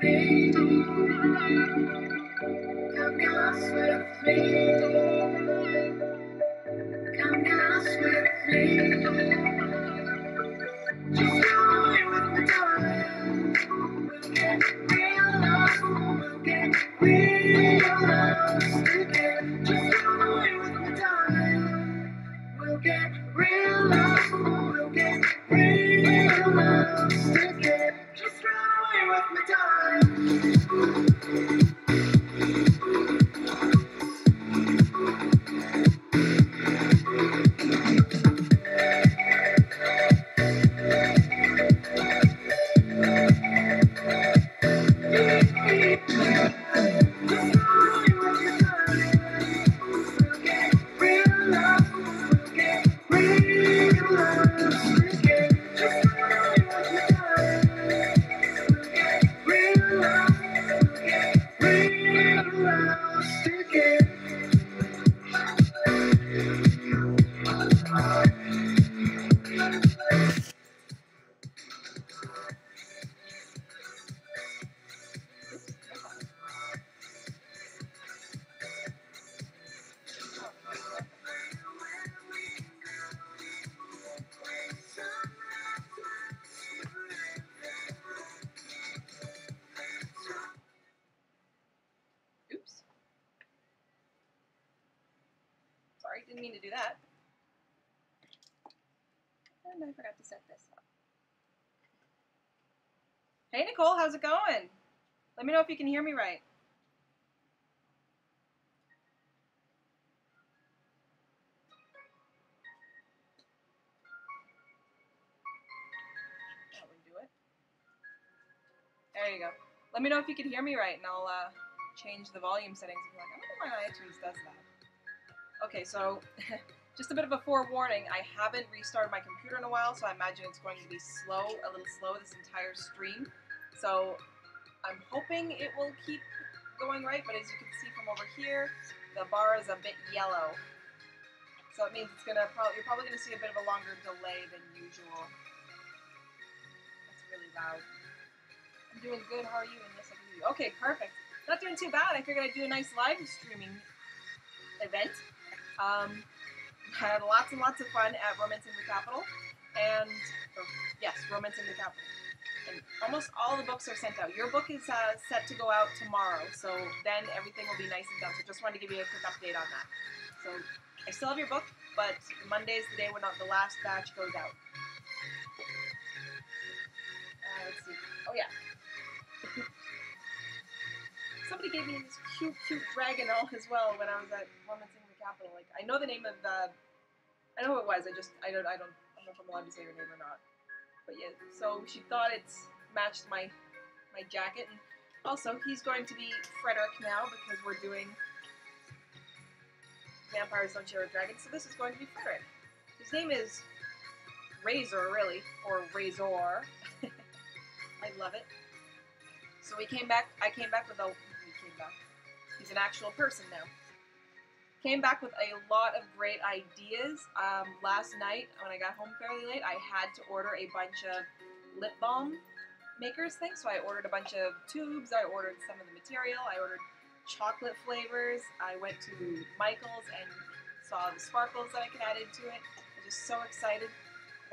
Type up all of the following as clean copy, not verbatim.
me. Come get lost with me. Come get lost with me. Just go away with me, darling. We'll get real lost. We'll get real lost again. Just go away with me, darling. We'll get real lost. We'll get real lost again. Just run away with me, darling. Oops. Sorry, didn't mean to do that. And I forgot to set this up. Hey Nicole, how's it going? Let me know if you can hear me right. That would do it. There you go. Let me know if you can hear me right, and I'll change the volume settings. I don't know why iTunes does that. Okay, so just a bit of a forewarning. I haven't restarted my computer in a while, so I imagine it's going to be slow, a little slow this entire stream. So I'm hoping it will keep going right, but as you can see from over here, the bar is a bit yellow. So it means it's gonna you're probably gonna see a bit of a longer delay than usual. That's really loud. I'm doing good. How are you? And yes, I can hear you. Okay, perfect. Not doing too bad. I figured I'd do a nice live streaming event. Had lots and lots of fun at Romance in the Capital, and yes, Romance in the Capital. And almost all the books are sent out. Your book is set to go out tomorrow, so then everything will be nice and done. So just wanted to give you a quick update on that. So I still have your book, but Monday is the day when the last batch goes out. Let's see. Oh yeah. Somebody gave me this cute dragonelle as well when I was at Romance in the Capital. Like, I know the name of the, I know who it was. I don't know if I'm allowed to say her name or not. But yeah, so she thought it matched my jacket, and also he's going to be Frederick now because we're doing Vampires Don't Share with Dragons. So this is going to be Frederick. His name is Razor, really, or Razor. I love it. So I came back with a. He's an actual person now. Came back with a lot of great ideas. Last night, when I got home fairly late, I had to order a bunch of lip balm makers things. So I ordered a bunch of tubes. I ordered some of the material. I ordered chocolate flavors. I went to Michael's and saw the sparkles that I could add into it. I'm just so excited.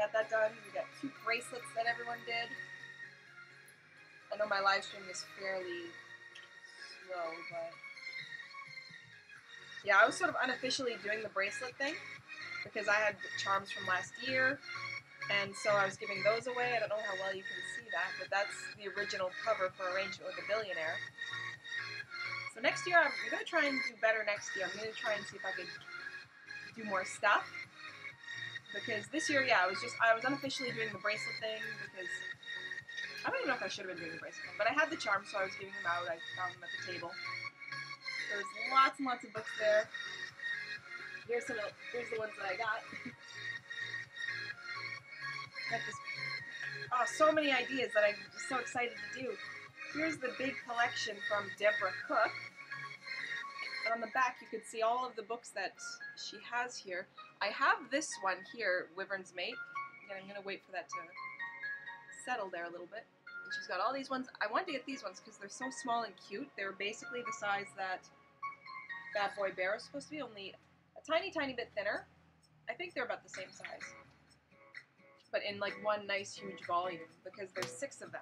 Got that done. We got cute bracelets that everyone did. I know my live stream is fairly slow, but yeah, I was sort of unofficially doing the bracelet thing because I had charms from last year, and so I was giving those away. I don't know how well you can see that, but that's the original cover for Arrangement with a Billionaire. So next year, I'm going to try and do better next year. I'm going to try and see if I can do more stuff, because this year, yeah, I was unofficially doing the bracelet thing because I don't even know if I should have been doing the bracelet thing, but I had the charms, so I was giving them out. I found them at the table. There's lots and lots of books there. Here's the ones that I got. So many ideas that I'm just so excited to do. Here's the big collection from Deborah Cook. And on the back you could see all of the books that she has here. I have this one here, Wyvern's Mate. Again, I'm going to wait for that to settle there a little bit. And she's got all these ones. I wanted to get these ones because they're so small and cute. They're basically the size that Bad Boy Bear is supposed to be, only a tiny, tiny bit thinner. I think they're about the same size. But in like one nice huge volume, because there's 6 of them.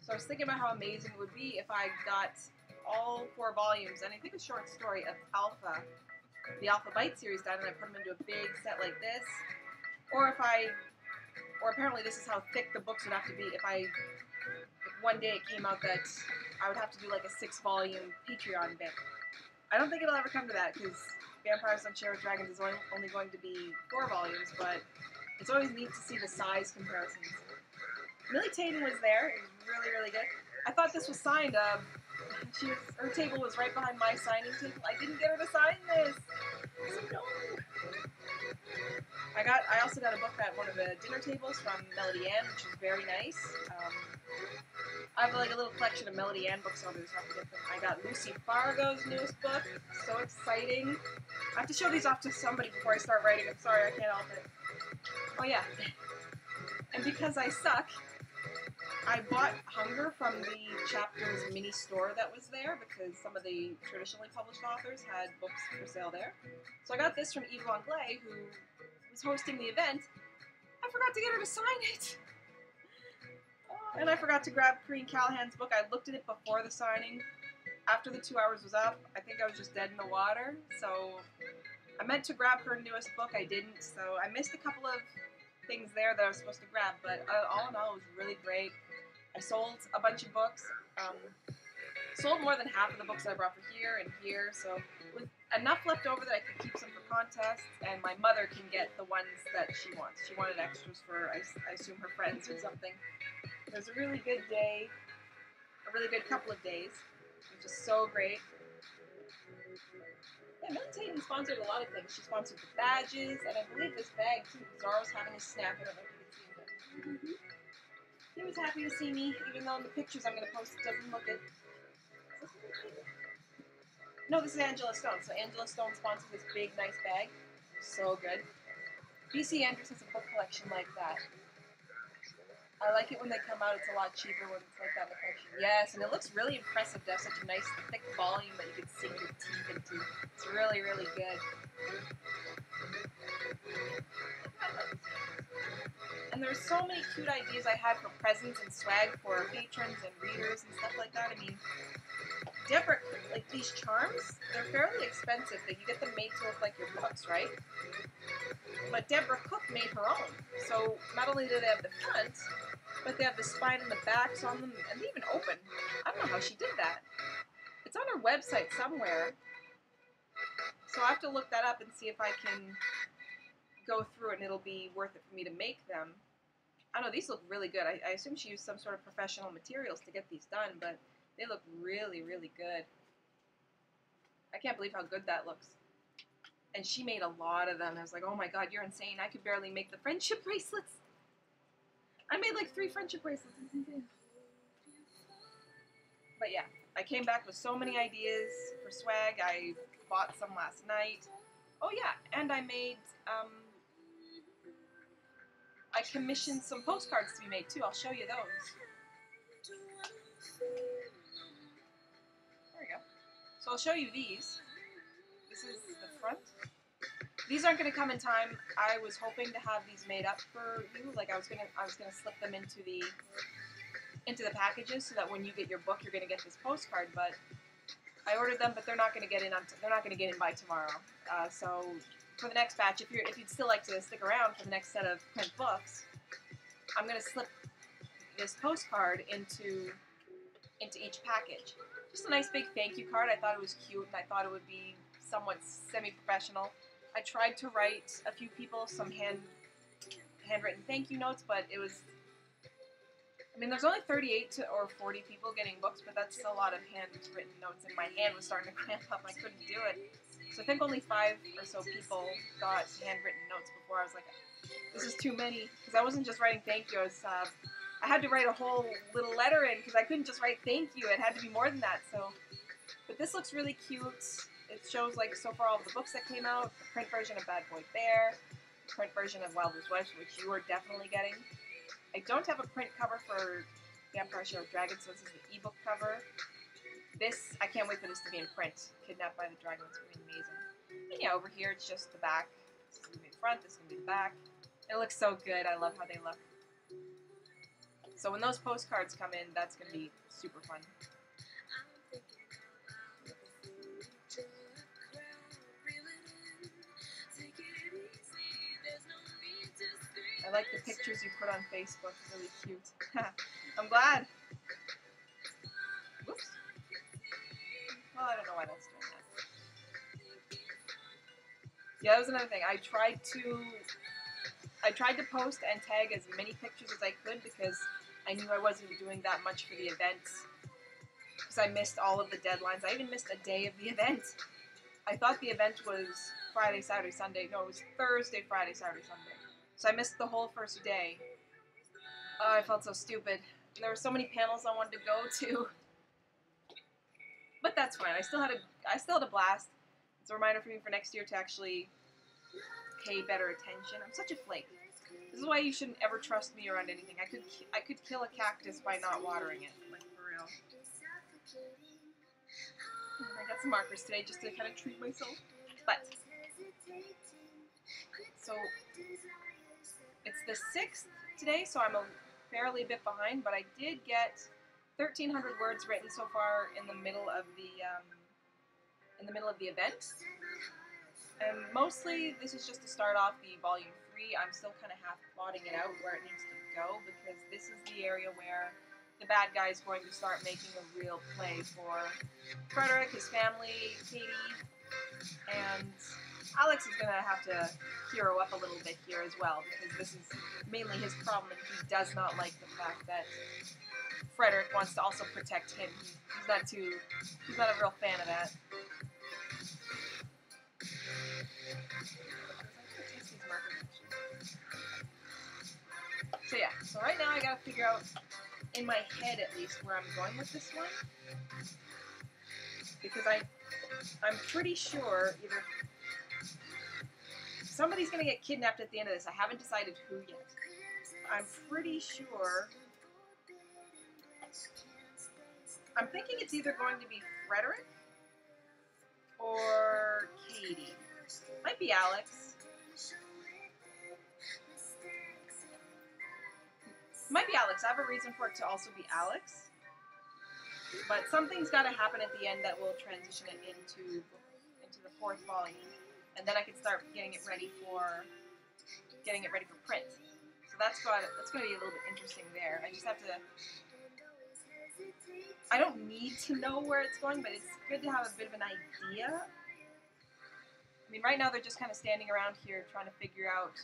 So I was thinking about how amazing it would be if I got all 4 volumes, and I think a short story of Alpha, the Alpha Bite series done, and I put them into a big set like this. Or apparently this is how thick the books would have to be if one day it came out that I would have to do like a 6-volume Patreon bit. I don't think it'll ever come to that, because Vampires Don't Share with Dragons is only going to be 4 volumes, but it's always neat to see the size comparisons. Millie Taden was there. It was really, really good. I thought this was signed. Her table was right behind my signing table. I didn't get her to sign this. So no. I also got a book at one of the dinner tables from Melody Ann, which was very nice. I have like a little collection of Melody Ann books over there, so I have to get them. I got Lucy Fargo's newest book. So exciting. I have to show these off to somebody before I start writing. I'm sorry, I can't help it. Oh yeah. And because I suck, I bought Hunger from the Chapters mini store that was there, because some of the traditionally published authors had books for sale there. So I got this from Eve Longley, who was hosting the event. I forgot to get her to sign it. And I forgot to grab Corinne Callahan's book. I looked at it before the signing. After the 2 hours was up, I think I was just dead in the water. So I meant to grab her newest book. I didn't. So I missed a couple of things there that I was supposed to grab. But all in all, it was really great. I sold a bunch of books. Sold more than half of the books that I brought for here and here. So with enough left over that I could keep some for contests, and my mother can get the ones that she wants. She wanted extras for, I assume, her friends or something. It was a really good day, a really good couple of days. It was just so great. Yeah, Millie Taden sponsored a lot of things. She sponsored the badges, and I believe this bag too. Zorro's having a snack. I don't know if you can see it. He was happy to see me, even though in the pictures I'm going to post it doesn't look it. No, this is Angela Stone. So Angela Stone sponsored this big, nice bag. So good. B.C. Andrews has a book collection like that. I like it when they come out. It's a lot cheaper when it's like that in the collection. Yes, and it looks really impressive to have such a nice, thick volume that you can sink your teeth into. It's really, really good. And there's so many cute ideas I had for presents and swag for patrons and readers and stuff like that. I mean, Deborah, like these charms, they're fairly expensive. That you get them made to look like your books, right? But Deborah Cook made her own. So not only do they have the front, but they have the spine and the backs on them, and they even open. I don't know how she did that. It's on her website somewhere. So I have to look that up and see if I can go through it and it'll be worth it for me to make them. I don't know, these look really good. I assume she used some sort of professional materials to get these done, but they look really, really good. I can't believe how good that looks. And she made a lot of them. I was like, oh my god, you're insane. I could barely make the friendship bracelets. I made like 3 friendship bracelets. But yeah, I came back with so many ideas for swag. I bought some last night. Oh yeah, and I made, I commissioned some postcards to be made too. I'll show you those. There we go. So I'll show you these. This is the front. These aren't going to come in time. I was hoping to have these made up for you. Like I was gonna slip them into the packages so that when you get your book, you're going to get this postcard. But I ordered them, but they're not going to get in by tomorrow. So for the next batch, if you'd still like to stick around for the next set of print books, I'm going to slip this postcard into each package. Just a nice big thank you card. I thought it was cute, and I thought it would be somewhat semi-professional. I tried to write a few people some handwritten thank you notes, but it was, I mean, there's only 38 or 40 people getting books, but that's a lot of handwritten notes, and my hand was starting to cramp up. I couldn't do it. So I think only 5 or so people got handwritten notes before I was like, this is too many, because I wasn't just writing thank you. I had to write a whole little letter in, because I couldn't just write thank you. It had to be more than that. So, but this looks really cute. It shows, like, so far all of the books that came out, the print version of Bad Boy Bear, the print version of Wilder's Wife, which you are definitely getting. I don't have a print cover for Vampire Show of Dragons. So this is the ebook cover. This, I can't wait for this to be in print. Kidnapped by the Dragon, it's going to be amazing. And yeah, over here it's just the back. This is going to be the front, this is going to be the back. It looks so good. I love how they look. So when those postcards come in, that's going to be super fun. I like the pictures you put on Facebook. Really cute. I'm glad. Whoops. Well, I don't know why that's doing that. Yeah, that was another thing. I tried to post and tag as many pictures as I could because I knew I wasn't doing that much for the event. Because I missed all of the deadlines. I even missed a day of the event. I thought the event was Friday, Saturday, Sunday. No, it was Thursday, Friday, Saturday, Sunday. So I missed the whole first day. Oh, I felt so stupid. There were so many panels I wanted to go to. But that's fine. I still had a blast. It's a reminder for me for next year to actually pay better attention. I'm such a flake. This is why you shouldn't ever trust me around anything. I could kill a cactus by not watering it. Like, for real. I got some markers today just to kind of treat myself. But so it's the 6th today, so I'm fairly a bit behind, but I did get 1,300 words written so far in the middle of the event. And mostly this is just to start off the volume 3. I'm still kind of half plotting it out where it needs to go because this is the area where the bad guy is going to start making a real play for Frederick, his family, Katie, and Alex is going to have to hero up a little bit here as well, because this is mainly his problem, and he does not like the fact that Frederick wants to also protect him. He's not a real fan of that. So yeah, so right now I gotta figure out, in my head at least, where I'm going with this one. Because I'm pretty sure either somebody's gonna get kidnapped at the end of this. I haven't decided who yet. I'm pretty sure. I'm thinking it's either going to be Frederick or Katie. Might be Alex. Might be Alex. I have a reason for it to also be Alex. But something's got to happen at the end that will transition it into the 4th volume. And then I can start getting it ready for print. So that's going to be a little bit interesting there. I just have to. I don't need to know where it's going, but it's good to have a bit of an idea. I mean, right now they're just kind of standing around here trying to figure out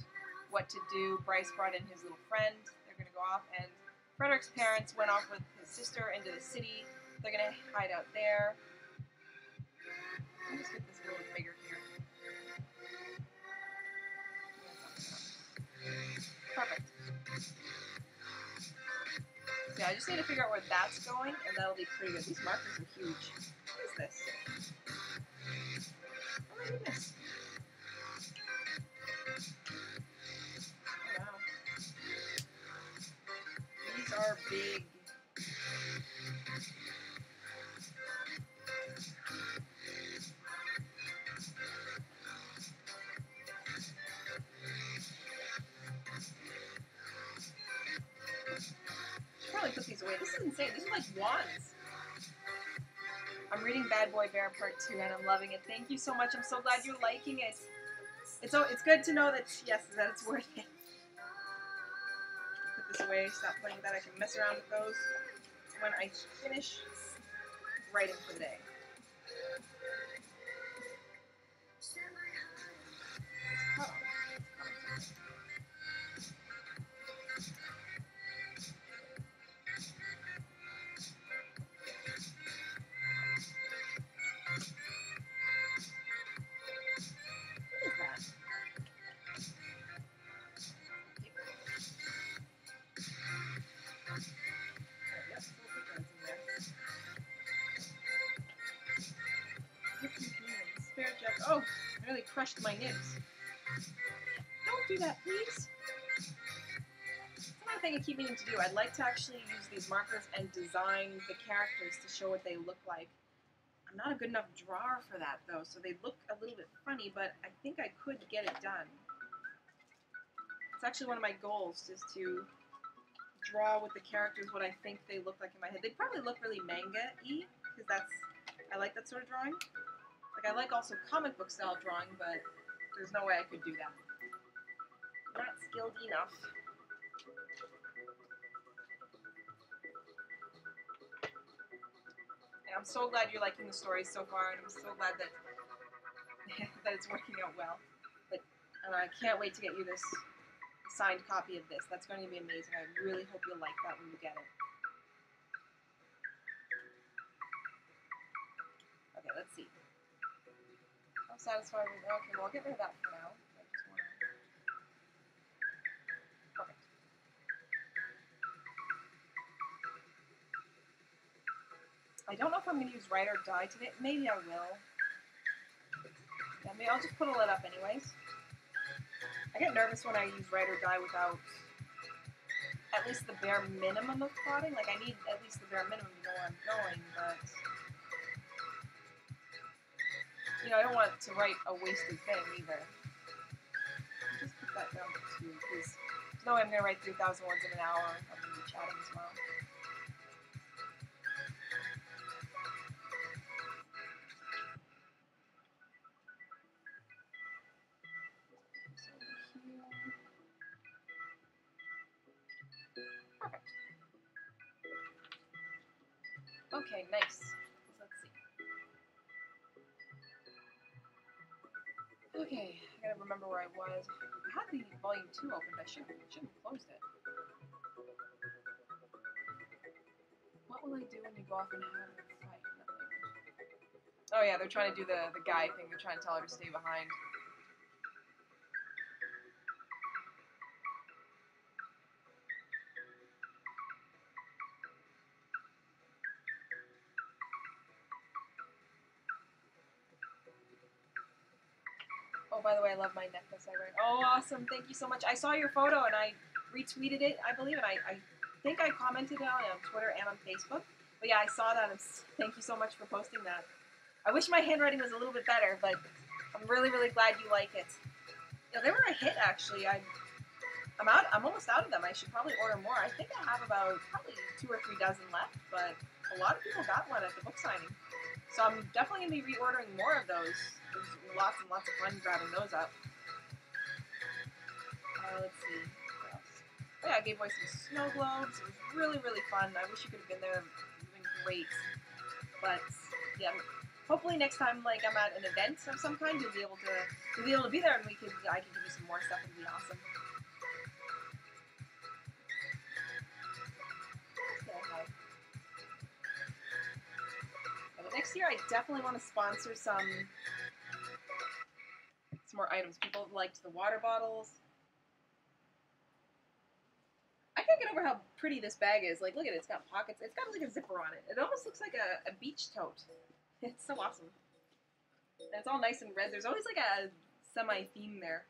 what to do. Bryce brought in his little friend. They're going to go off, and Frederick's parents went off with his sister into the city. They're going to hide out there. Let me just get this a little bit bigger here. Perfect. Yeah, I just need to figure out where that's going, and that'll be pretty good. These markers are huge. What is this? Oh my goodness. Oh, wow. These are big. Put these away. This is insane. These are like wands. I'm reading Bad Boy Bear Part 2 and I'm loving it. Thank you so much. I'm so glad you're liking it. It's good to know that, yes, that it's worth it. Put this away. Stop playing with that. I can mess around with those when I finish writing for the day. Oh, I really crushed my nibs. Don't do that, please. It's my thing I keep meaning to do. I'd like to actually use these markers and design the characters to show what they look like. I'm not a good enough drawer for that, though, so they look a little bit funny, but I think I could get it done. It's actually one of my goals, is to draw with the characters what I think they look like in my head. They'd probably look really manga-y, because I like that sort of drawing. Like, I like also comic book style drawing, but there's no way I could do that. I'm not skilled enough. And I'm so glad you're liking the story so far, and I'm so glad that that it's working out well. But I can't wait to get you this signed copy of this. That's going to be amazing. I really hope you'll like that when you get it. Okay, let's see. I'm satisfied with... Okay, well, I'll get rid of that for now. I just want to... Perfect. I don't know if I'm going to use write or die today. Maybe I will. Yeah, maybe I'll just put a lid up anyways. I get nervous when I use write or die without at least the bare minimum of plotting. Like, I need at least the bare minimum to know where I'm going, but... You know, I don't want to write a wasted thing either. I'll just put that down to 2, because there's no way I'm going to write 3,000 words in an hour. I'm going to be chatting as well. Perfect. Okay, nice. Let's see. Okay, I gotta remember where I was. I had the volume 2 opened. I shouldn't have closed it. What will I do when you go off and have a fight? Nothing. Oh yeah, they're trying to do the guy thing. They're trying to tell her to stay behind. Oh, by the way, I love my necklace I wear. Oh, awesome. Thank you so much. I saw your photo and I retweeted it, I believe, and I think I commented it on Twitter and on Facebook. But yeah, I saw that, and thank you so much for posting that. I wish my handwriting was a little bit better, but I'm really, really glad you like it. Yeah, they were a hit, actually. I'm almost out of them. I should probably order more. I think I have about probably 2 or 3 dozen left, but a lot of people got one at the book signing. So I'm definitely going to be reordering more of those. There's lots and lots of fun grabbing those up. Let's see. What else? Oh yeah, I gave away some snow globes. It was really, really fun. I wish you could have been there. It would have been great. But yeah, hopefully next time, like, I'm at an event of some kind, you'll be able to be there, and I can give you some more stuff. It'd be awesome. But next year, I definitely want to sponsor some more items. People liked the water bottles. I can't get over how pretty this bag is. Like, look at it. It's got pockets. It's got like a zipper on it. It almost looks like a beach tote. It's so awesome. And it's all nice and red. There's always like a semi-theme there.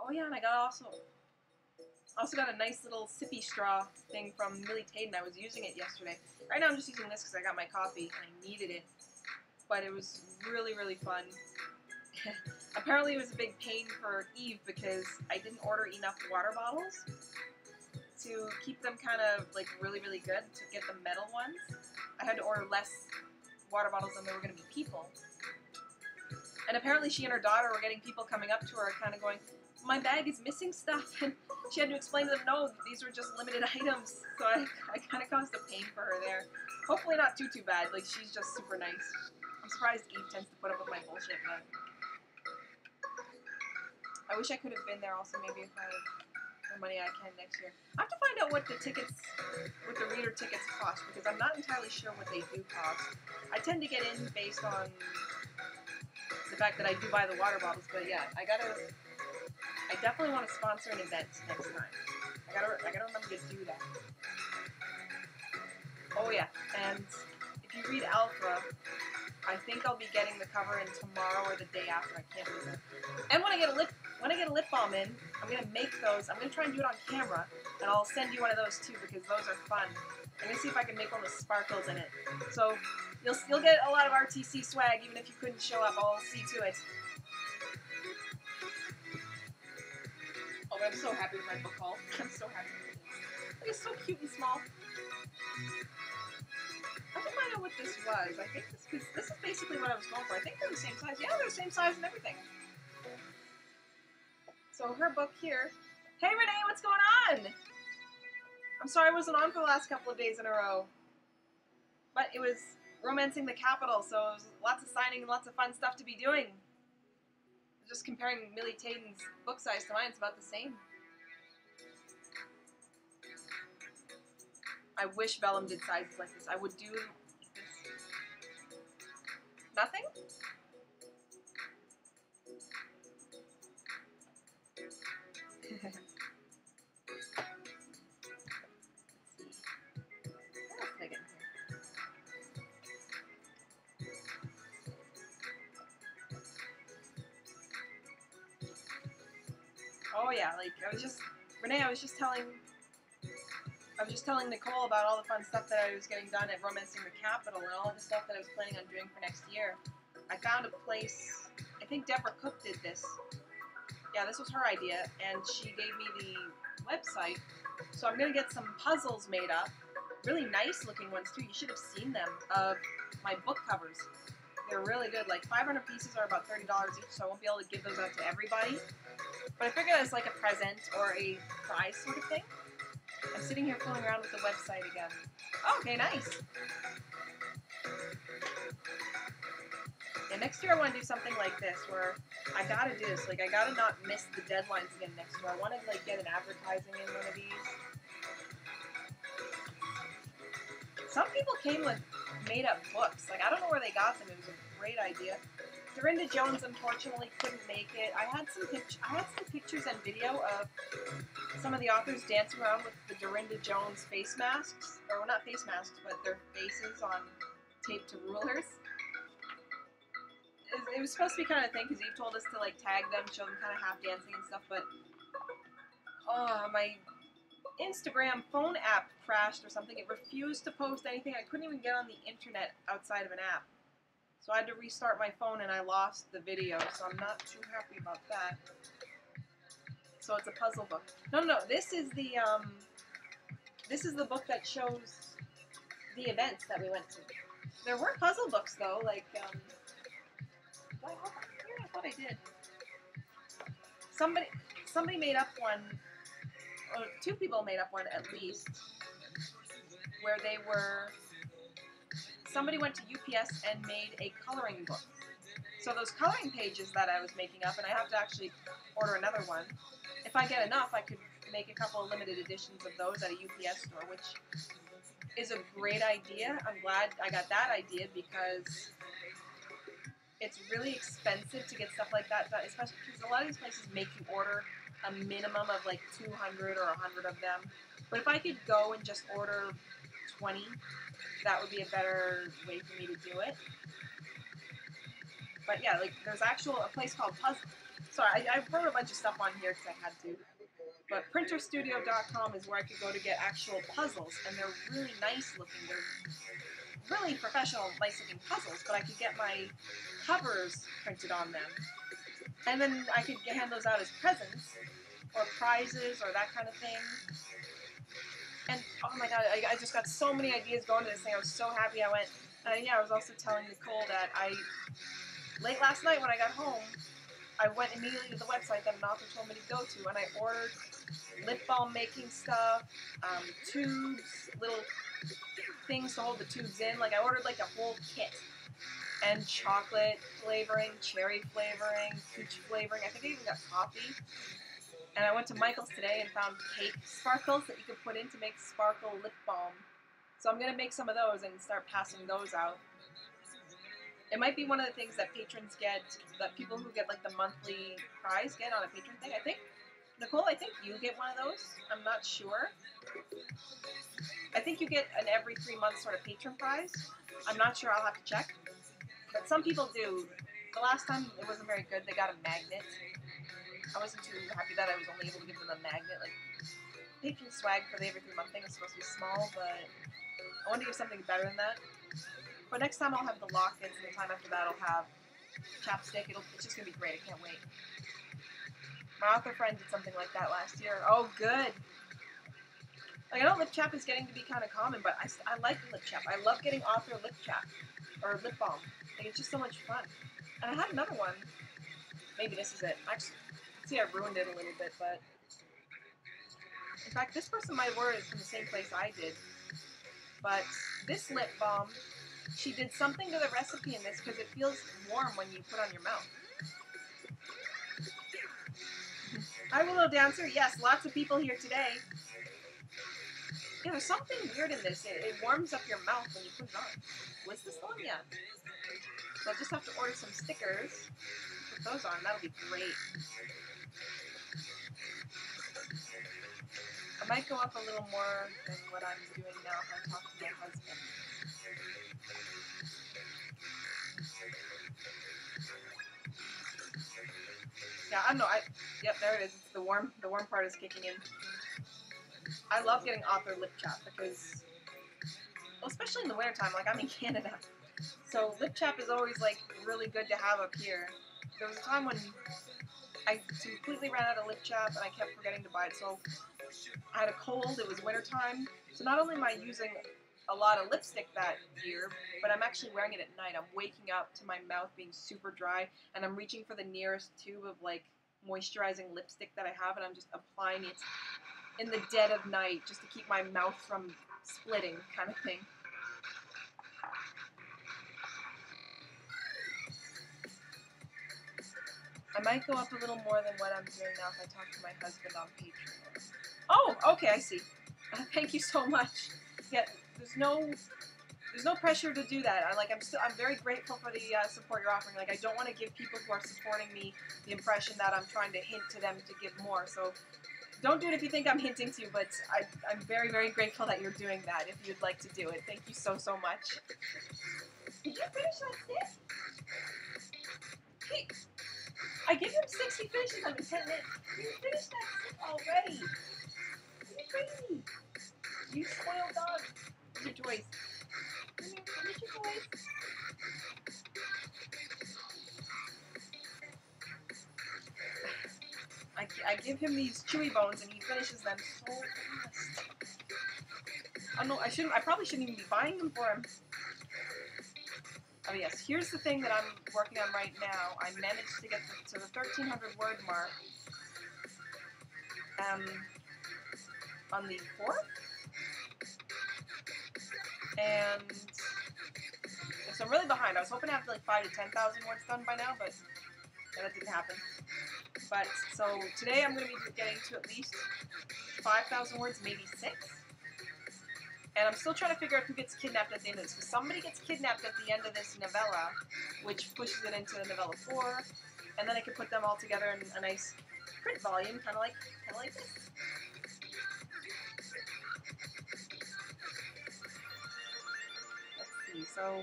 Oh yeah, and I got also got a nice little sippy straw thing from Millie Taden. I was using it yesterday. Right now I'm just using this because I got my coffee and I needed it. But it was really, really fun. Apparently it was a big pain for Eve because I didn't order enough water bottles to keep them kind of like really, really good, to get the metal ones. I had to order less water bottles than there were going to be people. And apparently she and her daughter were getting people coming up to her kind of going, my bag is missing stuff, and she had to explain to them, no, these were just limited items. So I kind of caused a pain for her there. Hopefully not too bad. Like, she's just super nice. I'm surprised Eve tends to put up with my bullshit, but I wish I could have been there also. Maybe if I had the money I can next year. I have to find out what the reader tickets cost, because I'm not entirely sure what they do cost. I tend to get in based on the fact that I do buy the water bottles, but yeah, I definitely want to sponsor an event next time. I gotta remember to do that. Oh yeah, and if you read Alpha, I think I'll be getting the cover in tomorrow or the day after. I can't remember. And when I get a lip balm in, I'm gonna make those. I'm gonna try and do it on camera. And I'll send you one of those too because those are fun. I'm gonna see if I can make one with sparkles in it. So you'll get a lot of RTC swag even if you couldn't show up. I'll see to it. Oh, but I'm so happy with my book haul. I'm so happy with it. It's so cute and small. I have to find out what this was. I think this is basically what I was going for. I think they're the same size. Yeah, they're the same size and everything. So her book here. Hey Renee, what's going on? I'm sorry I wasn't on for the last couple of days in a row. But it was romancing the capital, so it was lots of signing and lots of fun stuff to be doing. Just comparing Millie Taden's book size to mine, it's about the same. I wish Vellum did sizes like this. I would do this. Nothing? Oh yeah, like I was just telling Nicole about all the fun stuff that I was getting done at Romancing the Capital and all of the stuff that I was planning on doing for next year. I found a place, I think Deborah Cook did this. Yeah, this was her idea, and she gave me the website. So I'm going to get some puzzles made up, really nice looking ones too. You should have seen them, of my book covers. They're really good. Like 500 pieces are about $30 each, so I won't be able to give those out to everybody. But I figured it's like a present or a prize sort of thing. I'm sitting here fooling around with the website again. Oh, okay, nice. Yeah, next year I want to do something like this, where I gotta do this. Like, I gotta not miss the deadlines again next year. I want to like get an advertising in one of these. Some people came with made-up books. Like, I don't know where they got them. It was a great idea. Dorinda Jones unfortunately couldn't make it. I had some pictures and video of some of the authors dancing around with the Dorinda Jones face masks, or well, not face masks, but their faces on taped to rulers. It was supposed to be kind of a thing because Eve told us to like tag them, show them kind of half dancing and stuff. But my Instagram phone app crashed or something. It refused to post anything. I couldn't even get on the internet outside of an app. So I had to restart my phone and I lost the video, so I'm not too happy about that. So it's a puzzle book. No, this is the book that shows the events that we went to. There were puzzle books though, like did I have one here? I thought I did. Somebody made up one, or two people made up one at least, where they were. Somebody went to UPS and made a coloring book. So those coloring pages that I was making up, and I have to actually order another one. If I get enough, I could make a couple of limited editions of those at a UPS store, which is a great idea. I'm glad I got that idea because it's really expensive to get stuff like that done, especially because a lot of these places make you order a minimum of like 200 or 100 of them. But if I could go and just order 20, that would be a better way for me to do it. But yeah, like there's a place called Puzzle. Sorry, I wrote a bunch of stuff on here because I had to. But printerstudio.com is where I could go to get actual puzzles, and they're really nice looking. They're really professional, nice looking puzzles, but I could get my covers printed on them. And then I could hand those out as presents, or prizes, or that kind of thing. And oh my god, I just got so many ideas going to this thing. I was so happy I went. Yeah, I was also telling Nicole that late last night when I got home, I went immediately to the website that an author told me to go to, and I ordered lip balm making stuff, tubes, little things to hold the tubes in. Like I ordered like a whole kit. And chocolate flavoring, cherry flavoring, peach flavoring. I think I even got coffee. And I went to Michael's today and found cake sparkles that you could put in to make sparkle lip balm. So I'm going to make some of those and start passing those out. It might be one of the things that patrons get, that people who get like the monthly prize get on a patron thing. I think, Nicole, I think you get one of those. I'm not sure. I think you get an every 3 months sort of patron prize. I'm not sure, I'll have to check. But some people do. The last time it wasn't very good, they got a magnet. I wasn't too happy that I was only able to give them a magnet. Like, patron swag for the every 3-month thing is supposed to be small, but I want to give something better than that. But next time I'll have the lockets, and the time after that I'll have chapstick. It's just going to be great. I can't wait. My author friend did something like that last year. Oh, good. Like, I know lip chap is getting to be kind of common, but I like lip chap. I love getting author lip chap, or lip balm. Like, it's just so much fun. And I had another one. Maybe this is it. Actually, see, I ruined it a little bit, but... In fact, this person might have ordered it from the same place I did. But this lip balm, she did something to the recipe in this because it feels warm when you put on your mouth. Hi, Willow Dancer. Yes, lots of people here today. Yeah, there's something weird in this. It warms up your mouth when you put it on. Was this the one? Yeah. So I'll just have to order some stickers. Put those on. That'll be great. I might go up a little more than what I'm doing now if I talk to my husband. Yeah, I don't know. Yep, there it is. It's the warm part is kicking in. I love getting author lip chap because, well, especially in the wintertime, like I'm in Canada. So lip chap is always like really good to have up here. There was a time when I completely ran out of lip chap and I kept forgetting to buy it. So I had a cold, it was wintertime. So not only am I using a lot of lipstick that year, but I'm actually wearing it at night. I'm waking up to my mouth being super dry and I'm reaching for the nearest tube of like moisturizing lipstick that I have and I'm just applying it in the dead of night just to keep my mouth from splitting kind of thing. I might go up a little more than what I'm doing now if I talk to my husband on Patreon. Oh, okay, I see. Thank you so much. Yeah, there's no pressure to do that. I'm very grateful for the support you're offering. Like, I don't want to give people who are supporting me the impression that I'm trying to hint to them to give more. So don't do it if you think I'm hinting to you, but I'm very, very grateful that you're doing that if you'd like to do it. Thank you so, so much. Did you finish that stick? Hey, I give him 60 finishes under 10 minutes. You finished that stick already. You crazy. You spoiled dog. Where's your toys? Where's your toys? I give him these chewy bones and he finishes them so fast. Oh no, I probably shouldn't even be buying them for him. Oh yes, here's the thing that I'm working on right now. I managed to get to the 1,300 word mark on the 4th. And so I'm really behind. I was hoping to have like 5,000 to 10,000 words done by now, but that didn't happen. But so today I'm going to be getting to at least 5,000 words, maybe 6. And I'm still trying to figure out who gets kidnapped at the end of this. Because somebody gets kidnapped at the end of this novella, which pushes it into novella 4. And then I can put them all together in a nice print volume, kind of like this. Let's see. So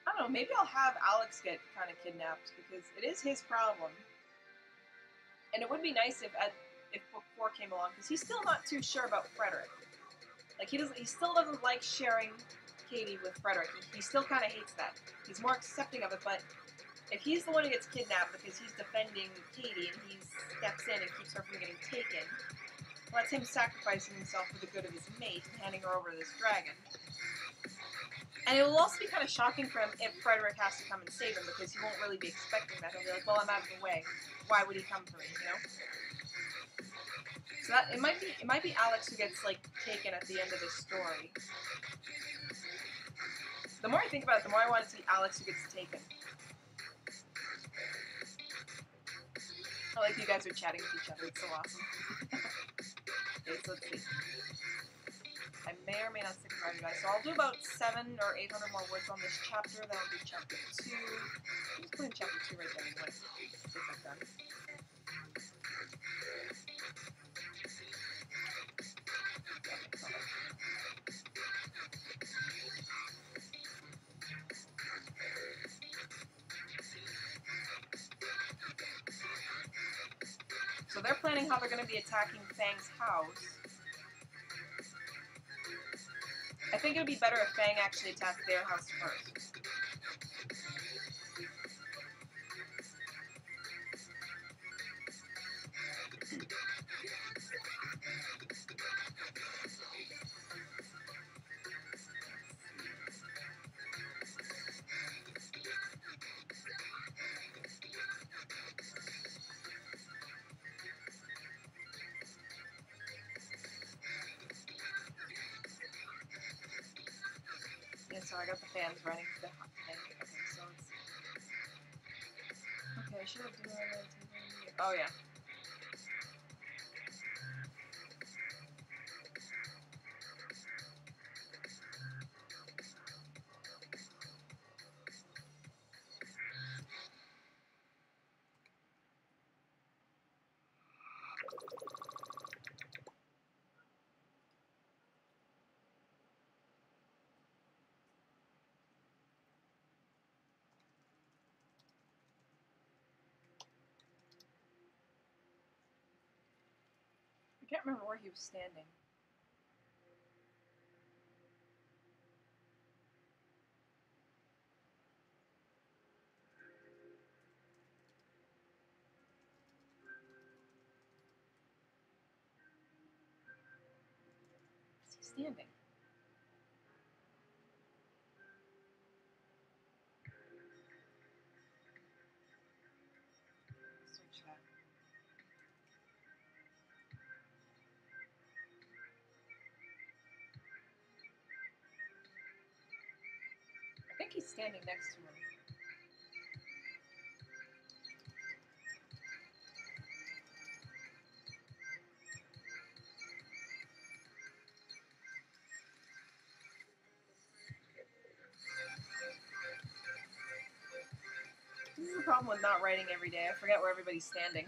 I don't know. Maybe I'll have Alex get kind of kidnapped because it is his problem. And it would be nice if book 4 came along, because he's still not too sure about Frederick. Like, he still doesn't like sharing Katie with Frederick. He still kind of hates that. He's more accepting of it, but if he's the one who gets kidnapped because he's defending Katie and he steps in and keeps her from getting taken, well, that's him sacrificing himself for the good of his mate and handing her over to this dragon. And it will also be kind of shocking for him if Frederick has to come and save him, because he won't really be expecting that. He'll be like, well, I'm out of the way. Why would he come for me, you know? So it might be Alex who gets, like, taken at the end of this story. The more I think about it, the more I want to see Alex who gets taken. I like you guys are chatting with each other. It's so awesome. Okay, so let's see. I may or may not stick around, you guys. So I'll do about 700 or 800 more words on this chapter. That'll be chapter 2. I'm just putting chapter 2 right there anyway. Get that done. So they're planning how they're going to be attacking Fang's house. I think it would be better if Fang actually attacked their house first. Yeah, so I got the fans running to the hot thing. Okay, so it's... Okay, I should have done it. Oh, yeah. I can't remember where he was standing. Is he standing? Search that. I think he's standing next to him. This is the problem with not writing every day. I forget where everybody's standing.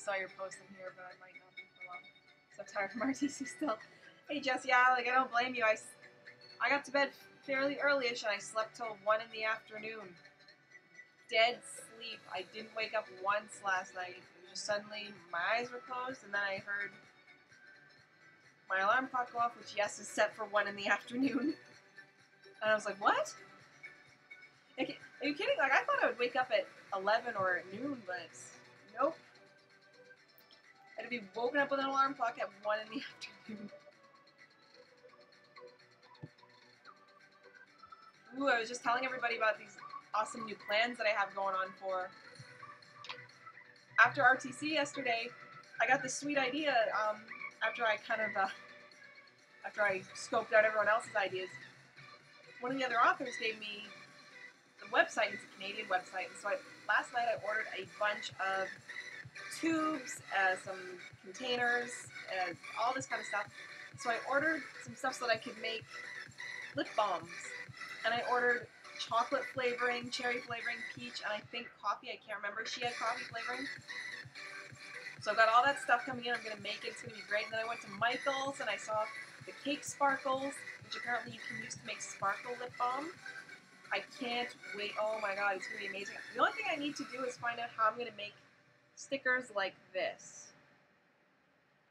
saw your post in here, but I might not be for long. So tired from RTC still. Hey Jess, yeah, like I don't blame you. I got to bed fairly early-ish and I slept till 1 in the afternoon. Dead sleep. I didn't wake up once last night. It was just suddenly my eyes were closed and then I heard my alarm clock go off, which yes is set for 1 in the afternoon. And I was like, what? Like, are you kidding? Like I thought I would wake up at 11 or at noon, but nope. I'd be woken up with an alarm clock at 1 in the afternoon. Ooh, I was just telling everybody about these awesome new plans that I have going on for. After RTC yesterday, I got this sweet idea, after I scoped out everyone else's ideas. One of the other authors gave me the website. It's a Canadian website. And so last night I ordered a bunch of tubes, some containers, all this kind of stuff. So I ordered some stuff so that I could make lip balms. And I ordered chocolate flavoring, cherry flavoring, peach, and I think coffee. I can't remember. She had coffee flavoring. So I've got all that stuff coming in. I'm going to make it. It's going to be great. And then I went to Michael's and I saw the cake sparkles, which apparently you can use to make sparkle lip balm. I can't wait. Oh my god, it's going to be amazing. The only thing I need to do is find out how I'm going to make stickers like this.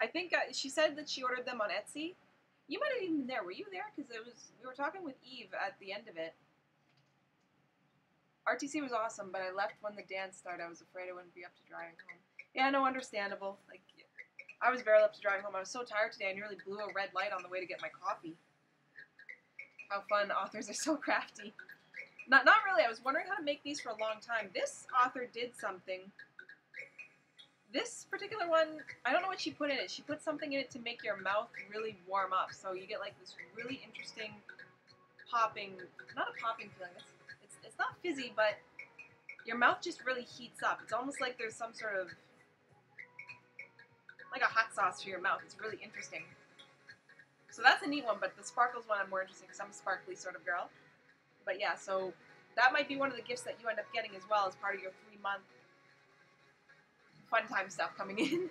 I think she said that she ordered them on Etsy. You might have even been there. Were you there? Because we were talking with Eve at the end of it. RTC was awesome, but I left when the dance started. I was afraid I wouldn't be up to driving home. Yeah, no, understandable. Like, I was barely up to driving home. I was so tired today, I nearly blew a red light on the way to get my coffee. How fun. Authors are so crafty. Not really. I was wondering how to make these for a long time. This author did something. This particular one, I don't know what she put in it. She put something in it to make your mouth really warm up. So you get like this really interesting popping, not a popping feeling. It's not fizzy, but your mouth just really heats up. It's almost like there's some sort of, like a hot sauce for your mouth. It's really interesting. So that's a neat one, but the sparkles one I'm more interested in because I'm a sparkly sort of girl. But yeah, so that might be one of the gifts that you end up getting as well as part of your 3-month fun time stuff coming in.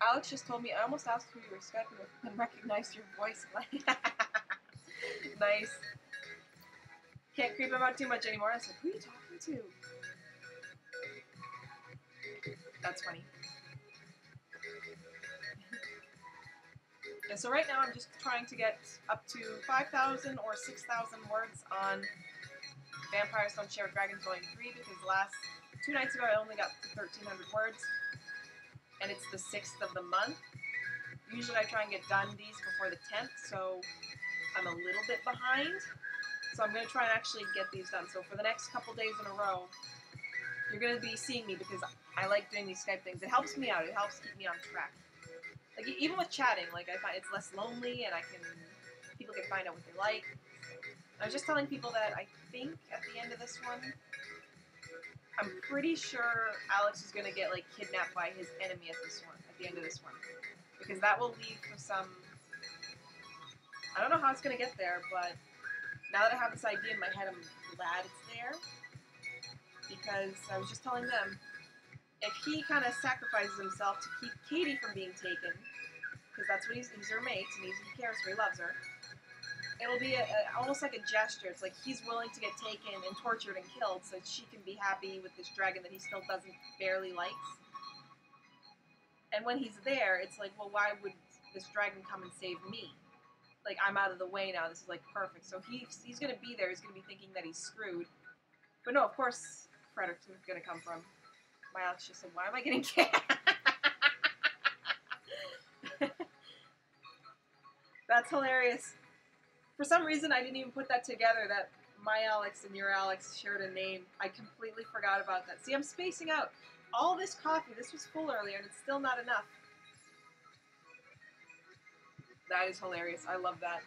Alex just told me, I almost asked who you were Skyping with and recognized your voice. Nice. Can't creep him out too much anymore. I was like, who are you talking to? That's funny. And so right now I'm just trying to get up to 5,000 or 6,000 words on Vampires Don't Share with Dragons Volume 3 because 2 nights ago I only got to 1,300 words and it's the 6th of the month. Usually I try and get done these before the 10th, so I'm a little bit behind. So I'm going to try and actually get these done. So for the next couple days in a row, you're going to be seeing me because I like doing these Skype things. It helps me out. It helps keep me on track. Like even with chatting, like I find it's less lonely and people can find out what they like. I was just telling people that I think at the end of this one, I'm pretty sure Alex is going to get like kidnapped by his enemy at the end of this one. Because that will lead for some, I don't know how it's going to get there, but now that I have this idea in my head, I'm glad it's there. Because I was just telling them, if he kind of sacrifices himself to keep Katie from being taken, because that's what he's her mate, and he cares for her, he loves her, it'll be almost like a gesture. It's like he's willing to get taken and tortured and killed so that she can be happy with this dragon that he still barely likes. And when he's there, it's like, well, why would this dragon come and save me? Like, I'm out of the way now. This is, like, perfect. So he's going to be there. He's going to be thinking that he's screwed. But no, of course, Frederick's going to come from. My Alex just said, why am I getting cat? That's hilarious. For some reason, I didn't even put that together, that my Alex and your Alex shared a name. I completely forgot about that. See, I'm spacing out. All this coffee, this was full earlier, and it's still not enough. That is hilarious. I love that.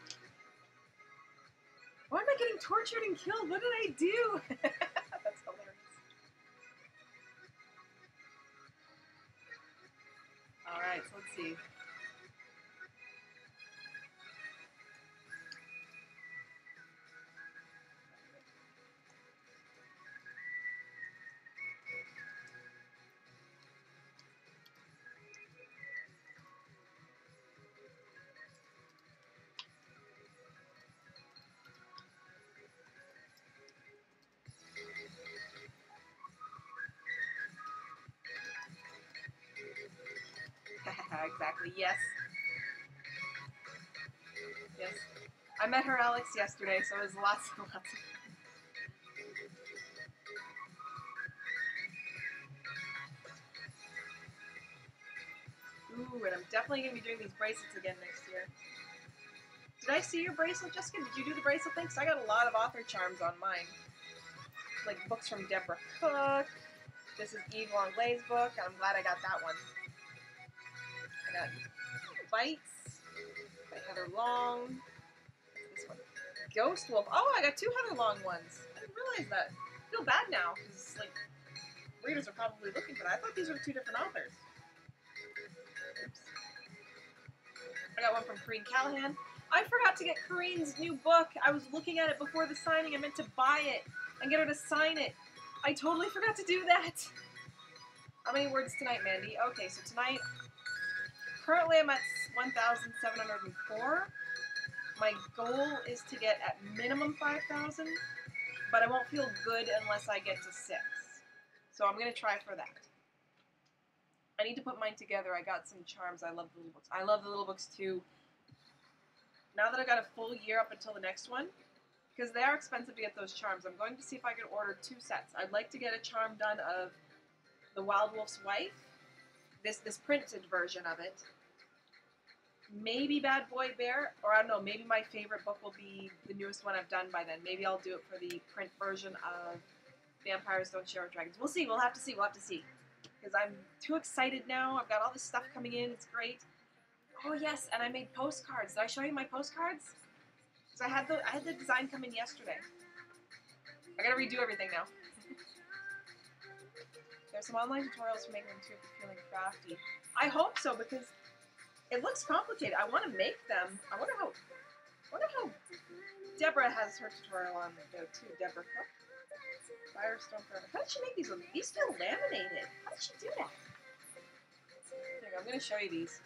Why am I getting tortured and killed? What did I do? That's hilarious. Alright, so let's see. Yeah, exactly. Yes. Yes. I met her, Alex, yesterday, so it was lots and lots of fun. Ooh, and I'm definitely going to be doing these bracelets again next year. Did I see your bracelet, Jessica? Did you do the bracelet thing? Because I got a lot of author charms on mine. Like books from Deborah Cook. This is Eve Longlay's book, and I'm glad I got that one. I got Bites by Heather Long. What's this one? Ghost Wolf. Oh, I got 2 Heather Long ones. I didn't realize that. I feel bad now, because, like, readers are probably looking for that. I thought these were 2 different authors. Oops. I got one from Corinne Callahan. I forgot to get Corinne's new book. I was looking at it before the signing. I meant to buy it and get her to sign it. I totally forgot to do that. How many words tonight, Mandy? Okay, so tonight, currently I'm at 1,704. My goal is to get at minimum 5,000, but I won't feel good unless I get to 6. So I'm going to try for that. I need to put mine together. I got some charms. I love the little books. I love the little books too. Now that I've got a full year up until the next one, because they are expensive to get those charms, I'm going to see if I can order 2 sets. I'd like to get a charm done of The Wild Wolf's Wife, this printed version of it. Maybe Bad Boy Bear, or I don't know, maybe my favorite book will be the newest one I've done by then. Maybe I'll do it for the print version of Vampires Don't Share with Dragons. We'll see, we'll have to see, Because I'm too excited now. I've got all this stuff coming in, it's great. Oh yes, and I made postcards. Did I show you my postcards? Because I had the design come in yesterday. I gotta redo everything now. There's some online tutorials for making them too if you're feeling crafty. I hope so, because it looks complicated. I want to make them. I wonder how Deborah has her tutorial on there too. Deborah Cook. Firestone Forever. How did she make these ones? These feel laminated. How did she do that? There you go. I'm going to show you these.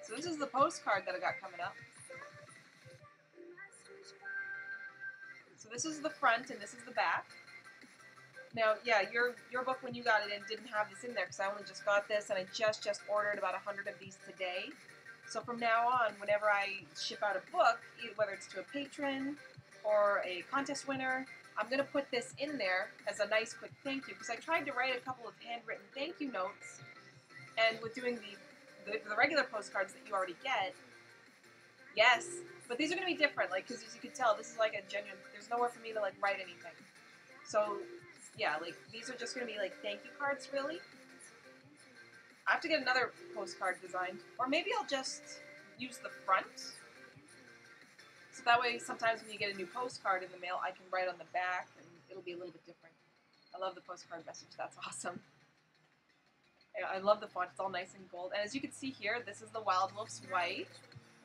So this is the postcard that I got coming up. So this is the front and this is the back. Now, yeah, your book when you got it in didn't have this in there because I only just got this and I just ordered about 100 of these today. So from now on, whenever I ship out a book, whether it's to a patron or a contest winner, I'm going to put this in there as a nice quick thank you because I tried to write a couple of handwritten thank you notes, and with doing the regular postcards that you already get, yes, but these are going to be different, like, because as you can tell, this is like a genuine, there's nowhere for me to like write anything. So yeah, like these are just going to be like thank you cards, really. I have to get another postcard designed, or maybe I'll just use the front. So that way, sometimes when you get a new postcard in the mail, I can write on the back, and it'll be a little bit different. I love the postcard message. That's awesome. I love the font. It's all nice and gold. And as you can see here, this is the Wild Wolf's Wife,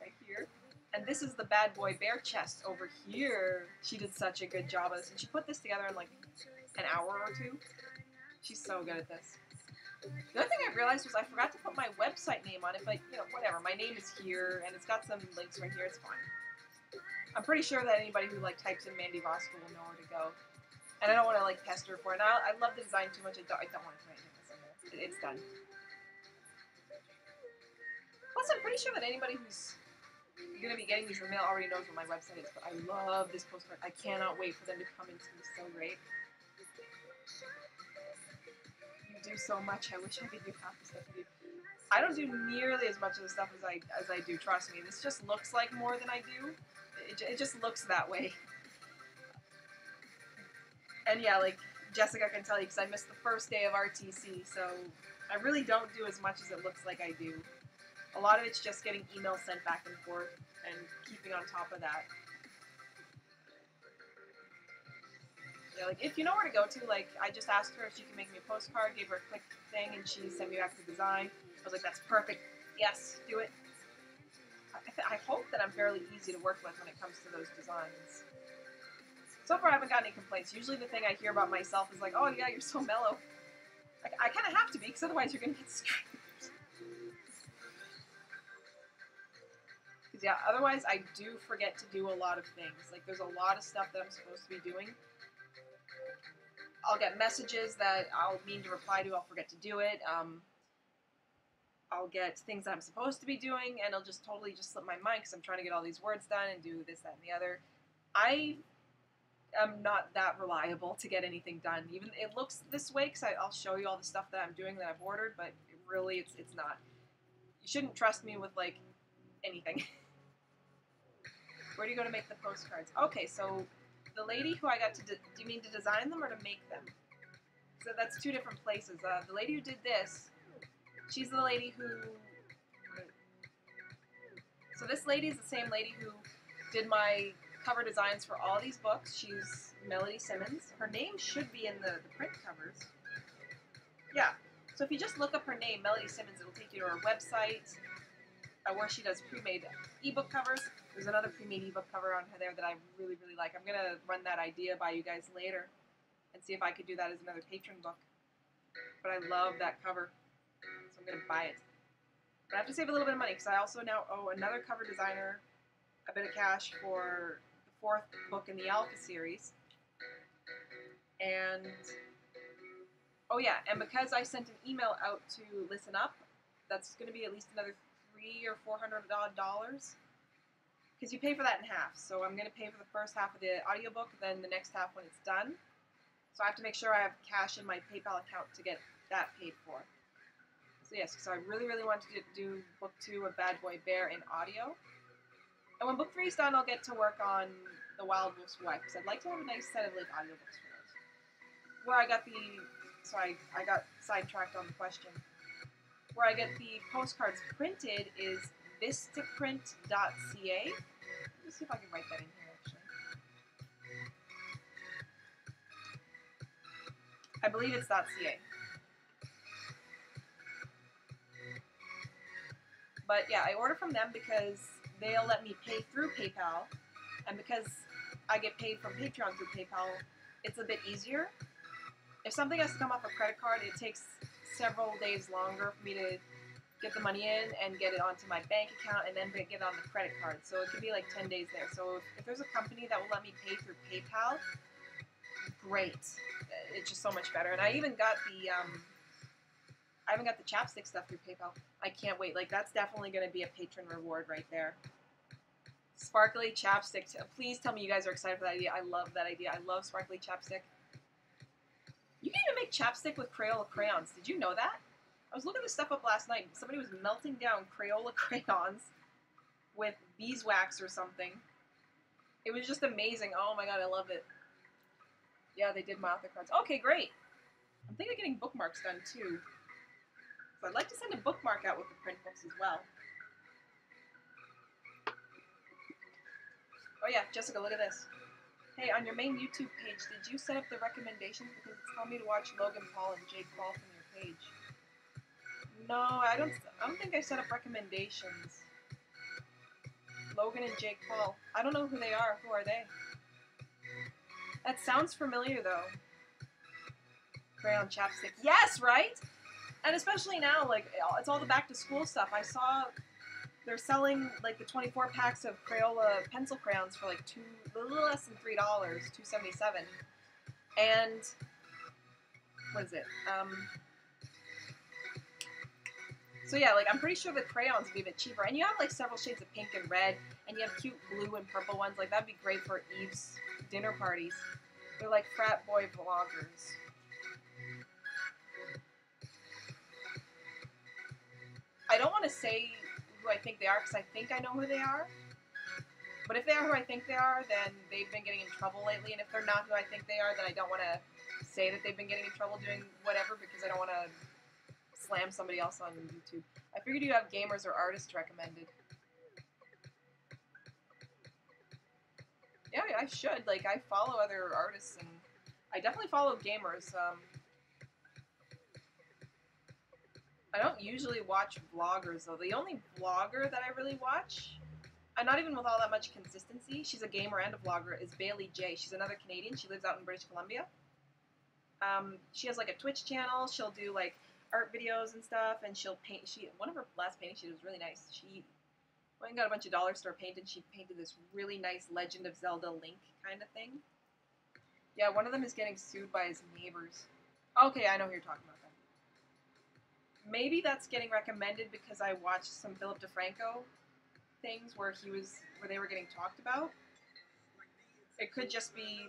right here. And this is the Bad Boy Bear chest over here. She did such a good job of this. And she put this together in like an hour or 2. She's so good at this. The other thing I realized was I forgot to put my website name on it, but, you know, whatever. My name is here, and it's got some links right here. It's fine. I'm pretty sure that anybody who, like, types in Mandy Roscoe will know where to go. And I don't want to, like, pester for it. And I love the design too much. I don't want to put anything else in there. It's done. Plus, I'm pretty sure that anybody who's going to be getting these in the mail already knows what my website is. But I love this postcard. I cannot wait for them to come in. It's going to be so great. You do so much. I wish I could do half the stuff you do. I don't do nearly as much of the stuff as I do. Trust me. This just looks like more than I do. It just looks that way. And yeah, like Jessica can tell you, because I missed the first day of RTC, so I really don't do as much as it looks like I do. A lot of it's just getting emails sent back and forth and keeping on top of that. Yeah, like if you know where to go to, like I just asked her if she can make me a postcard, gave her a quick thing, and she sent me back the design. I was like, that's perfect. Yes, do it. I hope that I'm fairly easy to work with when it comes to those designs. So far, I haven't gotten any complaints. Usually the thing I hear about myself is like, oh yeah, you're so mellow. I kind of have to be, because otherwise you're going to get screamed. Because yeah, otherwise I do forget to do a lot of things. Like there's a lot of stuff that I'm supposed to be doing. I'll get messages that I'll mean to reply to, I'll forget to do it. I'll get things that I'm supposed to be doing, and it'll just totally just slip my mind because I'm trying to get all these words done and do this, that, and the other. I am not that reliable to get anything done. Even it looks this way because I'll show you all the stuff that I'm doing that I've ordered, but really it's not. You shouldn't trust me with like anything. Where do you go to make the postcards? Okay, so the lady who I got to, do you mean to design them or to make them? So that's two different places. The lady who did this, she's the lady who, so this lady is the same lady who did my cover designs for all these books. She's Melody Simmons. Her name should be in the print covers. Yeah, so if you just look up her name, Melody Simmons, it'll take you to her website where she does pre-made ebook covers. There's another pre-made ebook cover on her there that I really, really like. I'm going to run that idea by you guys later and see if I could do that as another patron book. But I love that cover, so I'm going to buy it. But I have to save a little bit of money because I also now owe another cover designer a bit of cash for the 4th book in the Alpha series. And, oh yeah, and because I sent an email out to listen up, that's going to be at least another $300 or $400 because you pay for that in half. So I'm going to pay for the first half of the audiobook, then the next half when it's done. So I have to make sure I have cash in my PayPal account to get that paid for. So yes, because I really, really want to do book 2 of Bad Boy Bear in audio. And when book 3 is done, I'll get to work on The Wild Wolf's Wife, because I'd like to have a nice set of like audiobooks for those. Where I got the, so I got sidetracked on the question. Where I get the postcards printed is vistaprint.ca. Let's see if I can write that in here, actually. I believe it's .ca. But yeah, I order from them because they'll let me pay through PayPal, and because I get paid from Patreon through PayPal, it's a bit easier. If something has to come off a credit card, it takes several days longer for me to get the money in and get it onto my bank account and then get it on the credit card. So it could be like 10 days there. So if there's a company that will let me pay through PayPal, great. It's just so much better. And I even got the chapstick stuff through PayPal. I can't wait. Like, that's definitely going to be a patron reward right there. Sparkly chapstick. Please tell me you guys are excited for that idea. I love that idea. I love sparkly chapstick. You can even make chapstick with Crayola crayons. Did you know that? I was looking this stuff up last night. Somebody was melting down Crayola crayons with beeswax or something. It was just amazing. Oh my god, I love it. Yeah, they did my author cards. Okay, great. I'm thinking of getting bookmarks done too. So I'd like to send a bookmark out with the print books as well. Oh yeah, Jessica, look at this. Hey, on your main YouTube page, did you set up the recommendations? Because it's telling me to watch Logan Paul and Jake Paul from your page. No, I don't think I set up recommendations. Logan and Jake Paul. I don't know who they are. Who are they? That sounds familiar, though. Crayon chapstick. Yes, right? And especially now, like, it's all the back-to-school stuff. I saw they're selling, like, the 24 packs of Crayola pencil crayons for, like, a little less than $3, $2.77. And, what is it? So yeah, like, I'm pretty sure the crayons would be a bit cheaper. And you have, like, several shades of pink and red, and you have cute blue and purple ones. Like, that'd be great for Eve's dinner parties. They're like frat boy vloggers. I don't want to say who I think they are, because I think I know who they are. But if they are who I think they are, then they've been getting in trouble lately. And if they're not who I think they are, then I don't want to say that they've been getting in trouble doing whatever, because I don't want to slam somebody else on YouTube. I figured you have gamers or artists recommended. Yeah, I should. Like, I follow other artists, and I definitely follow gamers. I don't usually watch vloggers, though. The only vlogger that I really watch, and not even with all that much consistency, she's a gamer and a vlogger, is Bailey J. She's another Canadian. She lives out in British Columbia. She has, like, a Twitch channel. She'll do, like, art videos and stuff, and she'll paint. One of her last paintings she did was really nice. She went and got a bunch of dollar store paint, and she painted this really nice Legend of Zelda Link kind of thing. Yeah, one of them is getting sued by his neighbors. Okay, I know who you're talking about then. maybe that's getting recommended because I watched some Philip DeFranco things where they were getting talked about. It could just be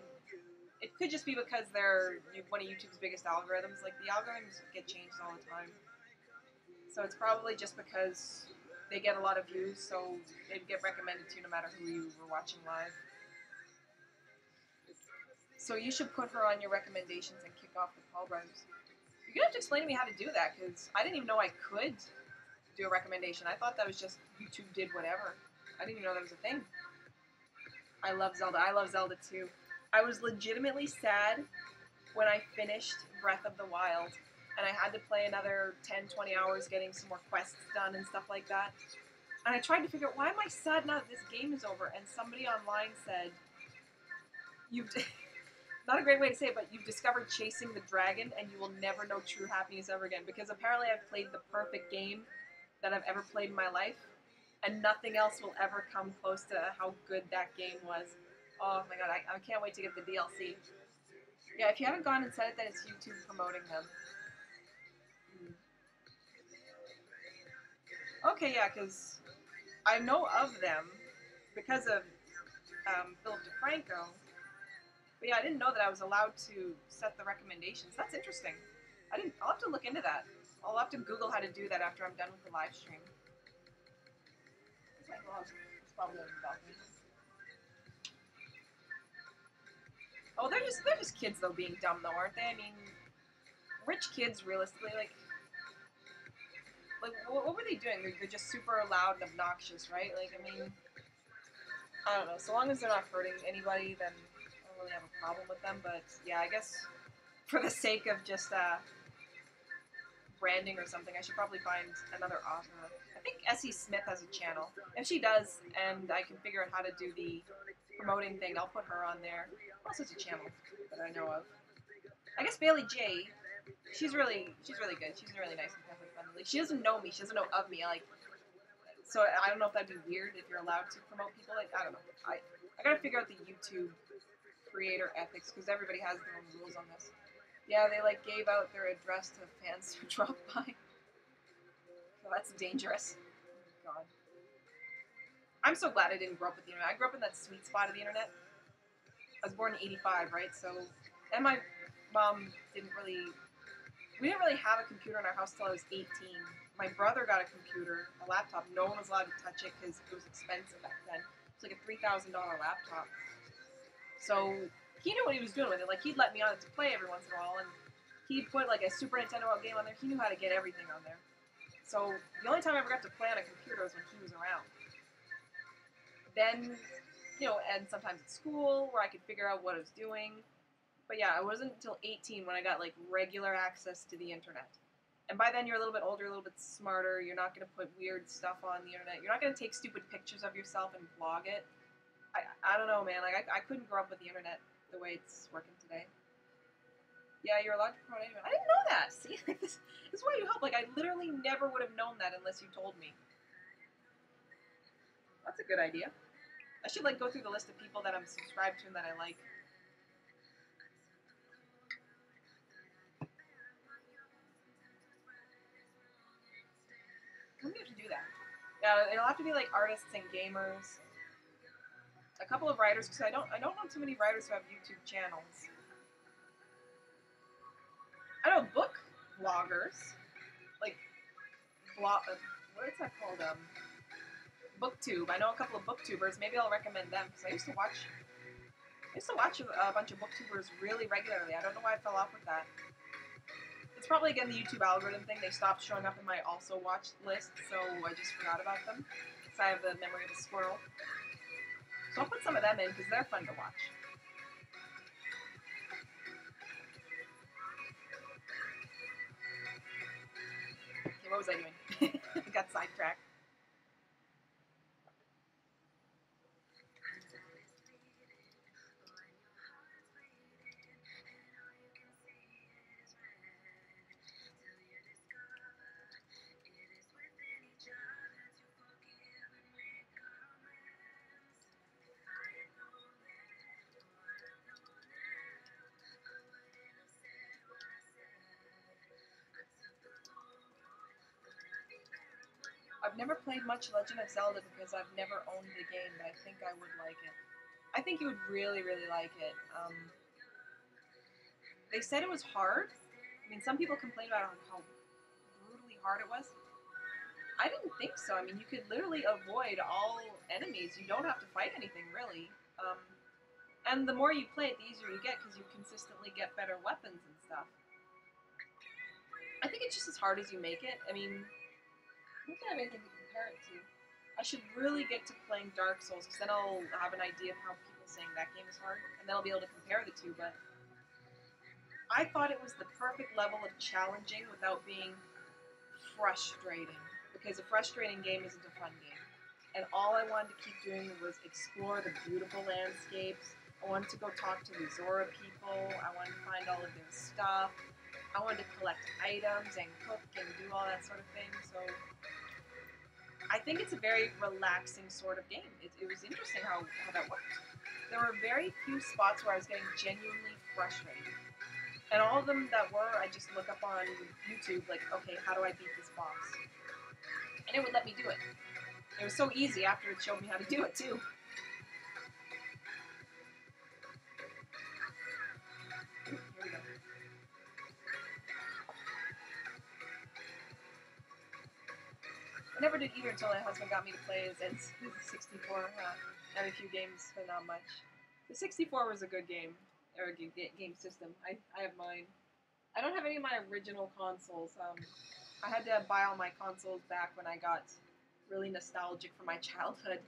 because they're one of YouTube's biggest algorithms. Like the algorithms get changed all the time, so it's probably just because they get a lot of views, so they get recommended to you no matter who you were watching live. So you should put her on your recommendations and kick off the Paul Brothers. You're gonna have to explain to me how to do that because I didn't even know I could do a recommendation. I thought that was just YouTube did whatever. I didn't even know that was a thing. I love Zelda. I love Zelda too. I was legitimately sad when I finished Breath of the Wild and I had to play another 10, 20 hours getting some more quests done and stuff like that. And I tried to figure out, why am I sad now that this game is over? And somebody online said, you've... not a great way to say it, but you've discovered chasing the dragon and you will never know true happiness ever again. Because apparently I've played the perfect game that I've ever played in my life, and nothing else will ever come close to how good that game was. Oh my god, I can't wait to get the DLC. Yeah, if you haven't gone and said it, then it's YouTube promoting them. Okay, yeah, because I know of them because of Philip DeFranco. But yeah, I didn't know that I was allowed to set the recommendations. That's interesting. I'll have to look into that. I'll have to Google how to do that after I'm done with the live stream. It's probably on the balcony. Oh, they're just kids though, being dumb though, aren't they? I mean, rich kids, realistically, like what were they doing? They're just super loud and obnoxious, right? Like, I mean, I don't know. So long as they're not hurting anybody, then I don't really have a problem with them. But yeah, I guess for the sake of just branding or something, I should probably find another author. I think Essie Smith has a channel. If she does, and I can figure out how to do the promoting thing, I'll put her on there. What else is a channel that I know of? I guess Bailey J. She's really good. She's really nice and family friendly. She doesn't know me. She doesn't know of me. So I don't know if that'd be weird if you're allowed to promote people. Like, I don't know. I gotta figure out the YouTube creator ethics because everybody has their own rules on this. Yeah, they gave out their address to fans who dropped by. Well, that's dangerous. Oh, God. I'm so glad I didn't grow up with the internet. I grew up in that sweet spot of the internet. I was born in '85, right? So, and my mom we didn't really have a computer in our house till I was 18. My brother got a computer, a laptop. No one was allowed to touch it because it was expensive back then. It's like a $3,000 laptop. So he knew what he was doing with it. Like, he'd let me on it to play every once in a while, and he'd put like a Super Nintendo game on there. He knew how to get everything on there. So the only time I ever got to play on a computer was when he was around. Then, and sometimes at school where I could figure out what I was doing. But yeah, it wasn't until 18 when I got regular access to the internet. And by then you're a little bit older, a little bit smarter. You're not going to put weird stuff on the internet. You're not going to take stupid pictures of yourself and blog it. I don't know, man. I couldn't grow up with the internet the way it's working today. Yeah, you're allowed to promote anyone. I didn't know that. See, this is why you help. I literally never would have known that unless you told me. That's a good idea. I should go through the list of people that I'm subscribed to and that I like. I'm gonna have to do that. Yeah, it'll have to be artists and gamers. A couple of writers, because I don't know too many writers who have YouTube channels. I know book vloggers, what is that called? BookTube. I know a couple of booktubers. Maybe I'll recommend them because I used to watch a bunch of booktubers really regularly. I don't know why I fell off with that. It's probably, again, the YouTube algorithm thing. They stopped showing up in my also watched list, so I just forgot about them. Because I have the memory of a squirrel. So I'll put some of them in because they're fun to watch. Okay, what was I doing? I got sidetracked. never played much Legend of Zelda because I've never owned the game, but I think I would like it. I think you would really, really like it. They said it was hard. I mean, some people complain about how brutally hard it was. I didn't think so. I mean, you could literally avoid all enemies. You don't have to fight anything, really. And the more you play it, the easier you get because you consistently get better weapons and stuff. I think it's just as hard as you make it. I mean, I don't have anything to compare it to. I should really get to playing Dark Souls because then I'll have an idea of how people saying that game is hard, and then I'll be able to compare the two. But I thought it was the perfect level of challenging without being frustrating, because a frustrating game isn't a fun game. And all I wanted to keep doing was explore the beautiful landscapes. I wanted to go talk to the Zora people. I wanted to find all of their stuff. I wanted to collect items and cook and do all that sort of thing. So I think it's a very relaxing sort of game. It was interesting how that worked. There were very few spots where I was getting genuinely frustrated. And all of them that were, I just look up on YouTube, like, okay, how do I beat this boss? And it would let me do it. It was so easy after it showed me how to do it, too. Here we go. I never did either until my husband got me to play his N64. Had a few games, but not much. The 64 was a good game, or a game system. I have mine. I don't have any of my original consoles. I had to buy all my consoles back when I got really nostalgic for my childhood.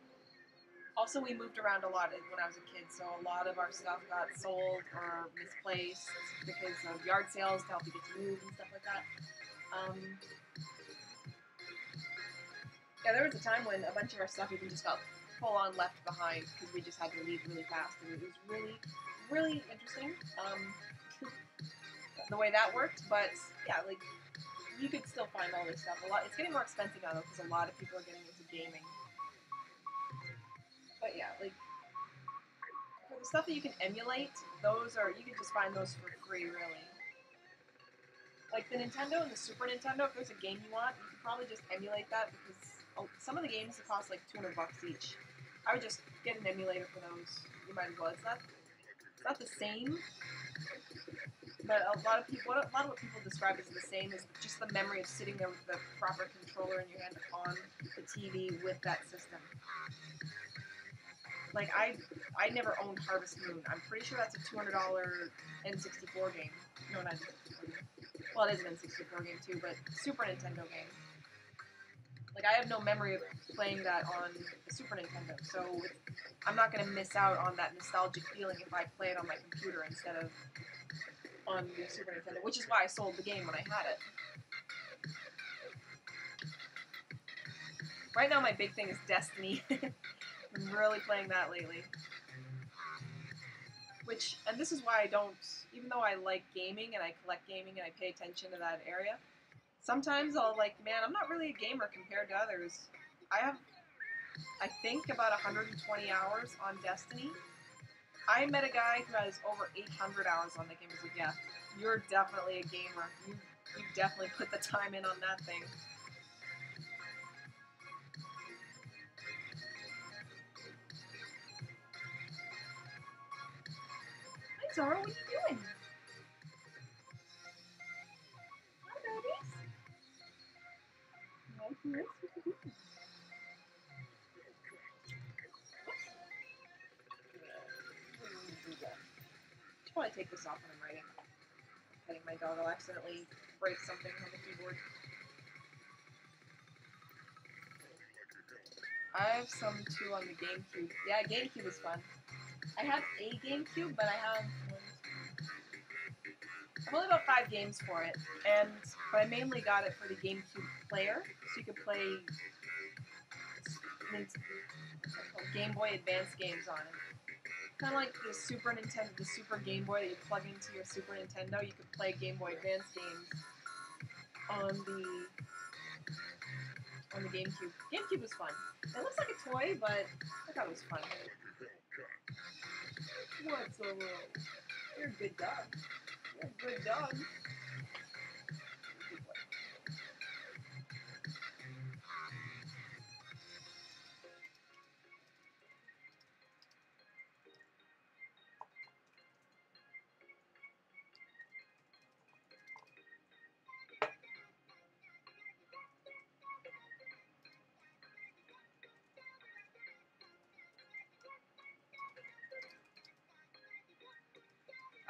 Also, we moved around a lot when I was a kid, so a lot of our stuff got sold or misplaced because of yard sales to help you get to move and stuff like that. Yeah, there was a time when a bunch of our stuff even just got full-on left behind because we just had to leave really fast, and it was really, really interesting the way that worked. But yeah, like, you could still find all this stuff. It's getting more expensive now though because a lot of people are getting into gaming. But yeah, like, for the stuff that you can emulate, you can just find those for free, really. Like the Nintendo and the Super Nintendo, if there's a game you want, you can probably just emulate that because some of the games cost like $200 each. I would just get an emulator for those. You might as well. It's not the same, but a lot of what people describe as the same is just the memory of sitting there with the proper controller in your hand on the TV with that system. Like, I never owned Harvest Moon. I'm pretty sure that's a $200 N64 game. No, not N64 game. Well, it is an N64 game too, but Super Nintendo game. Like, I have no memory of playing that on the Super Nintendo, so I'm not going to miss out on that nostalgic feeling if I play it on my computer instead of on the Super Nintendo, which is why I sold the game when I had it. Right now, my big thing is Destiny. I'm really playing that lately. And this is why I don't, even though I like gaming and I collect gaming and I pay attention to that area, sometimes I'll man, I'm not really a gamer compared to others. I have, I think, about 120 hours on Destiny. I met a guy who has over 800 hours on the game. He's like, yeah, you're definitely a gamer. You definitely put the time in on that thing. Hi, Zara, what are you doing? Hi, babies. Hi, Chris. What you doing? Should probably take this off when I'm writing. Petting my dog, I'll accidentally break something on the keyboard. I have some too on the GameCube. Yeah, GameCube is fun. I have a GameCube, but I've only got 5 games for it, but I mainly got it for the GameCube player, so you could play Game Boy Advance games on it. Kind of like the Super Nintendo, the Super Game Boy that you plug into your Super Nintendo. You could play Game Boy Advance games on the GameCube. GameCube was fun. It looks like a toy, but I thought it was fun. What's the world? You're a good dog. You're a good dog.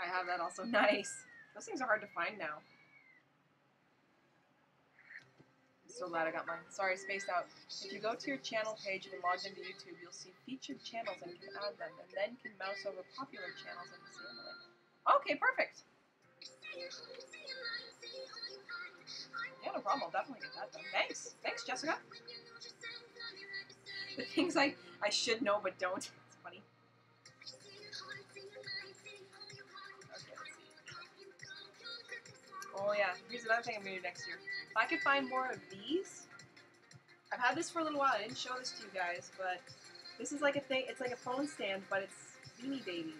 I have that also. Nice. Those things are hard to find now. So glad I got mine. Sorry, spaced out. If you go to your channel page and log into YouTube, you'll see featured channels and can add them, and then can mouse over popular channels and see them. Okay, perfect. Yeah, no problem. I'll definitely get that done. Thanks. Thanks, Jessica. The things I should know but don't. It's funny. Okay, let's see. Oh yeah, here's another thing I'm going to do next year. If I could find more of these, I've had this for a little while. I didn't show this to you guys, but this is like a thing. It's like a phone stand, but it's Beanie Babies.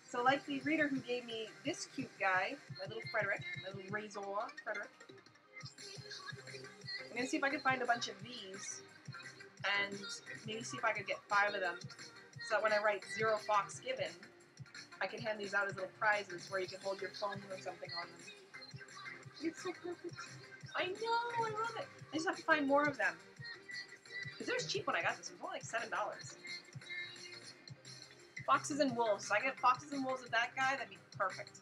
So like the reader who gave me this cute guy, my little Frederick, my little Razor Frederick. I'm going to see if I can find a bunch of these and maybe see if I could get 5 of them so that when I write 0 Fox Given, I can hand these out as little prizes where you can hold your phone or something on them. It's so perfect. I know, I love it. I just have to find more of them. Because it was cheap when I got this. It was only like $7. Foxes and wolves. So I get foxes and wolves with that guy, that'd be perfect.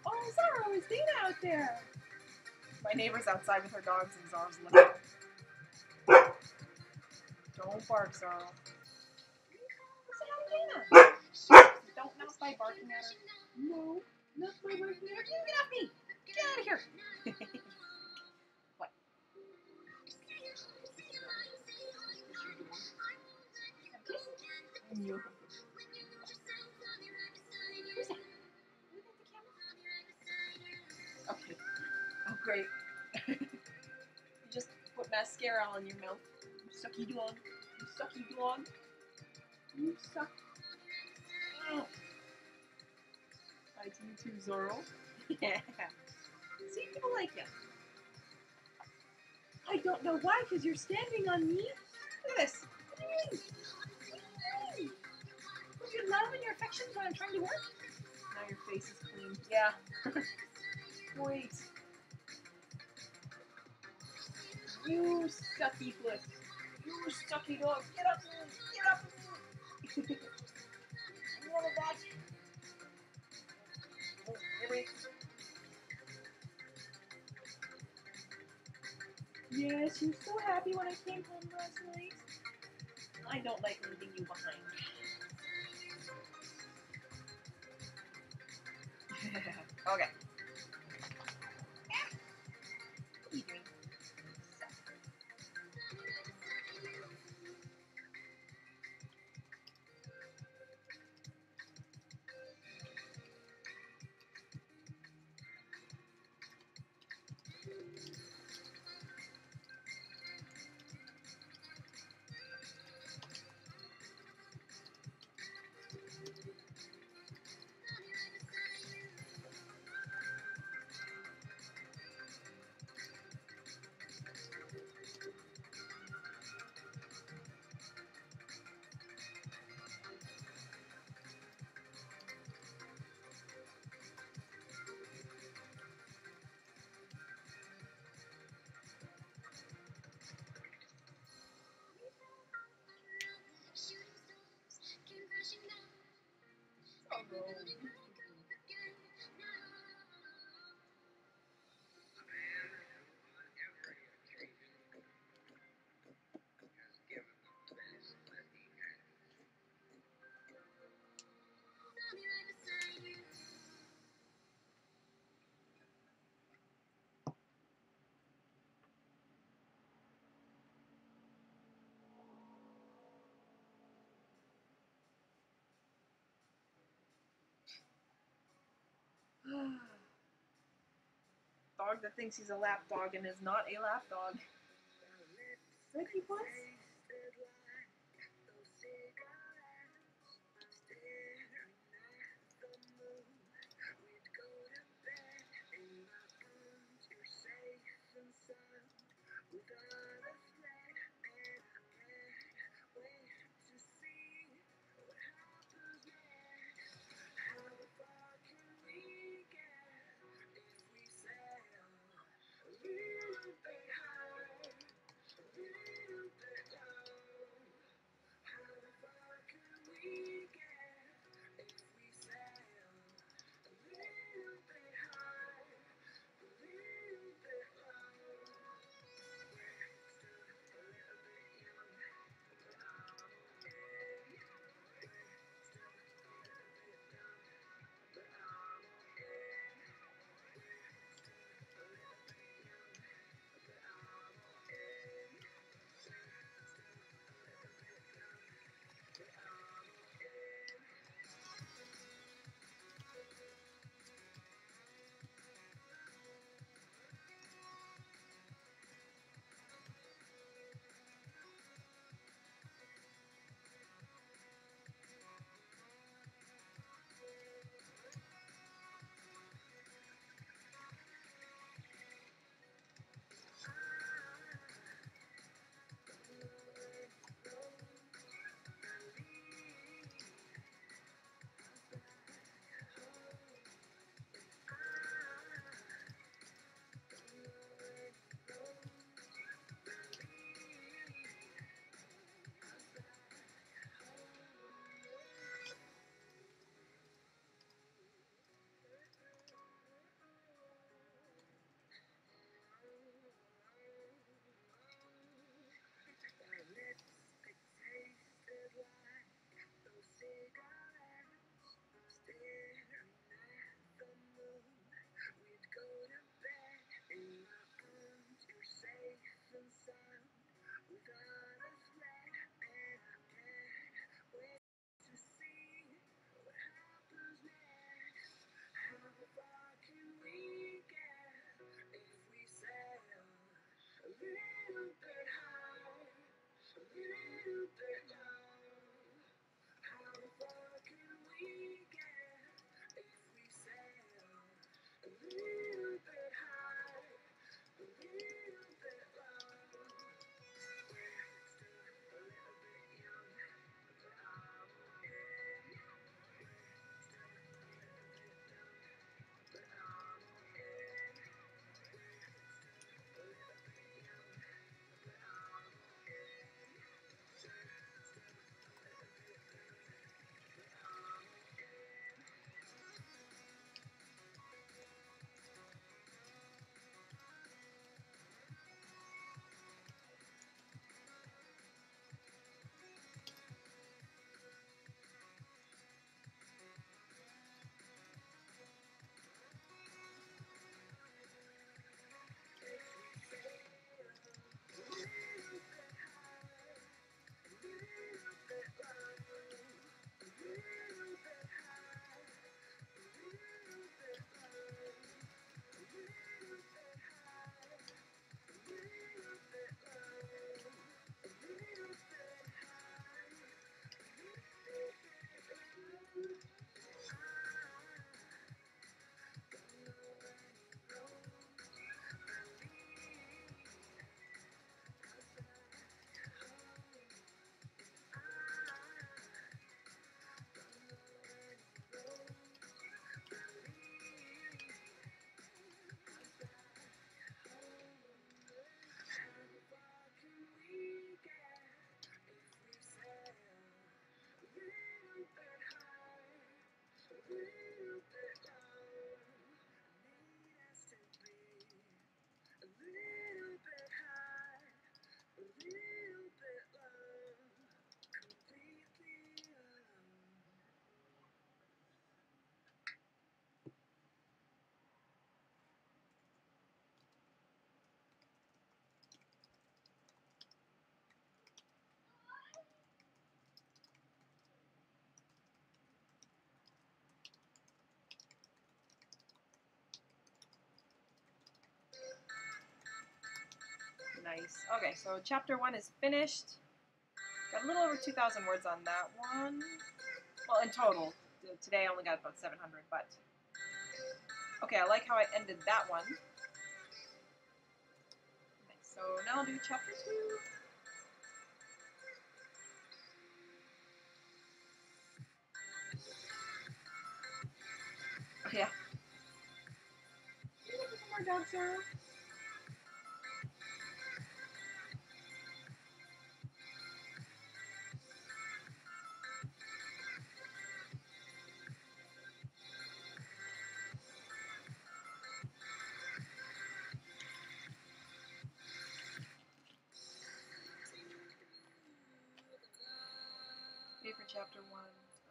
Oh, Zara, is Dana out there? My neighbor's outside with her dogs and Zara's looking. Don't bark, Zara. Say hi, Dana. Don't not by barking at her. No, not by barking at her. Get off me! Get out of here! What? No. Who's that? Okay. Oh, great. You just put mascara on your mouth. You sucky dog. You sucky dog. You suck. Oh. Hi to you too, Zorro. Yeah. See, people like you. I don't know why, because you're standing on me. Look at this. What do you mean? What do you mean? Put your love and your affections when I'm trying to work. Now your face is clean. Yeah. Wait. You sucky foot. You sucky dog. Get up. Get up. More of that. Oh, here we go. Yes, she was so happy when I came home last night. I don't like leaving you behind. Okay. What are you doing? Dog that thinks he's a lap dog and is not a lap dog. Ricky Puss? Nice. Okay, so chapter 1 is finished. Got a little over 2,000 words on that one. Well, in total. Today I only got about 700, but... Okay, I like how I ended that one. Okay, so now I'll do chapter 2. Oh, yeah. You looking for more dogs, Sarah? For chapter 1.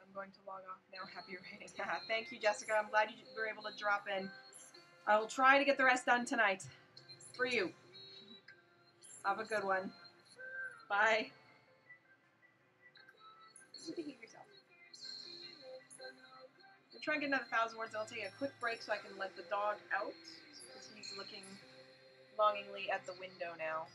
I'm going to log off now. Happy reading. Thank you, Jessica. I'm glad you were able to drop in. I will try to get the rest done tonight. For you. Have a good one. Bye. You behave yourself. We'll try and get another 1,000 words. I'll take a quick break so I can let the dog out. Because he's looking longingly at the window now.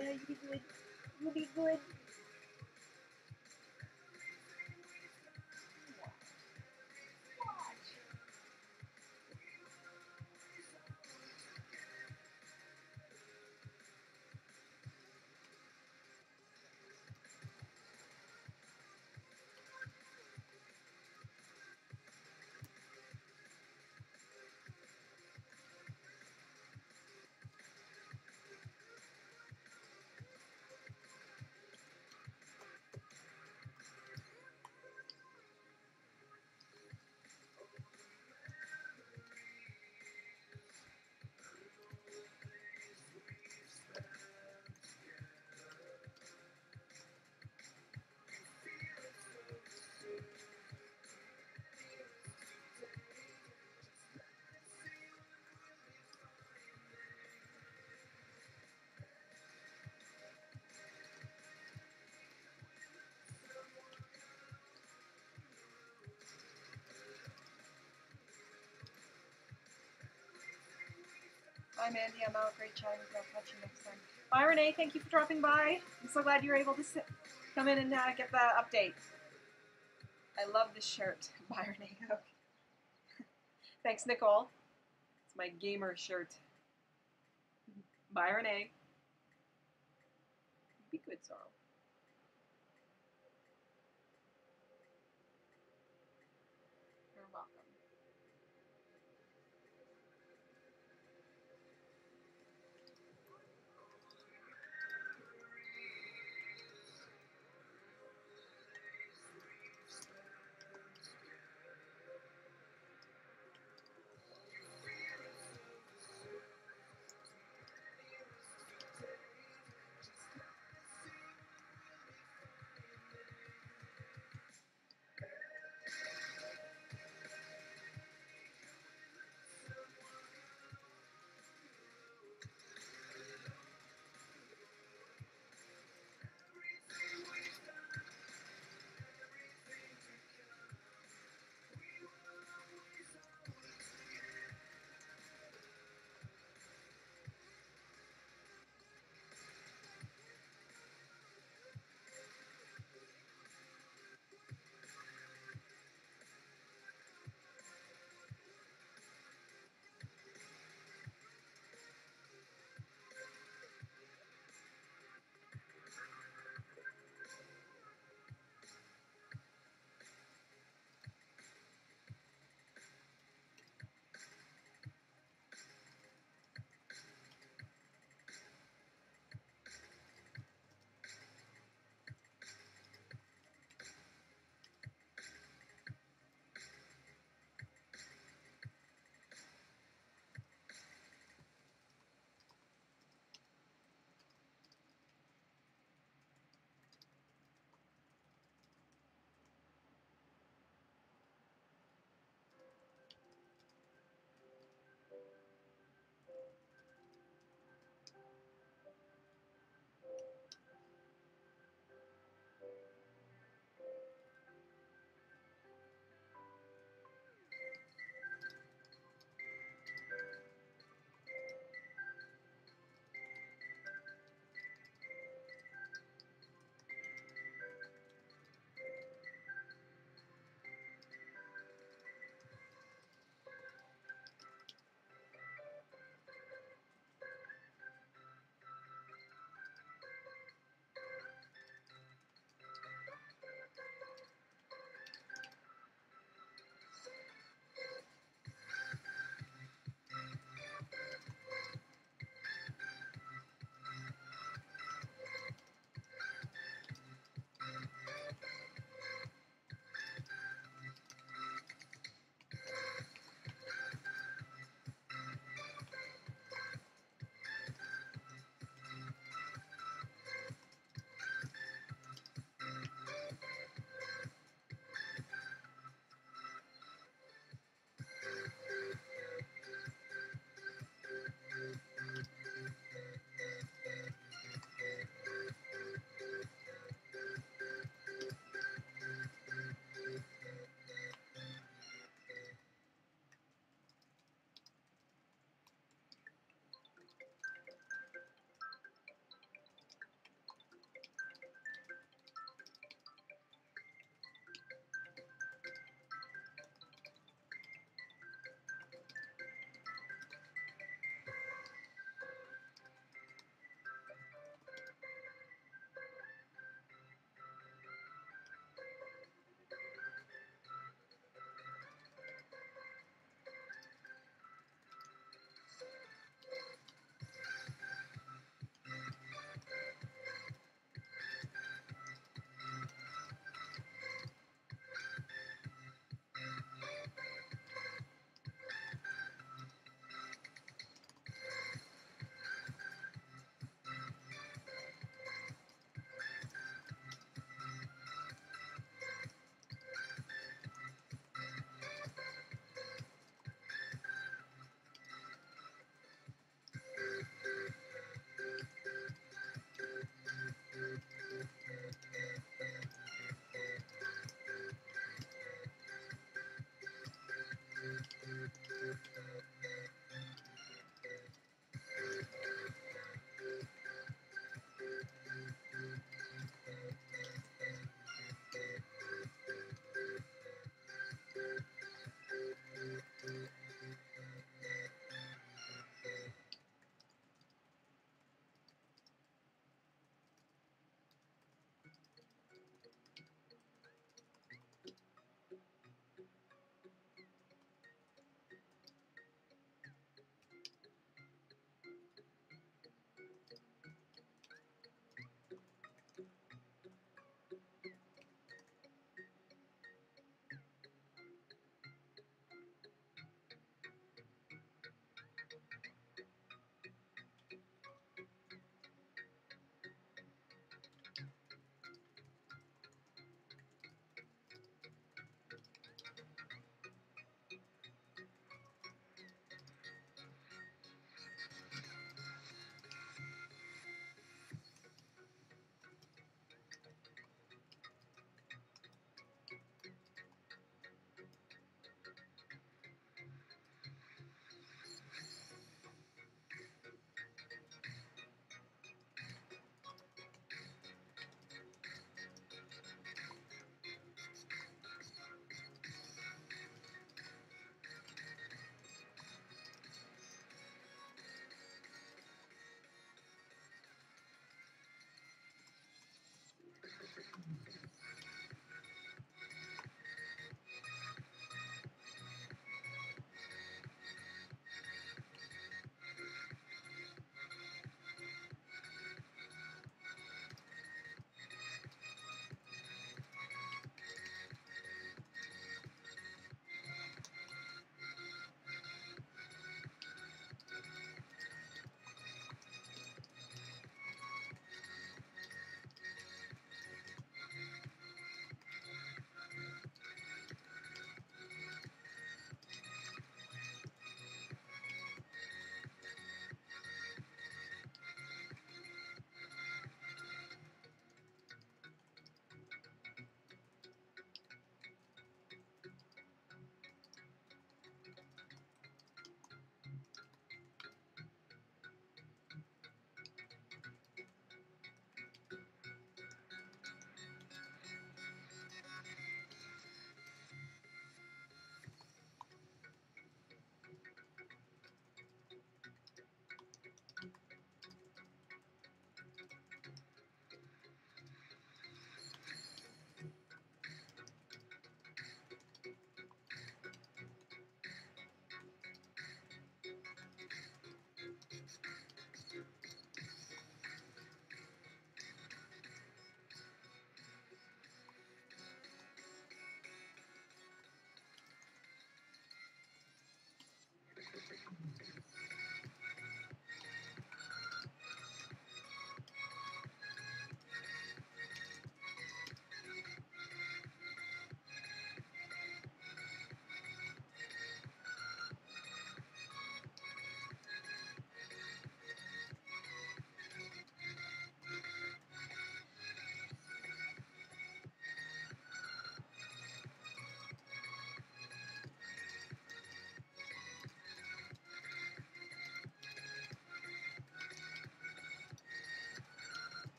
Yeah, you'll be good. You'll be good. Bye, Mandy. I'm out. Great chatting with you. I'll catch you next time. Bye, Renee. Thank you for dropping by. I'm so glad you were able to come in and get the update. I love this shirt. Bye, Renee. Thanks, Nicole. It's my gamer shirt. Bye, Renee. Be good, Sorrel. You're welcome.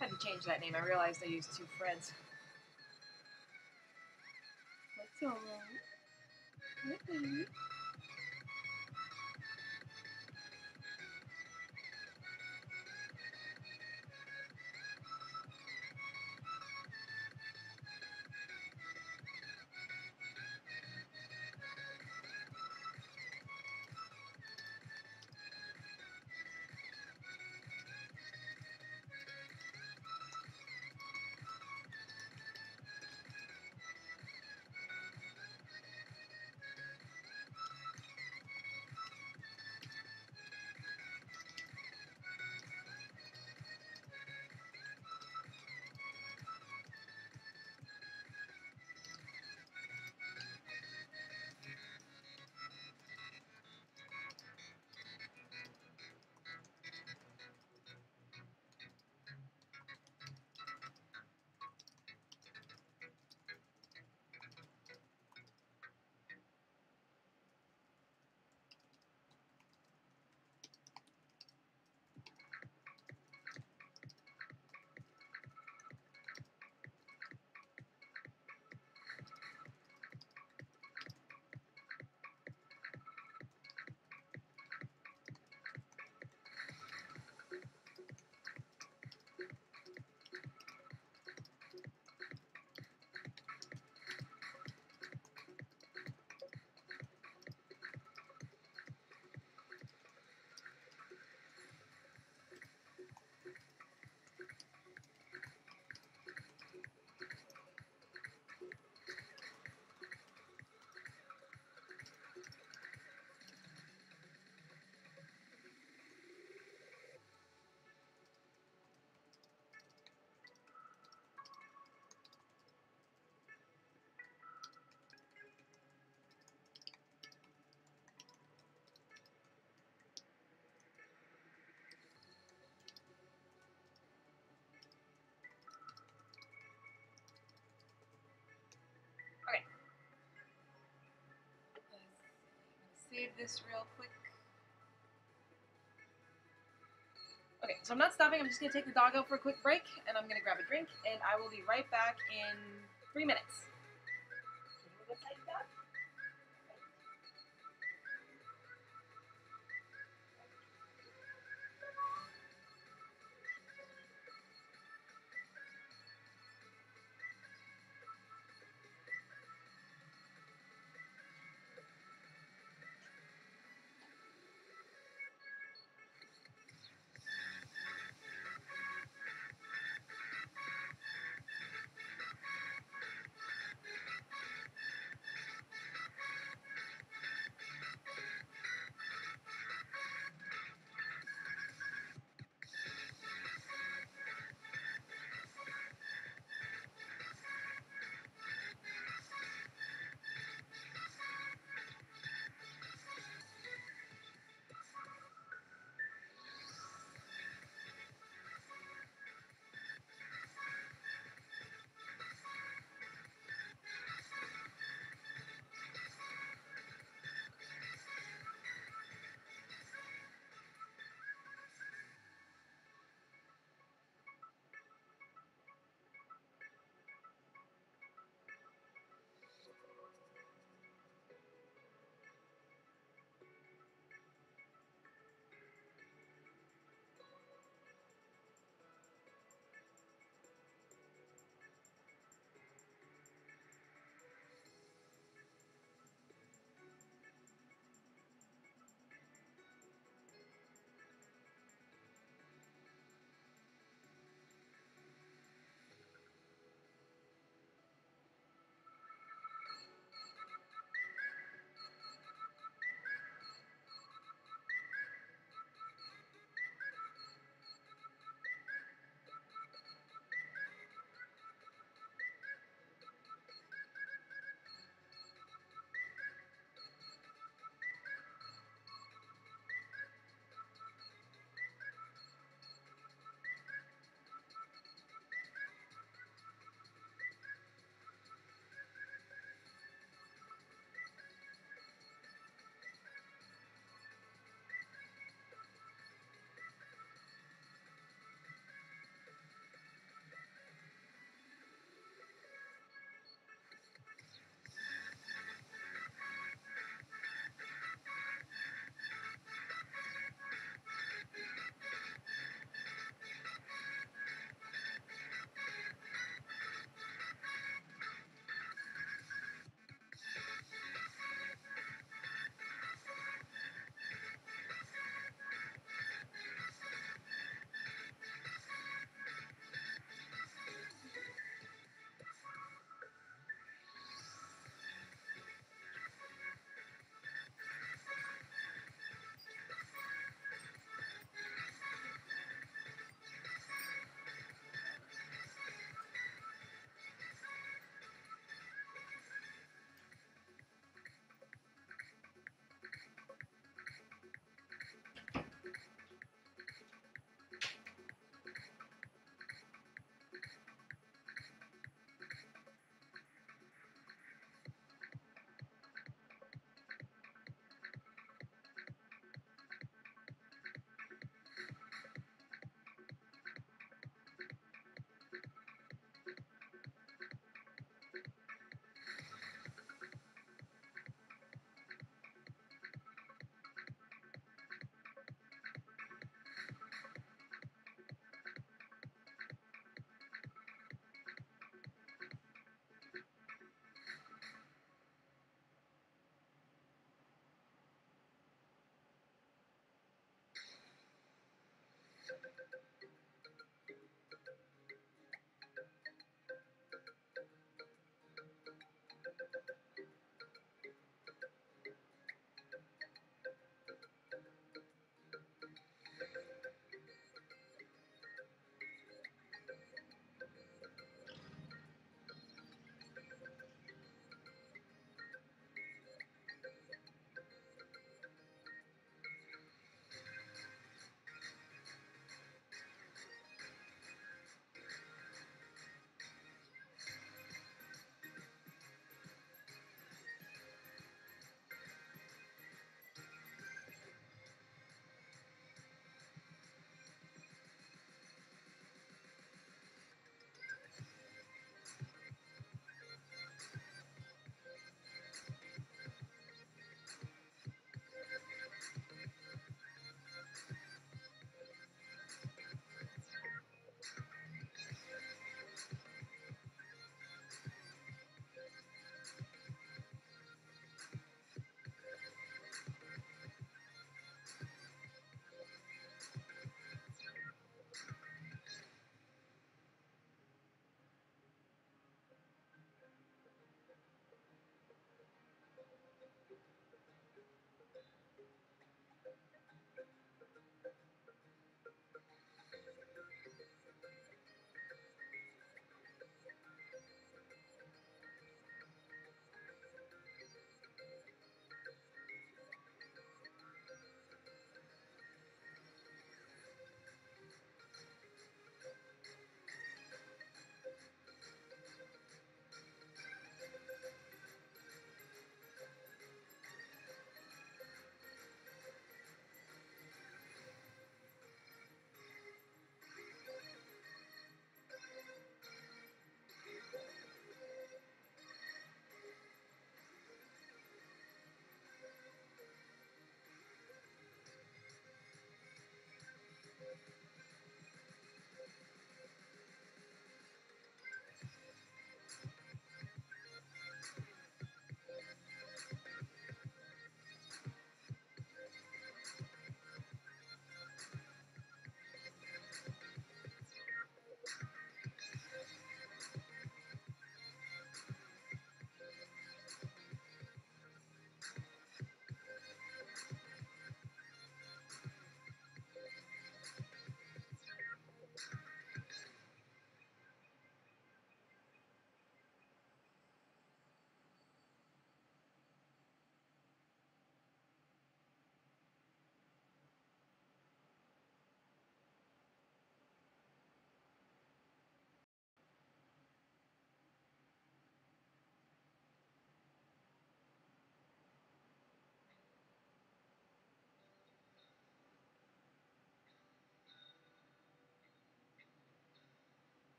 Had to change that name. I realized I used two Freds. What's all right? Okay. Save this real quick. Okay, so I'm not stopping. I'm just going to take the dog out for a quick break, and I'm going to grab a drink, and I will be right back in 3 minutes.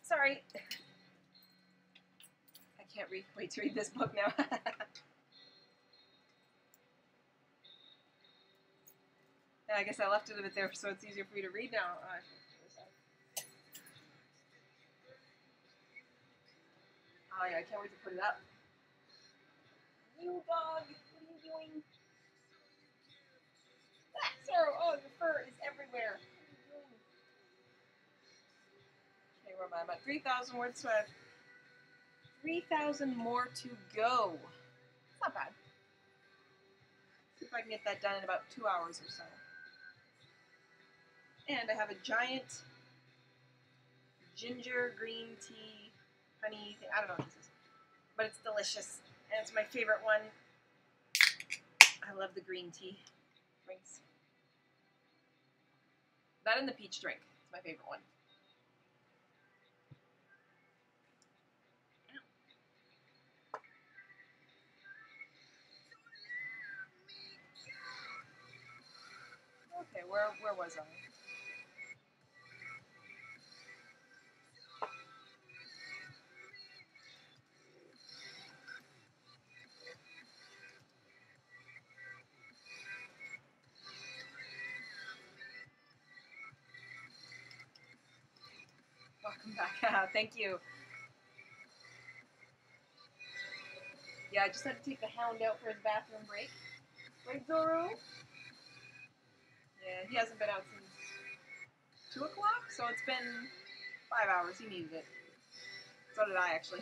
Sorry. I can't wait to read this book now. Yeah, I guess I left it a bit there so it's easier for you to read now. Oh yeah, I can't wait to put it up. You dog, what are you doing? Ah, Sarah, oh, your fur is everywhere. What are you doing? Okay, where am I? I'm at 3,000 words, so I have 3,000 more to go. It's not bad. See if I can get that done in about 2 hours or so. And I have a giant ginger green tea honey thing. I don't know what this is, but it's delicious, and it's my favorite one. I love the green tea drinks. That and the peach drink. It's my favorite one. Okay, where was I? Welcome back. Thank you. Yeah, I just had to take the hound out for his bathroom break. Right, Zoro? Yeah, he hasn't been out since 2 o'clock, so it's been 5 hours. He needed it. So did I, actually.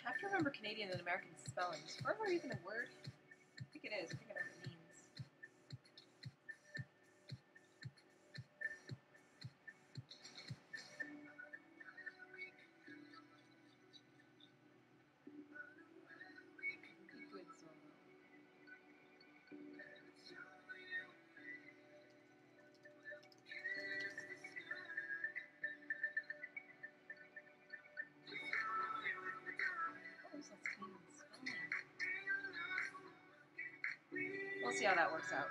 I have to remember Canadian and American spellings. Forever even a word? I think it is. I think I know what it means. Good solo. We'll see how that works out.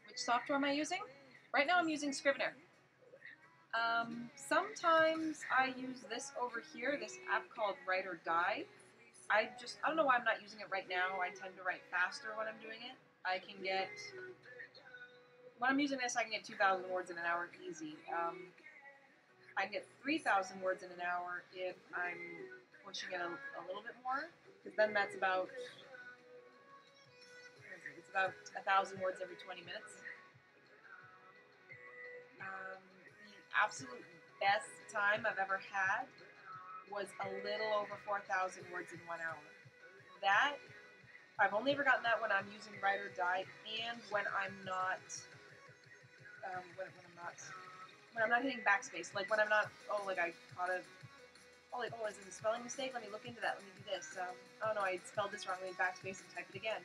Which software am I using? Right now I'm using Scrivener. Sometimes I use this over here, this app called Write or Die. I don't know why I'm not using it right now. I tend to write faster when I'm doing it. When I'm using this, I can get 2,000 words in an hour easy. I can get 3,000 words in an hour if I'm pushing it a little bit more, because then that's about, it's about 1,000 words every 20 minutes. The absolute best time I've ever had was a little over 4,000 words in 1 hour. That I've only ever gotten that when I'm using Ride or Die and when I'm not, when I'm not hitting backspace. Like when I'm not, oh, like I caught a, oh, like, oh, is this a spelling mistake? Let me look into that. Let me do this. Oh no, I spelled this wrong. Let me backspace and type it again.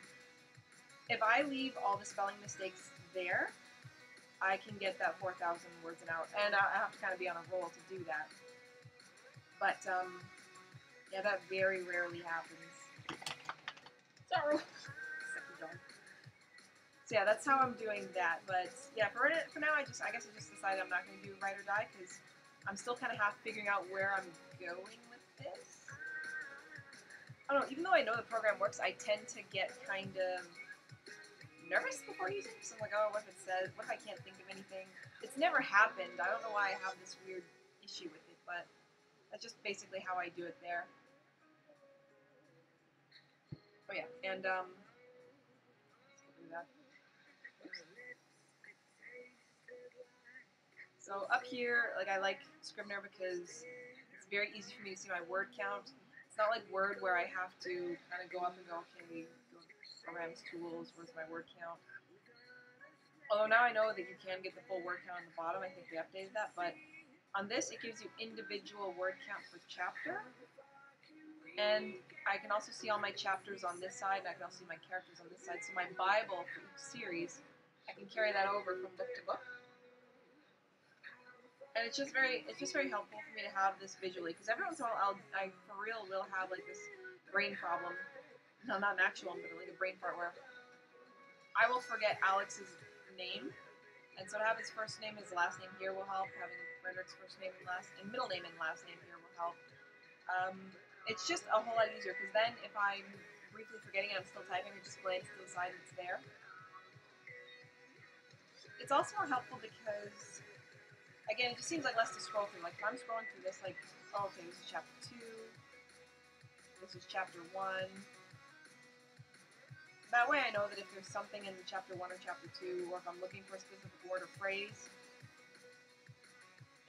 If I leave all the spelling mistakes there, I can get that 4,000 words an hour, and I have to kind of be on a roll to do that. But yeah, that very rarely happens. Sorry. Second dog. So yeah, that's how I'm doing that. But yeah, for now, I guess I just decided I'm not going to do Ride or Die because I'm still kind of half figuring out where I'm going with this. I don't know. Even though I know the program works, I tend to get kind of nervous before using it. So I'm like, oh, what if it says? What if I can't think of anything? It's never happened. I don't know why I have this weird issue with it, but that's just basically how I do it there. Oh yeah, and let's get rid of that. So up here, like I like Scrivener because it's very easy for me to see my word count. It's not like Word where I have to kind of go up and go, okay, go programs, tools, where's my word count? Although now I know that you can get the full word count on the bottom. I think they updated that, but on this it gives you individual word count per chapter. And I can also see all my chapters on this side, and I can also see my characters on this side. So my Bible for each series, I can carry that over from book to book. And it's just very helpful for me to have this visually, because every once in a while I for real will have like this brain problem. No, not an actual one, but like a brain fart where I will forget Alex's name, and so to have his first name, his last name here will help. Having Frederick's first name and middle name and last name here will help. It's just a whole lot easier because then if I'm briefly forgetting and I'm still typing, it just glanced to the side and it's there. It's also more helpful because, again, it just seems like less to scroll through. Like if I'm scrolling through this, like, oh, okay, this is chapter 2, this is chapter 1. That way I know that if there's something in chapter 1 or chapter 2, or if I'm looking for a specific word or phrase,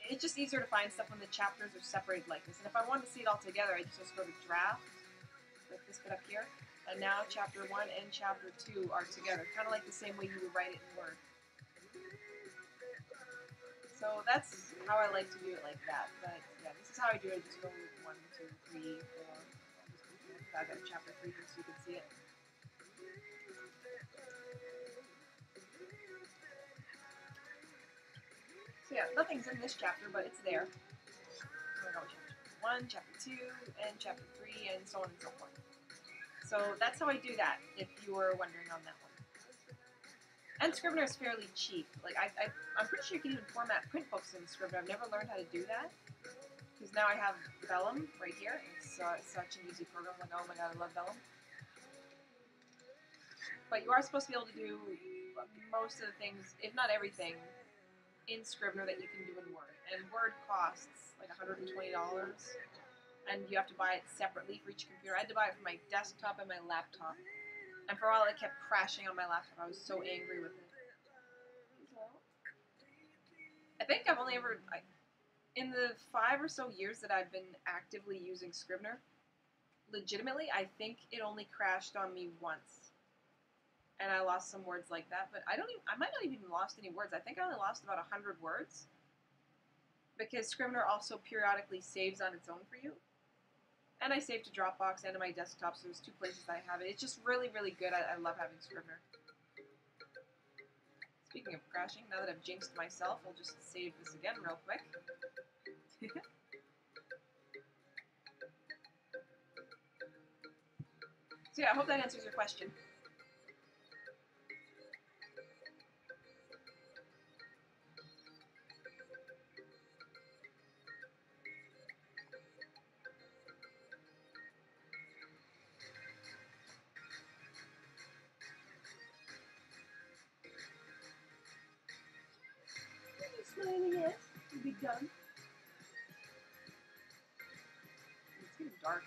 it's just easier to find stuff when the chapters are separated like this. And if I wanted to see it all together, I just go to draft, like this bit up here, and now chapter 1 and chapter 2 are together, kind of like the same way you would write it in Word. So that's how I like to do it like that. But yeah, this is how I do it. Just go 1, 2, 3, 4. I've got chapter 3 here so you can see it. So yeah, nothing's in this chapter, but it's there. So I go chapter 1, chapter 2, and chapter 3, and so on and so forth. So that's how I do that, if you were wondering on that one. And Scrivener is fairly cheap. Like I'm pretty sure you can even format print books in Scrivener. I've never learned how to do that, because now I have Vellum right here. It's such an easy program. Like, oh my god, I love Vellum. But you are supposed to be able to do most of the things, if not everything, in Scrivener that you can do in Word. And Word costs like $120, and you have to buy it separately for each computer. I had to buy it for my desktop and my laptop. And for a while it kept crashing on my laptop. I was so angry with it. I think I've only ever, in the 5 or so years that I've been actively using Scrivener, legitimately, I think it only crashed on me once. And I lost some words like that, but I might not even lost any words. I think I only lost about 100 words, because Scrivener also periodically saves on its own for you. And I save to Dropbox and to my desktop, so there's 2 places I have it. It's just really, really good. I love having Scrivener. Speaking of crashing, now that I've jinxed myself, I'll just save this again real quick. So yeah, I hope that answers your question. Smiling at, you'll be done. It's getting dark.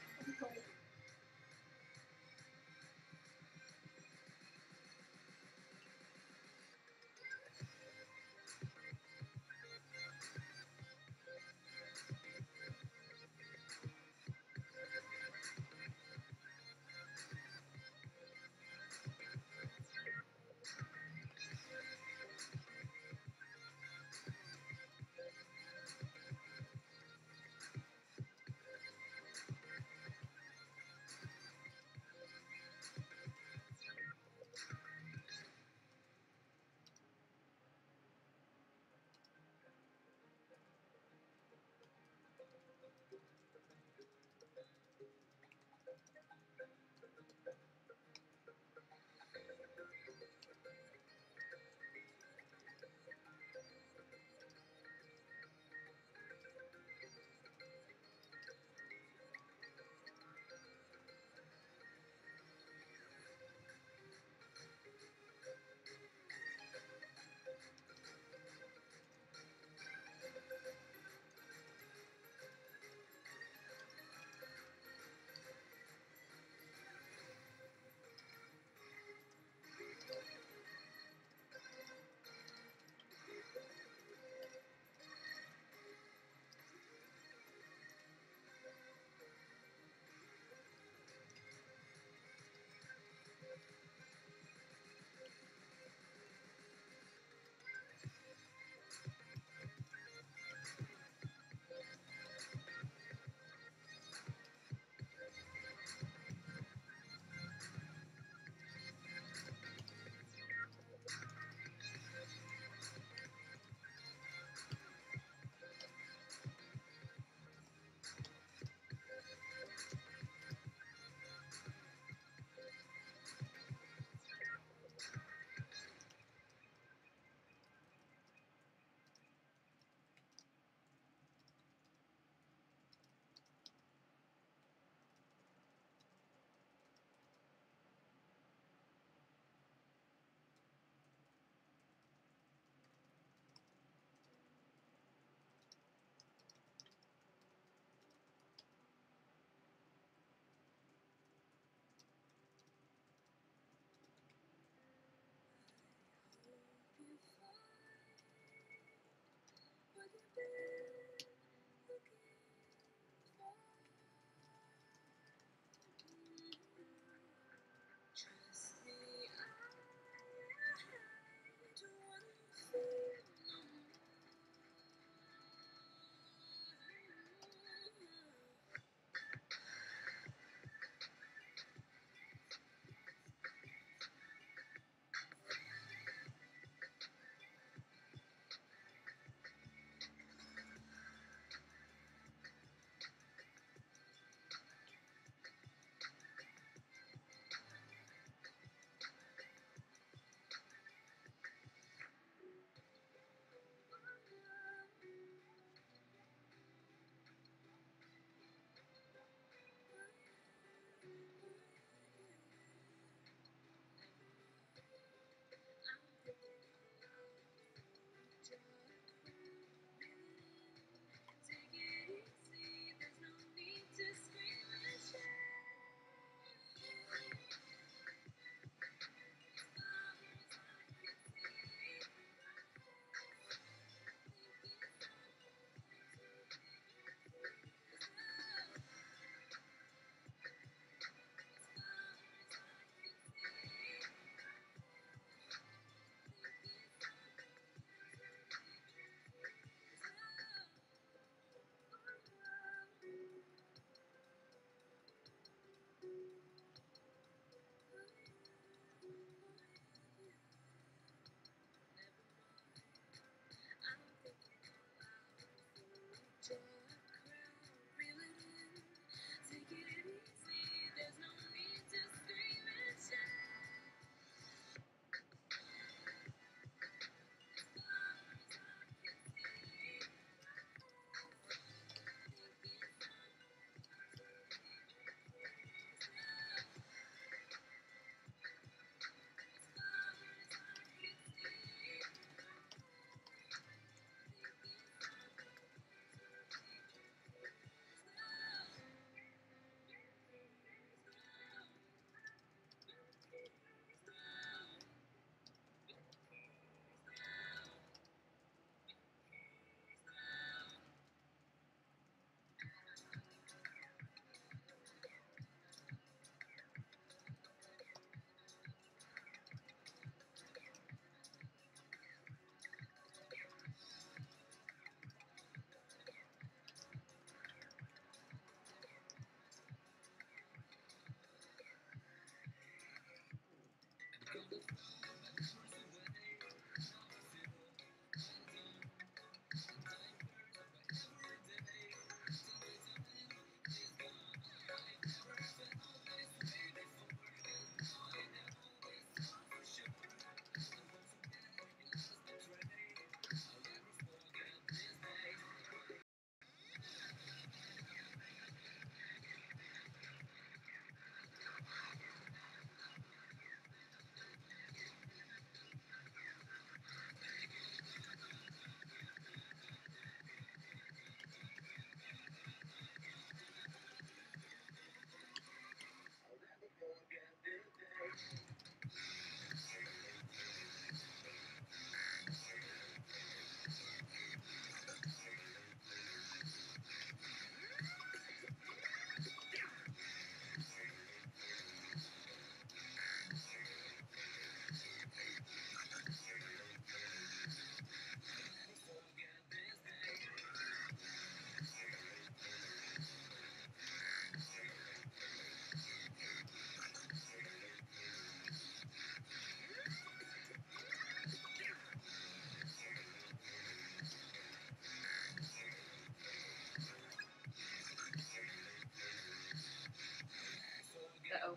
Uh-oh.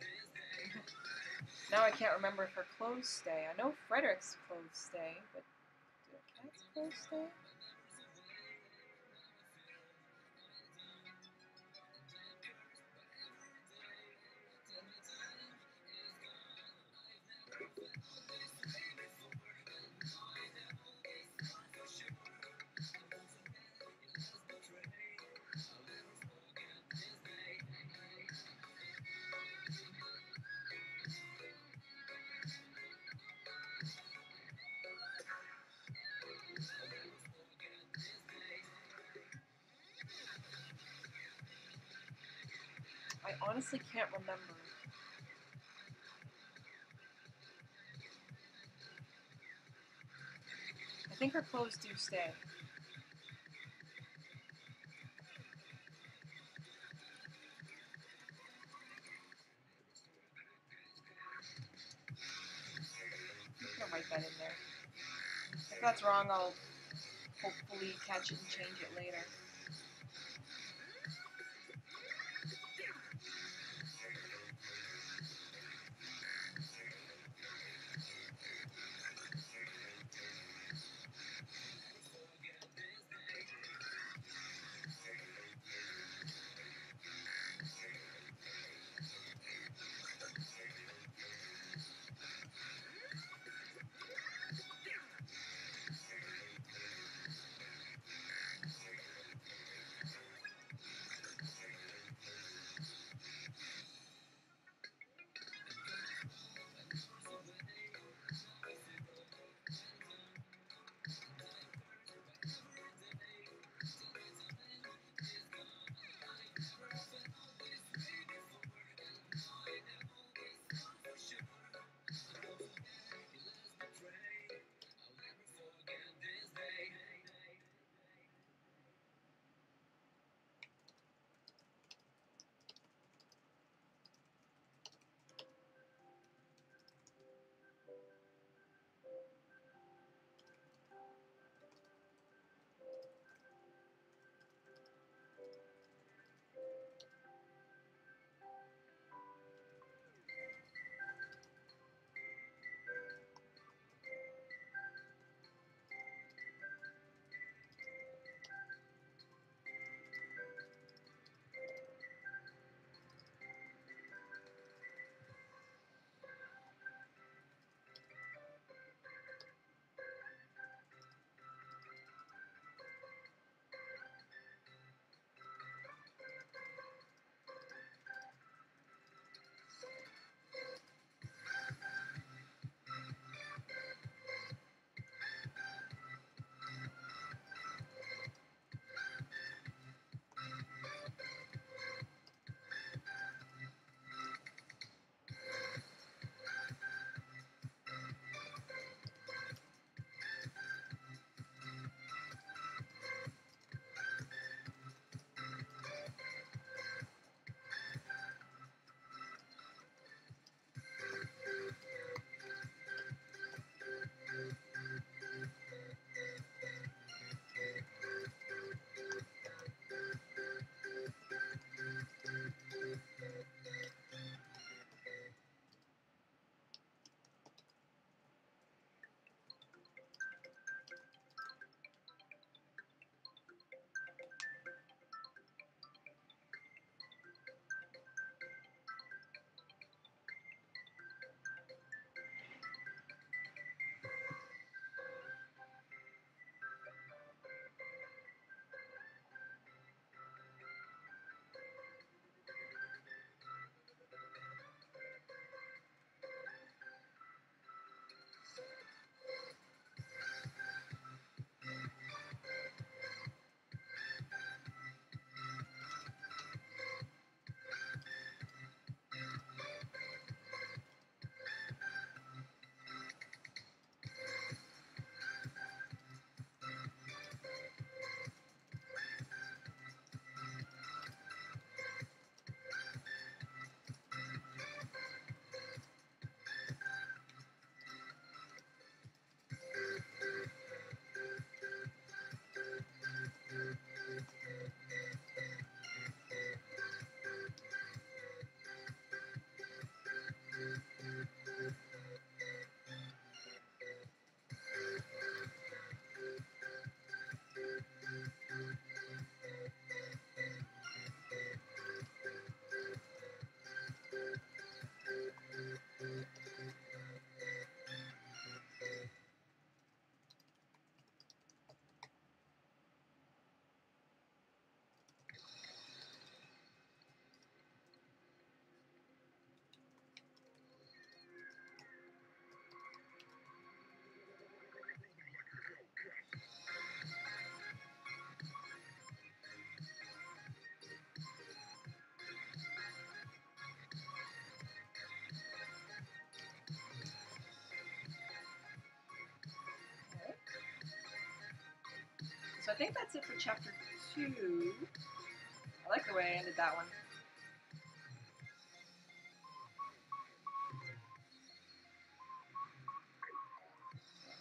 Now I can't remember if her clothes stay. I know Frederick's clothes stay, but do the cat's clothes stay? I honestly can't remember. I think her clothes do stay. I'm gonna write that in there. If that's wrong, I'll hopefully catch it and change it later. So I think that's it for chapter 2. I like the way I ended that one.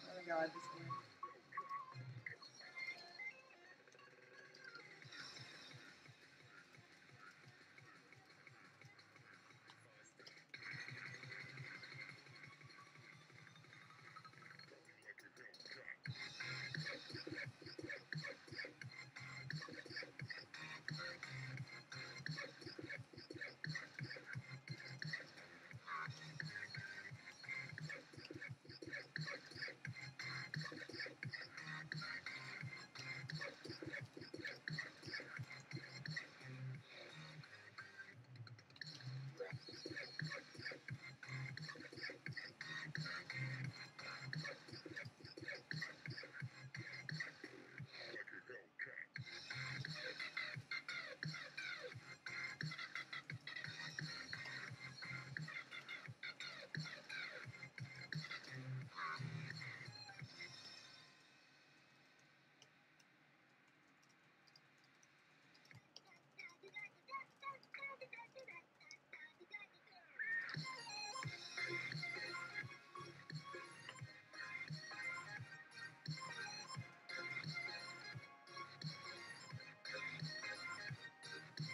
Oh my god, this game.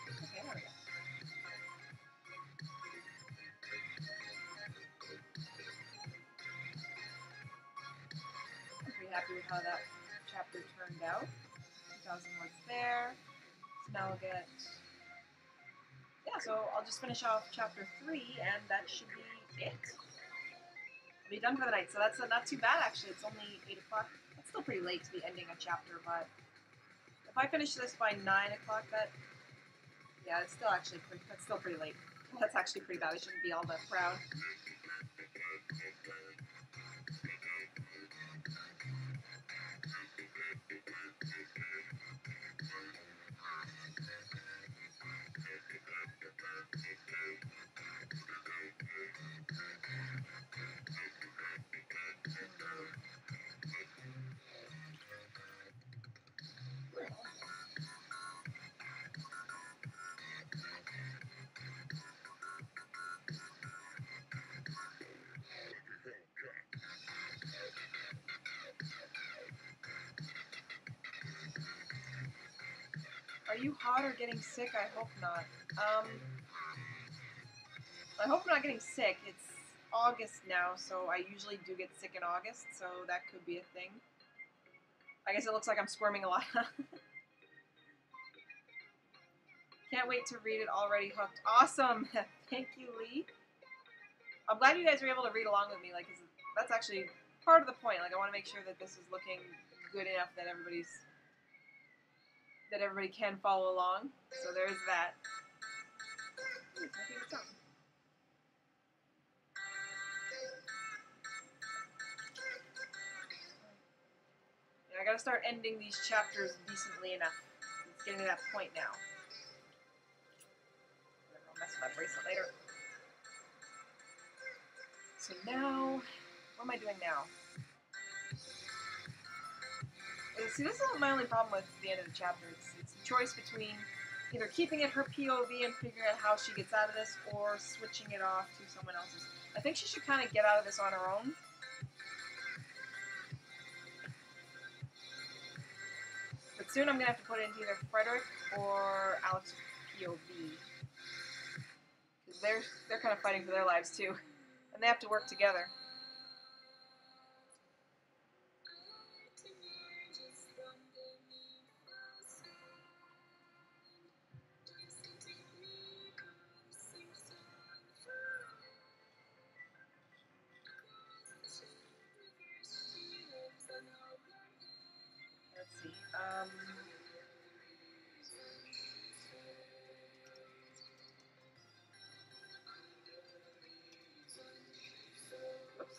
Okay, there we go. I'm pretty happy with how that chapter turned out. 2,000 words there. So now we'll get... Yeah, so I'll just finish off chapter 3, and that should be it. I'll be done for the night, so that's not too bad, actually. It's only 8 o'clock. It's still pretty late to be ending a chapter, but if I finish this by 9 o'clock, yeah, it's still actually that's still pretty late. That's actually pretty bad. I shouldn't be all that proud. Are you hot or getting sick? I hope not. I hope I'm not getting sick. It's August now, so I usually do get sick in August, so that could be a thing. I guess it looks like I'm squirming a lot. Can't wait to read it, already hooked. Awesome! Thank you, Lee. I'm glad you guys were able to read along with me. Like, that's actually part of the point. Like, I want to make sure that this is looking good enough that everybody can follow along. So there is that. Ooh, it's my favorite song. Yeah, I gotta start ending these chapters decently enough. It's getting to that point now. I'll mess with that bracelet later. So now, what am I doing now? See, this is my only problem with the end of the chapter. It's a choice between either keeping it her POV and figuring out how she gets out of this, or switching it off to someone else's. I think she should kind of get out of this on her own. But soon I'm going to have to put it into either Frederick or Alex's POV. Because they're kind of fighting for their lives too. And they have to work together. Let's see. Whoops.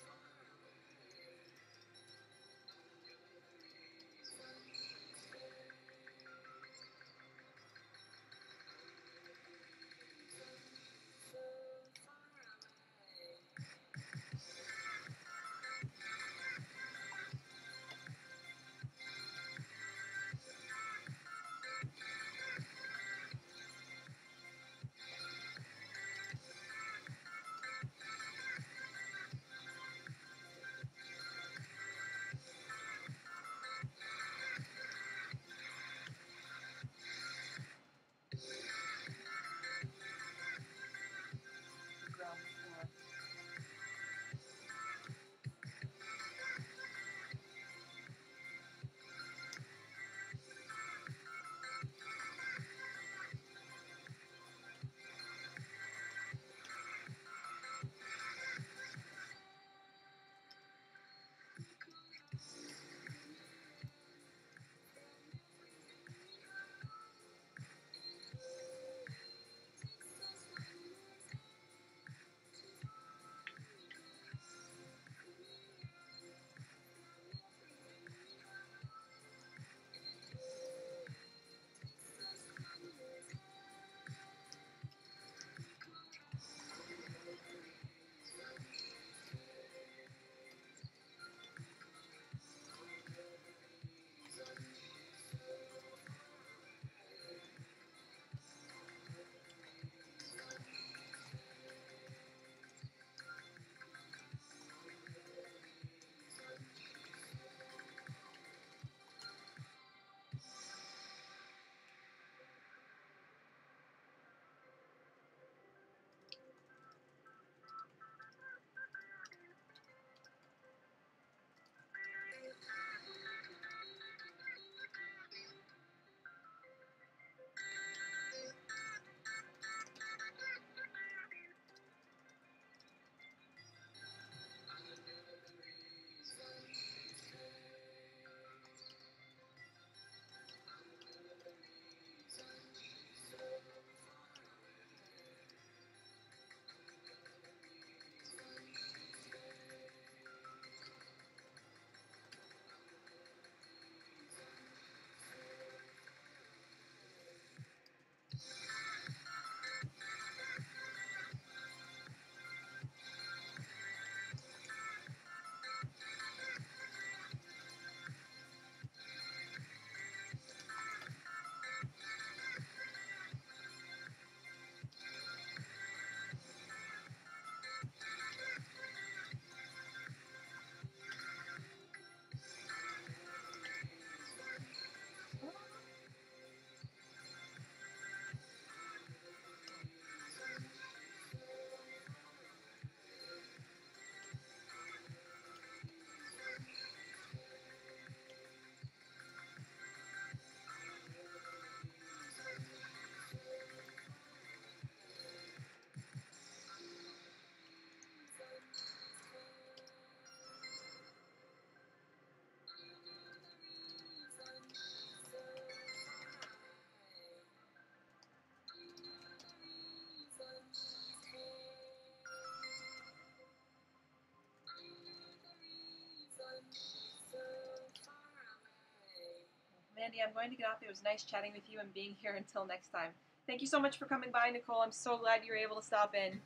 Andy, I'm going to get off. It was nice chatting with you and being here until next time. Thank you so much for coming by, Nicole. I'm so glad you were able to stop in.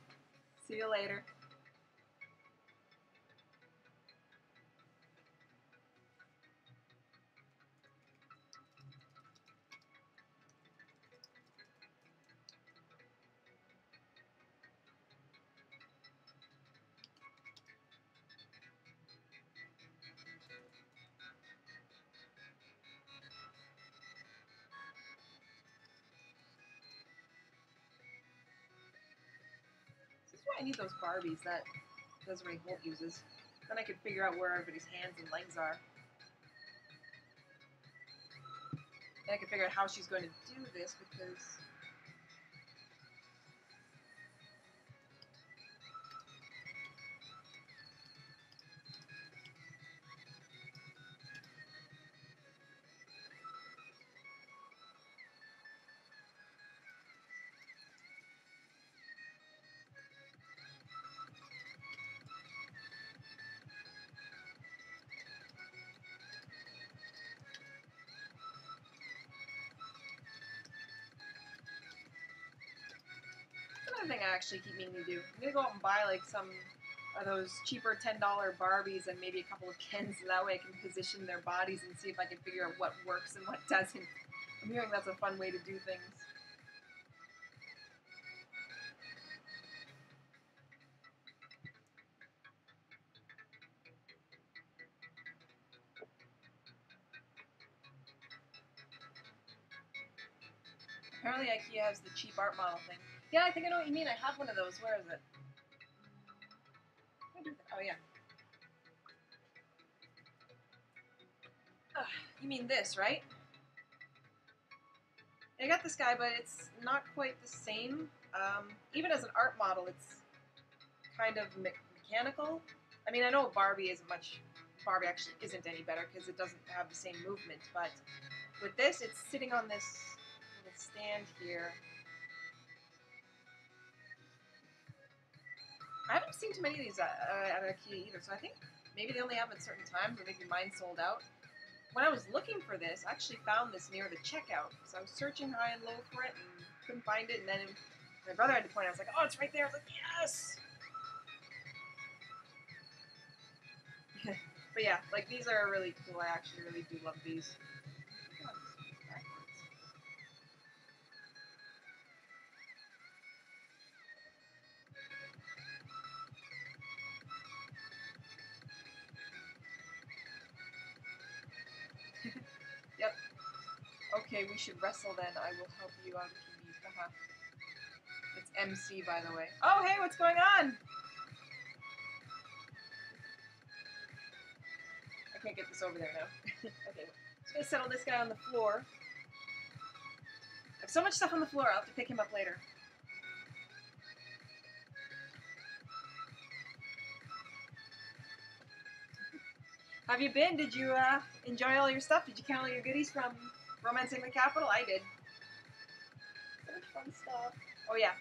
See you later. This is why I need those Barbies that Desiree Holt uses. Then I could figure out where everybody's hands and legs are. And I can figure out how she's going to do this because... Another thing I actually keep meaning to do. I'm gonna go out and buy like some of those cheaper $10 Barbies and maybe a couple of Kens, and that way I can position their bodies and see if I can figure out what works and what doesn't. I'm hearing that's a fun way to do things. Apparently IKEA has the cheap art model thing. Yeah, I think I know what you mean. I have one of those. Where is it? Oh, yeah. You mean this, right? I got this guy, but it's not quite the same. Even as an art model, it's kind of mechanical. I mean, I know Barbie actually isn't any better because it doesn't have the same movement, but with this, it's sitting on this little stand here. I haven't seen too many of these at IKEA either, so I think maybe they only have at certain times, or maybe mine sold out. When I was looking for this, I actually found this near the checkout. So I was searching high and low for it and couldn't find it. And then my brother had to point out, I was like, oh, it's right there. I was like, yes! But yeah, like these are really cool. I actually really do love these. Yep. Okay, we should wrestle then. I will help you out if you need. Haha. It's MC, by the way. Oh, hey, what's going on? I can't get this over there now. Okay, just gonna settle this guy on the floor. I have so much stuff on the floor, I'll have to pick him up later. Have you been? Did you enjoy all your stuff? Did you count all your goodies from Romancing the Capital? I did. So much fun stuff. Oh yeah.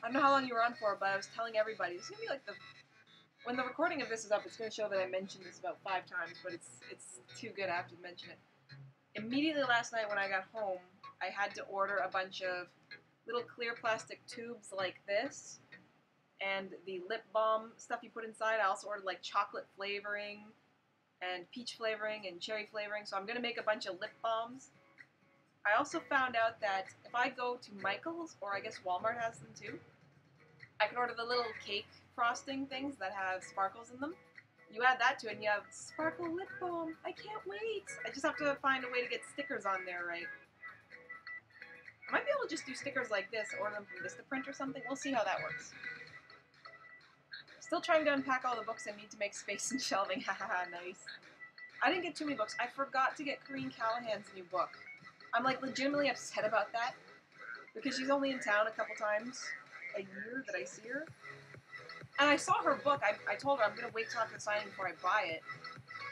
I don't know how long you were on for, but I was telling everybody. This is going to be like when the recording of this is up, it's going to show that I mentioned this about 5 times, but it's too good I have to mention it. Immediately last night when I got home, I had to order a bunch of little clear plastic tubes like this, and the lip balm stuff you put inside. I also ordered like chocolate flavoring, and peach flavoring, and cherry flavoring, so I'm going to make a bunch of lip balms. I also found out that if I go to Michael's, or I guess Walmart has them too, I can order the little cake frosting things that have sparkles in them. You add that to it and you have sparkle lip balm. I can't wait. I just have to find a way to get stickers on there right. I might be able to just do stickers like this, order them from Vistaprint or something. We'll see how that works. Still trying to unpack all the books I need to make space and shelving. Haha, nice. I didn't get too many books. I forgot to get Corinne Callahan's new book. I'm like legitimately upset about that because she's only in town a couple times a year that I see her. And I saw her book. I told her I'm going to wait till after the signing before I buy it.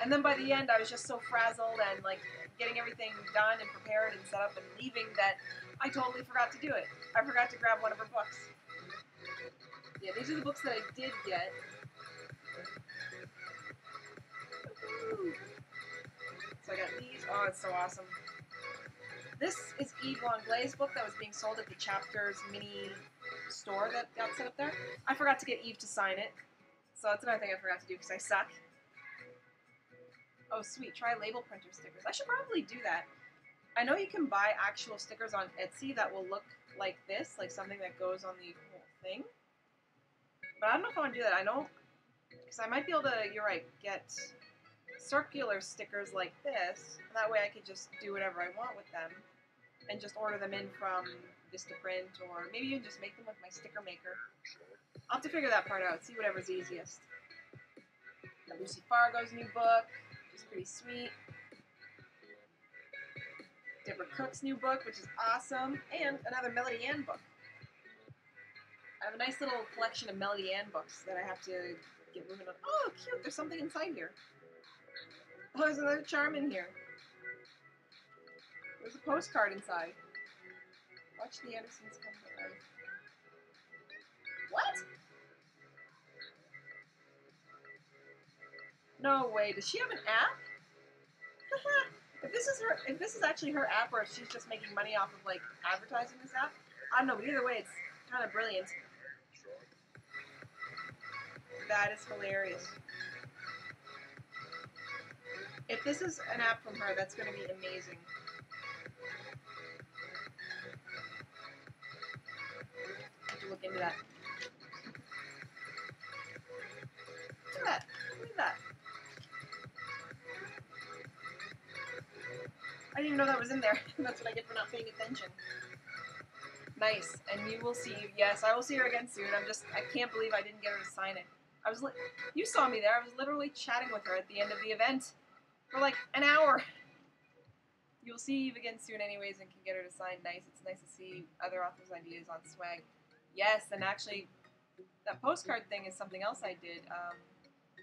And then by the end, I was just so frazzled and like getting everything done and prepared and set up and leaving that I totally forgot to do it. I forgot to grab one of her books. Yeah, these are the books that I did get. So I got these. Oh, it's so awesome. This is Yves Langlet's book that was being sold at the Chapters mini store that got set up there. I forgot to get Yves to sign it, so that's another thing I forgot to do because I suck. Oh, sweet. Try label printer stickers. I should probably do that. I know you can buy actual stickers on Etsy that will look like this, like something that goes on the whole thing. But I don't know if I want to do that. I don't, because I might be able to, you're right, get circular stickers like this. And that way I could just do whatever I want with them and just order them in from Vistaprint, or maybe even just make them with my sticker maker. I'll have to figure that part out, see whatever's easiest. Lucy Fargo's new book, which is pretty sweet. Deborah Cook's new book, which is awesome, and another Melody Ann book. I have a nice little collection of Melody Ann books that I have to get moving on. Oh, cute! There's something inside here. Oh, there's another charm in here. There's a postcard inside. Watch the Andersons come to life. What? No way. Does she have an app? If this is actually her app, or if she's just making money off of like advertising this app, I don't know. But either way, it's kind of brilliant. That is hilarious. If this is an app from her, that's going to be amazing. I have to look into that. Look at that. Look at that. I didn't even know that was in there. That's what I get for not paying attention. Nice. And you will see, yes, I will see her again soon. I can't believe I didn't get her to sign it. You saw me there. I was literally chatting with her at the end of the event for like an hour. You'll see Eve again soon anyways and can get her to sign. Nice. It's nice to see other authors' ideas on swag. Yes, and actually, that postcard thing is something else I did.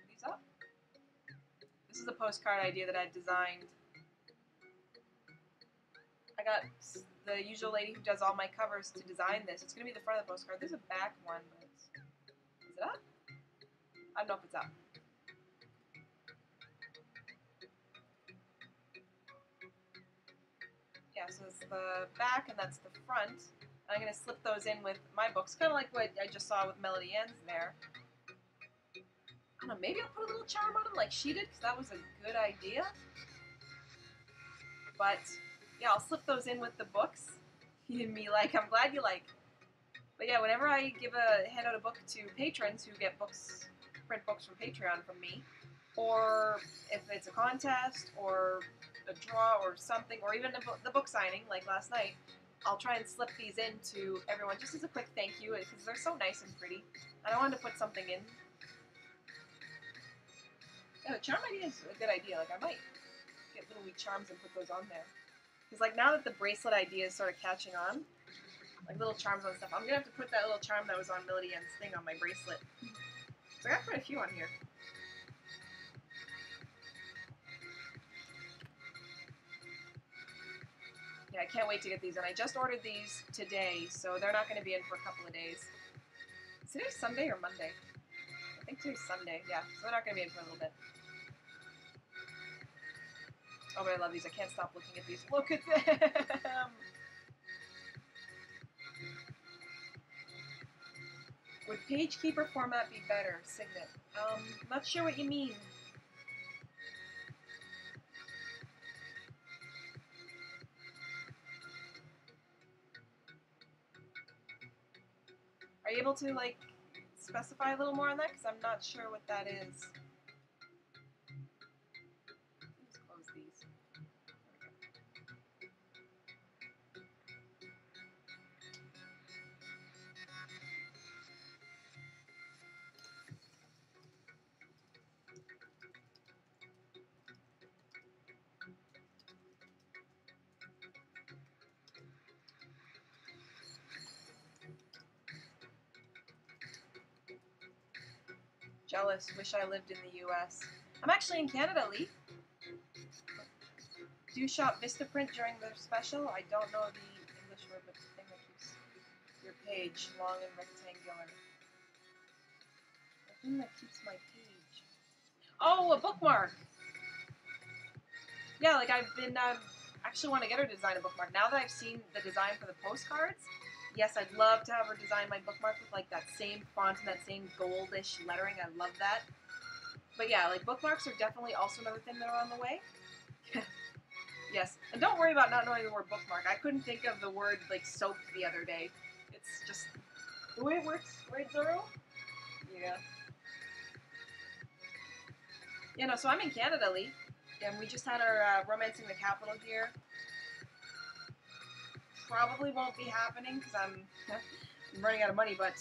These up? This is a postcard idea that I designed. I got the usual lady who does all my covers to design this. It's going to be the front of the postcard. There's a back one, but is it up? I don't know if it's up. Yeah, so it's the back and that's the front. And I'm going to slip those in with my books, kind of like what I just saw with Melody Ann's there. I don't know, maybe I'll put a little charm on them like she did, because that was a good idea. But yeah, I'll slip those in with the books. You and me like, I'm glad you like. But yeah, whenever I hand out a book to patrons who get books, print books from Patreon from me, or if it's a contest, or a draw, or something, or even the book signing, like last night, I'll try and slip these in to everyone just as a quick thank you, because they're so nice and pretty. And I wanted to put something in. Yeah, the charm idea is a good idea. Like, I might get little wee charms and put those on there. Because, like, now that the bracelet idea is sort of catching on, like little charms on stuff, I'm going to have to put that little charm that was on Melody Ann's thing on my bracelet. So I got quite a few on here. Yeah, I can't wait to get these, and I just ordered these today, so they're not going to be in for a couple of days. Is today Sunday or Monday? I think today's Sunday, yeah, so they're not going to be in for a little bit. Oh, but I love these. I can't stop looking at these. Look at them! Would page keeper format be better? Signet. Not sure what you mean. Are you able to, like, specify a little more on that? Because I'm not sure what that is. Let's close these. Jealous. Wish I lived in the U.S. I'm actually in Canada, Lee. Do you shop Vistaprint during their special? I don't know the English word, but the thing that keeps your page long and rectangular. The thing that keeps my page. Oh, a bookmark! Yeah, like I've been, I actually want to get her to design a bookmark. Now that I've seen the design for the postcards, yes, I'd love to have her design my bookmark with like that same font and that same goldish lettering. I love that. But yeah, like bookmarks are definitely also another thing that are on the way. Yes, and don't worry about not knowing the word bookmark. I couldn't think of the word like soap the other day. It's just the way it works, right, Zoro? Yeah. Yeah, no, so I'm in Canada, Lee. And we just had our Romancing the Capital here. Probably won't be happening because I'm running out of money, but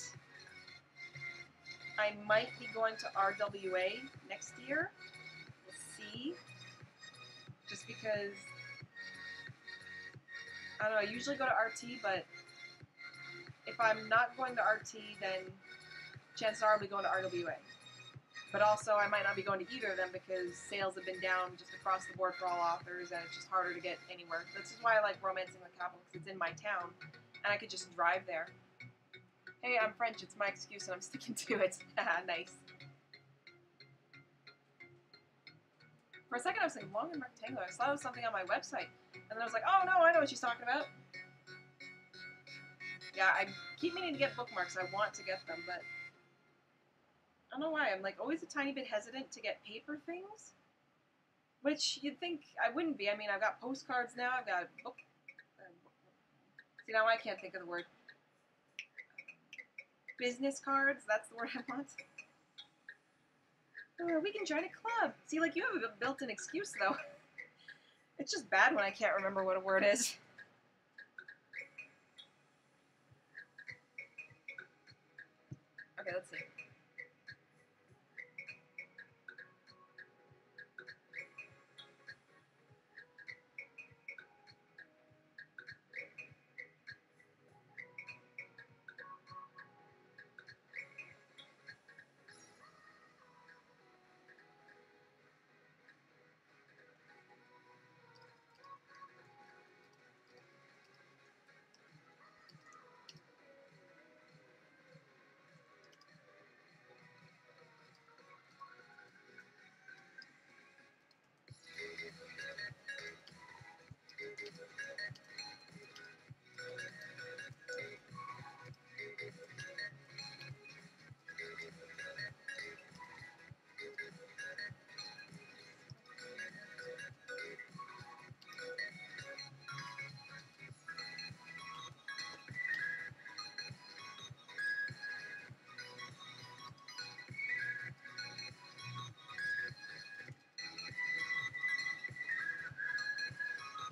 I might be going to RWA next year. We'll see. Just because, I don't know, I usually go to RT, but if I'm not going to RT, then chances are I'll be going to RWA. But also, I might not be going to either of them because sales have been down just across the board for all authors, and it's just harder to get anywhere. This is why I like Romancing the Capital, because it's in my town, and I could just drive there. Hey, I'm French, it's my excuse, and I'm sticking to it. Nice. For a second, I was like, long and rectangular. I thought it was something on my website. And then I was like, oh no, I know what she's talking about. Yeah, I keep meaning to get bookmarks. I want to get them, but I don't know why. I'm like always a tiny bit hesitant to get paper things, which you'd think I wouldn't be. I mean, I've got postcards now. I've got book. See, now I can't think of the word. Business cards. That's the word I want. Oh, we can join a club. See, like you have a built-in excuse though. It's just bad when I can't remember what a word is. Okay, let's see.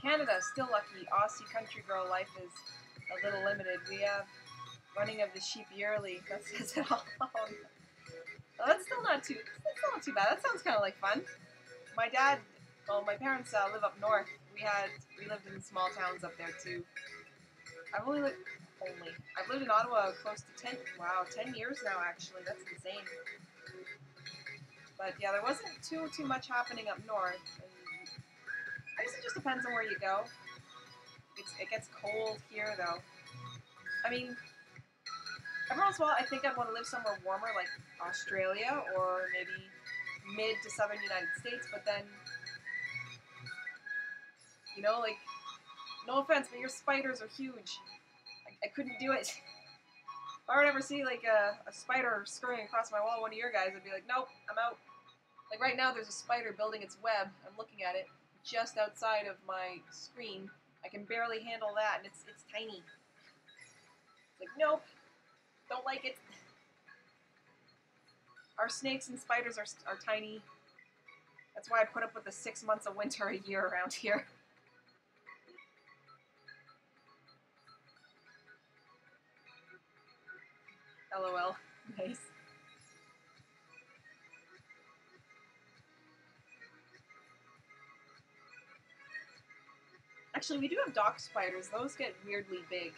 Canada, still lucky. Aussie country girl life is a little limited. We have running of the sheep yearly. That says it all. Well, that's still not too bad. That sounds kind of like fun. My dad, well, my parents live up north. We lived in small towns up there too. I've lived in Ottawa close to 10 years now actually. That's insane. But yeah, there wasn't too much happening up north. I guess it just depends on where you go. It gets cold here, though. I mean, every once in a while, I think I'd want to live somewhere warmer, like Australia or maybe mid to southern United States. But then, you know, like, no offense, but your spiders are huge. I couldn't do it. If I would ever see like a spider scurrying across my wall, one of your guys, I'd be like, nope, I'm out. Like right now, there's a spider building its web. I'm looking at it. Just outside of my screen. I can barely handle that, and it's tiny. It's like, nope, don't like it. Our snakes and spiders are tiny. That's why I put up with the 6 months of winter a year around here. LOL. Nice. Actually, we do have dock spiders. Those get weirdly big.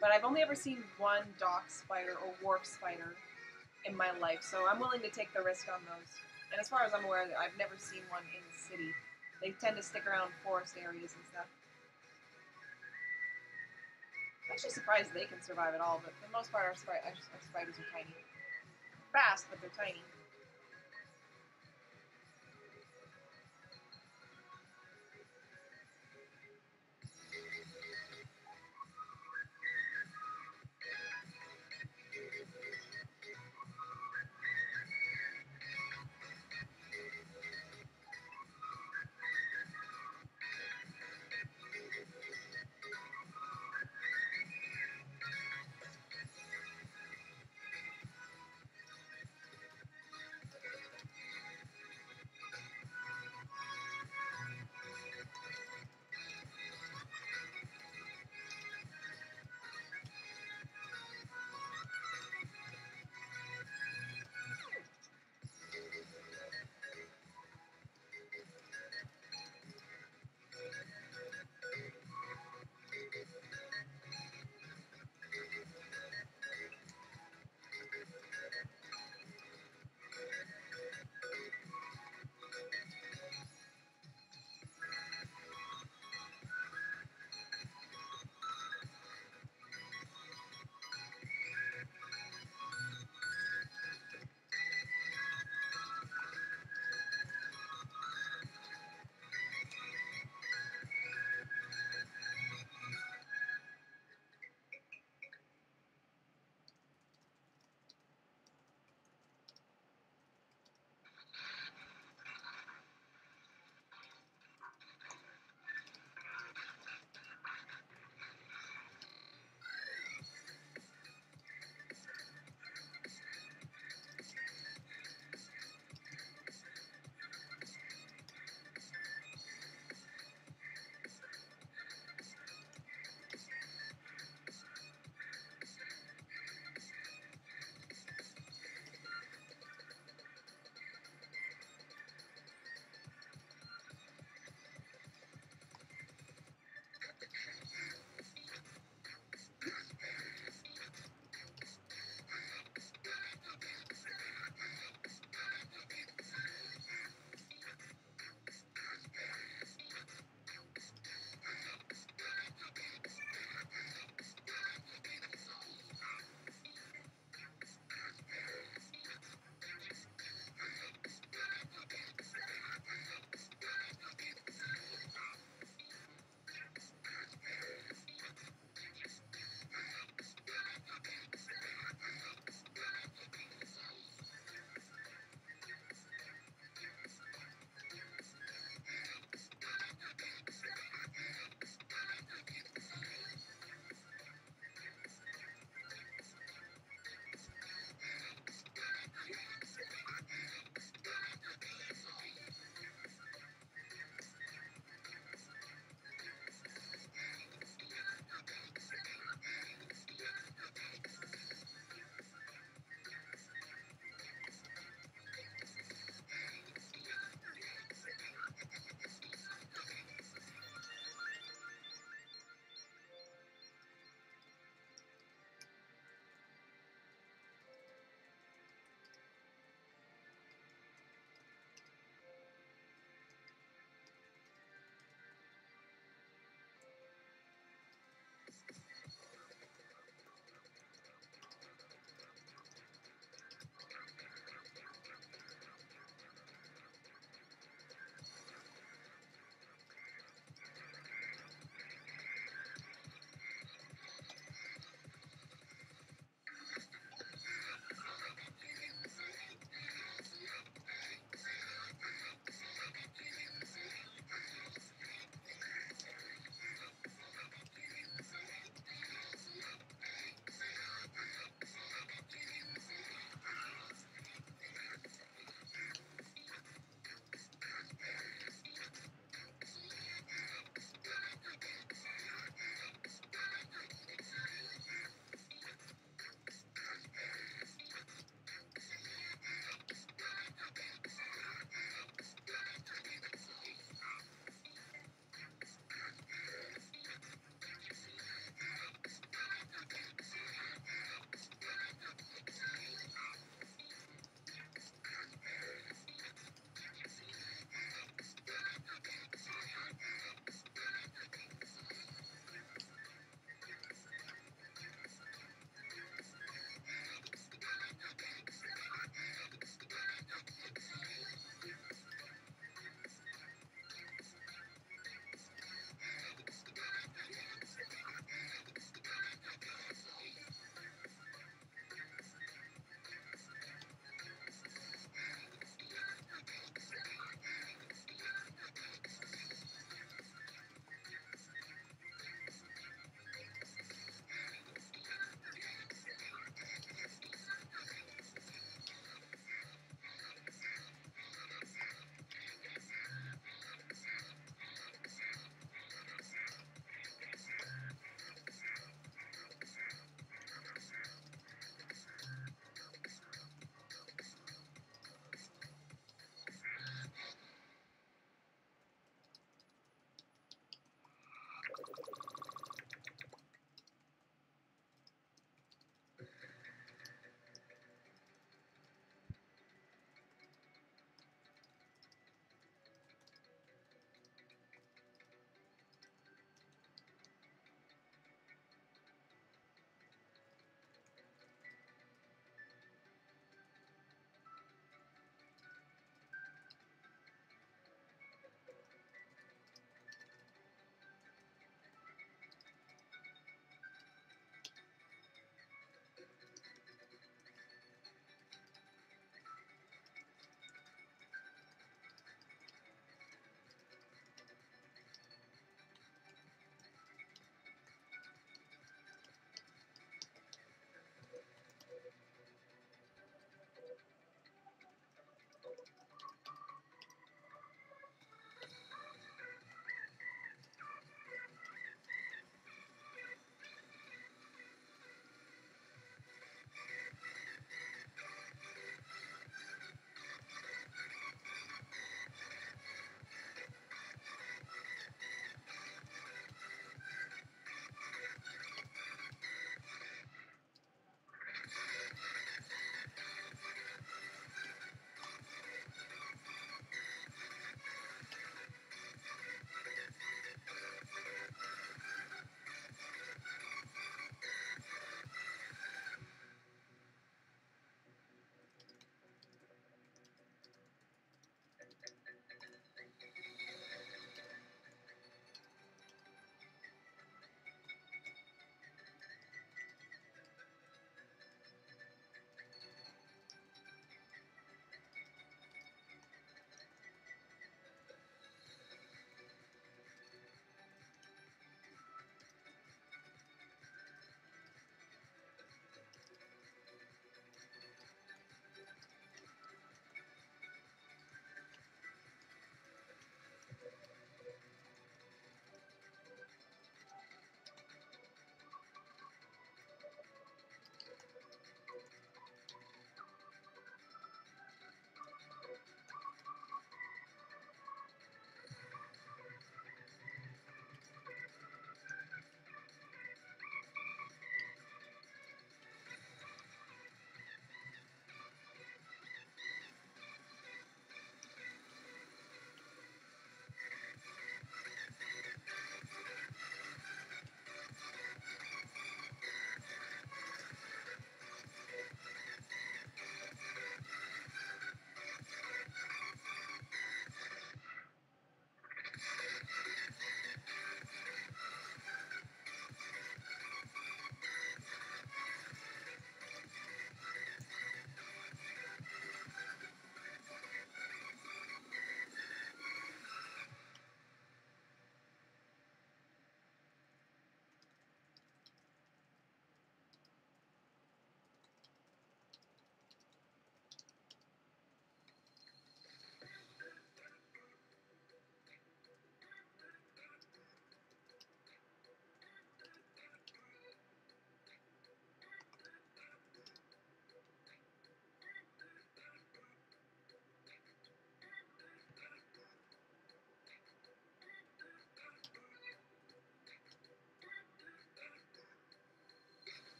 But I've only ever seen one dock spider or wharf spider in my life, so I'm willing to take the risk on those. And as far as I'm aware, I've never seen one in the city. They tend to stick around forest areas and stuff. I'm actually surprised they can survive at all, but for the most part, our spiders are tiny. Fast, but they're tiny.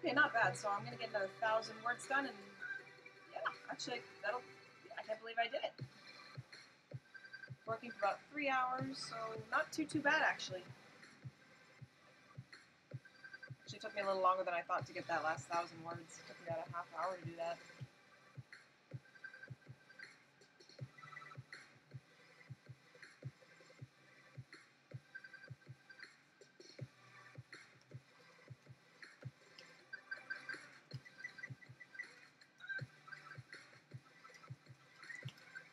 Okay, not bad. So I'm gonna get another 1,000 words done, and yeah, actually, that'll. I can't believe I did it. Working for about 3 hours, so not too bad actually. Actually, took me a little longer than I thought to get that last 1,000 words. It took me about a half hour to do that.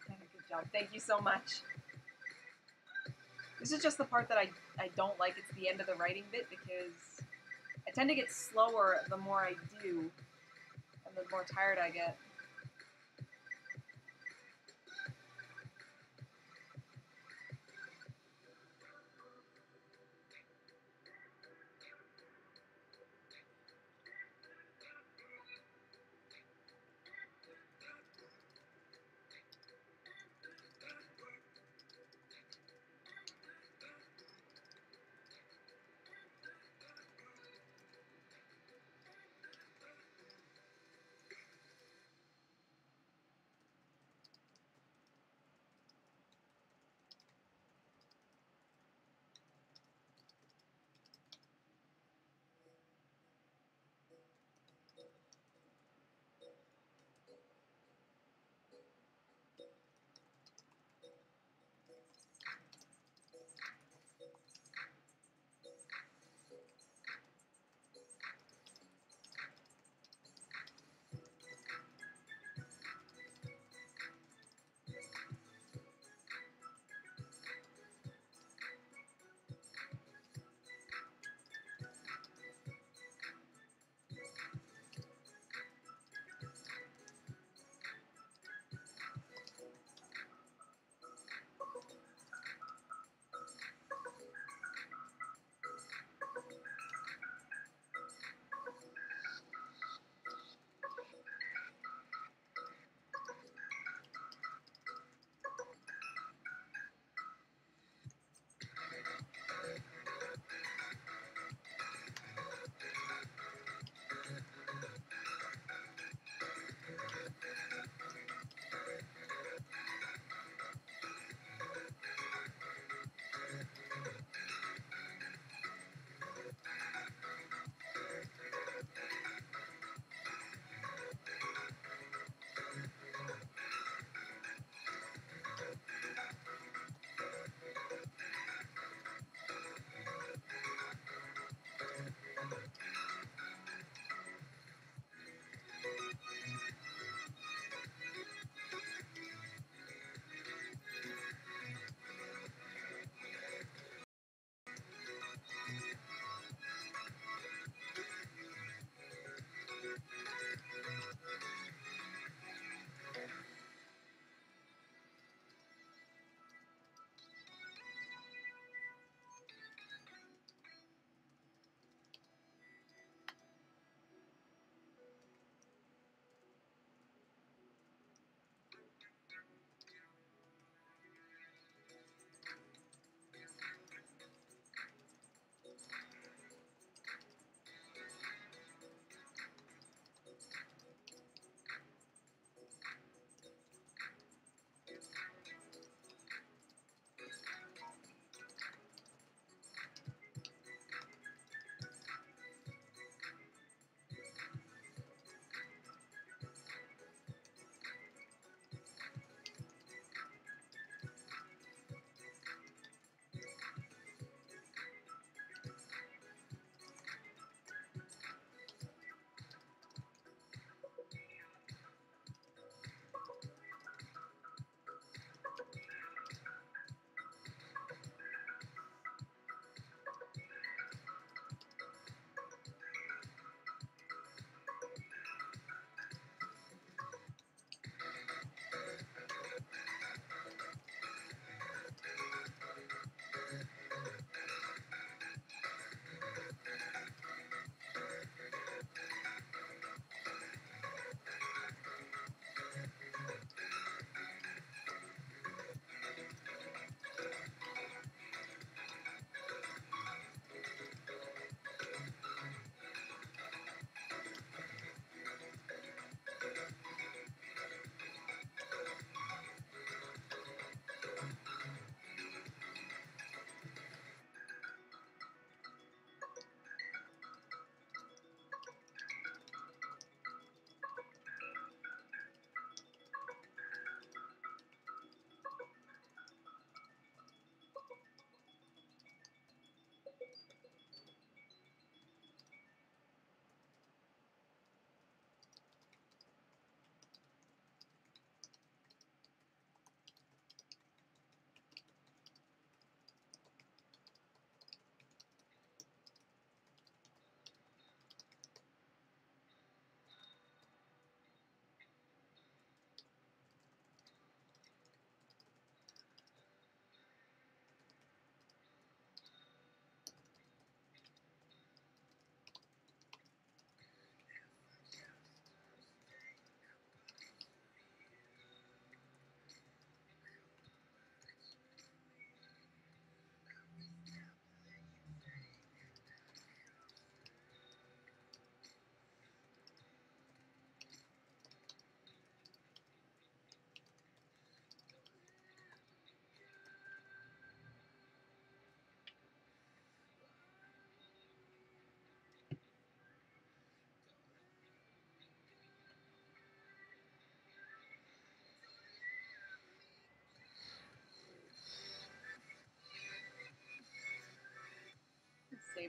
Good job. Thank you so much. This is just the part that I don't like. It's the end of the writing bit because I tend to get slower the more I do and the more tired I get.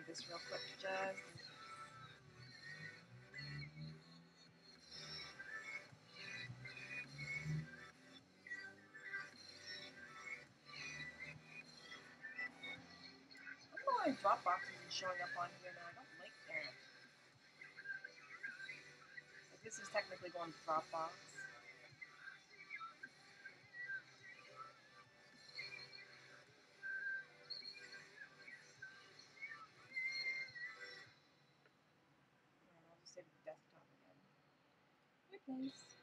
this real quick. Just I don't know why Dropbox isn't showing up on here now. I don't like that. Like, this is technically going to Dropbox. I'll just save the desktop again. Replace.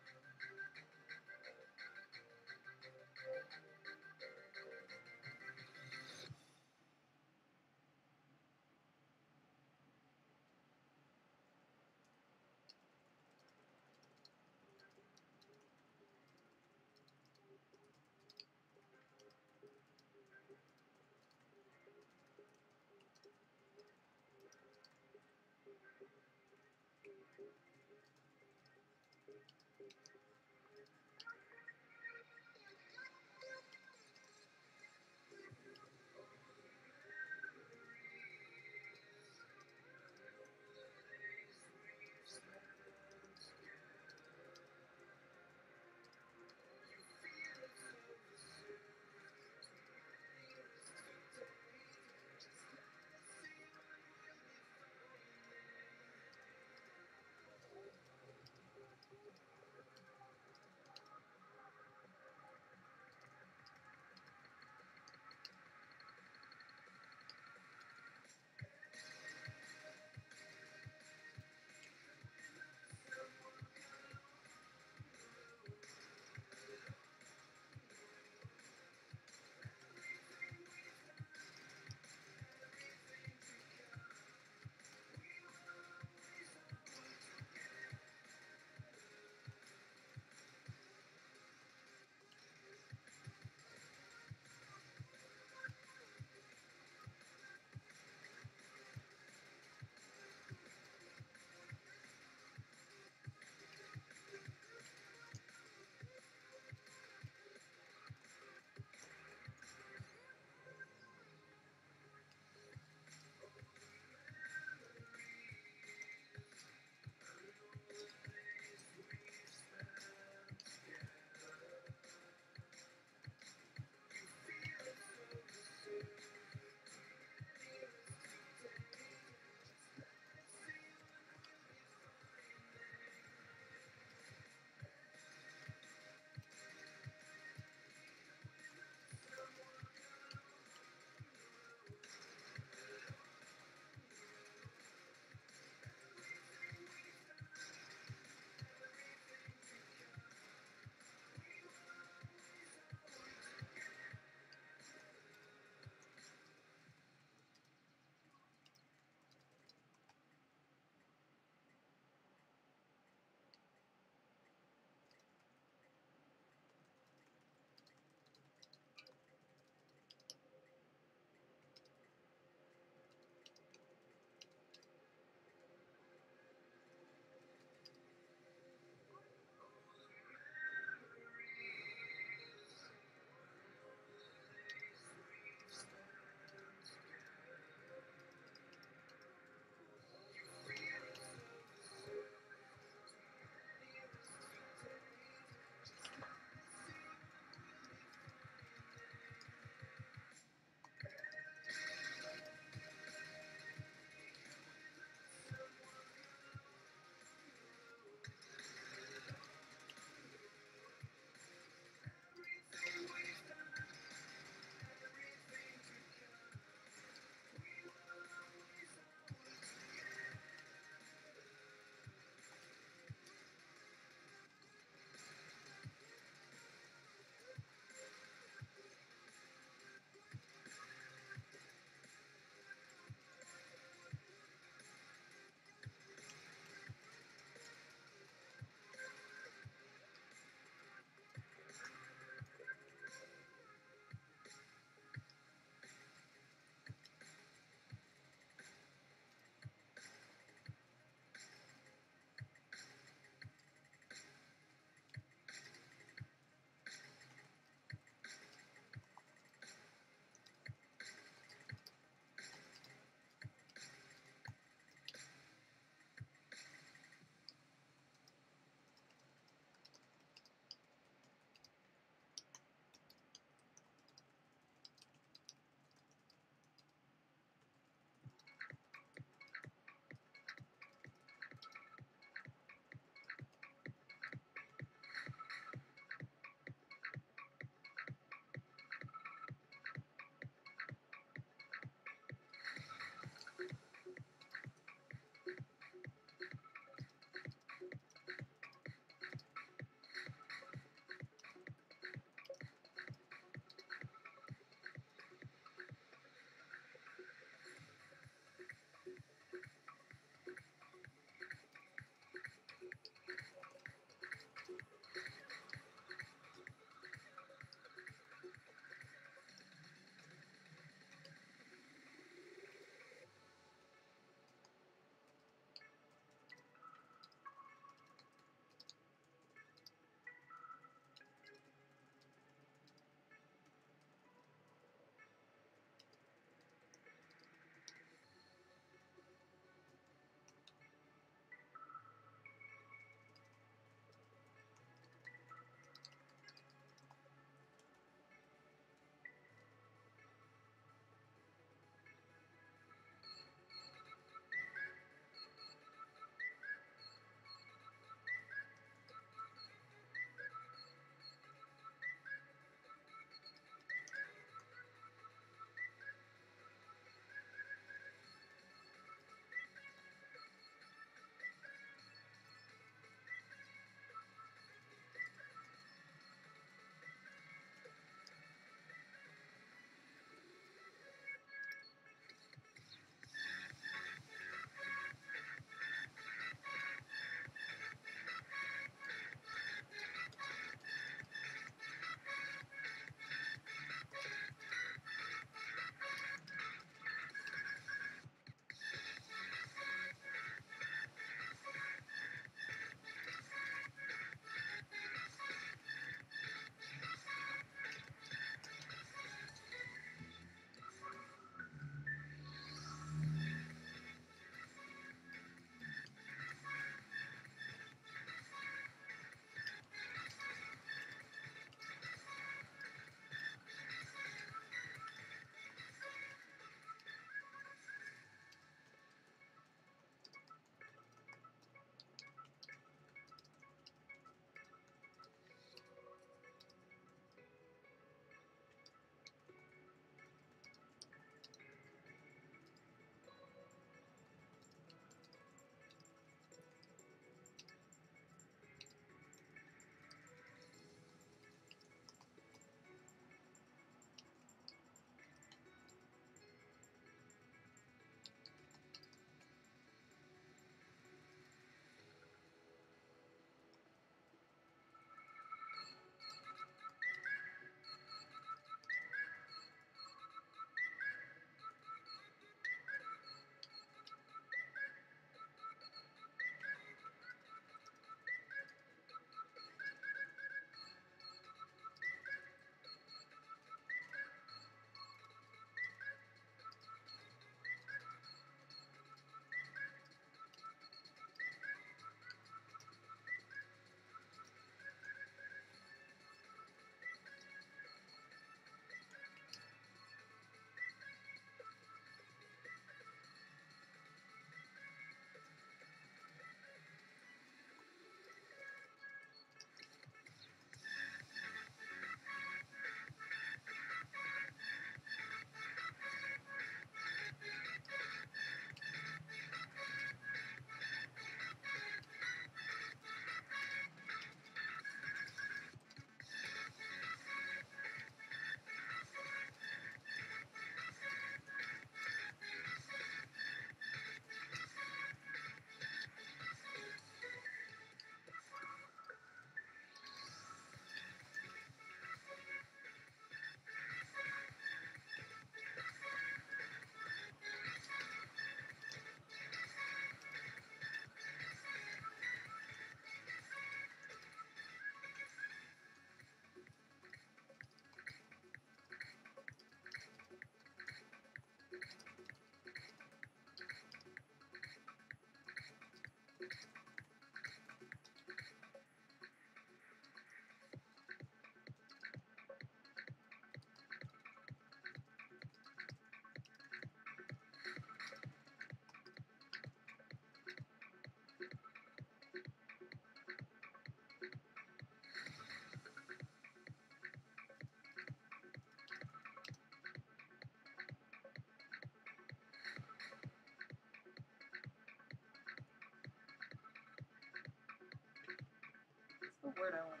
word I want.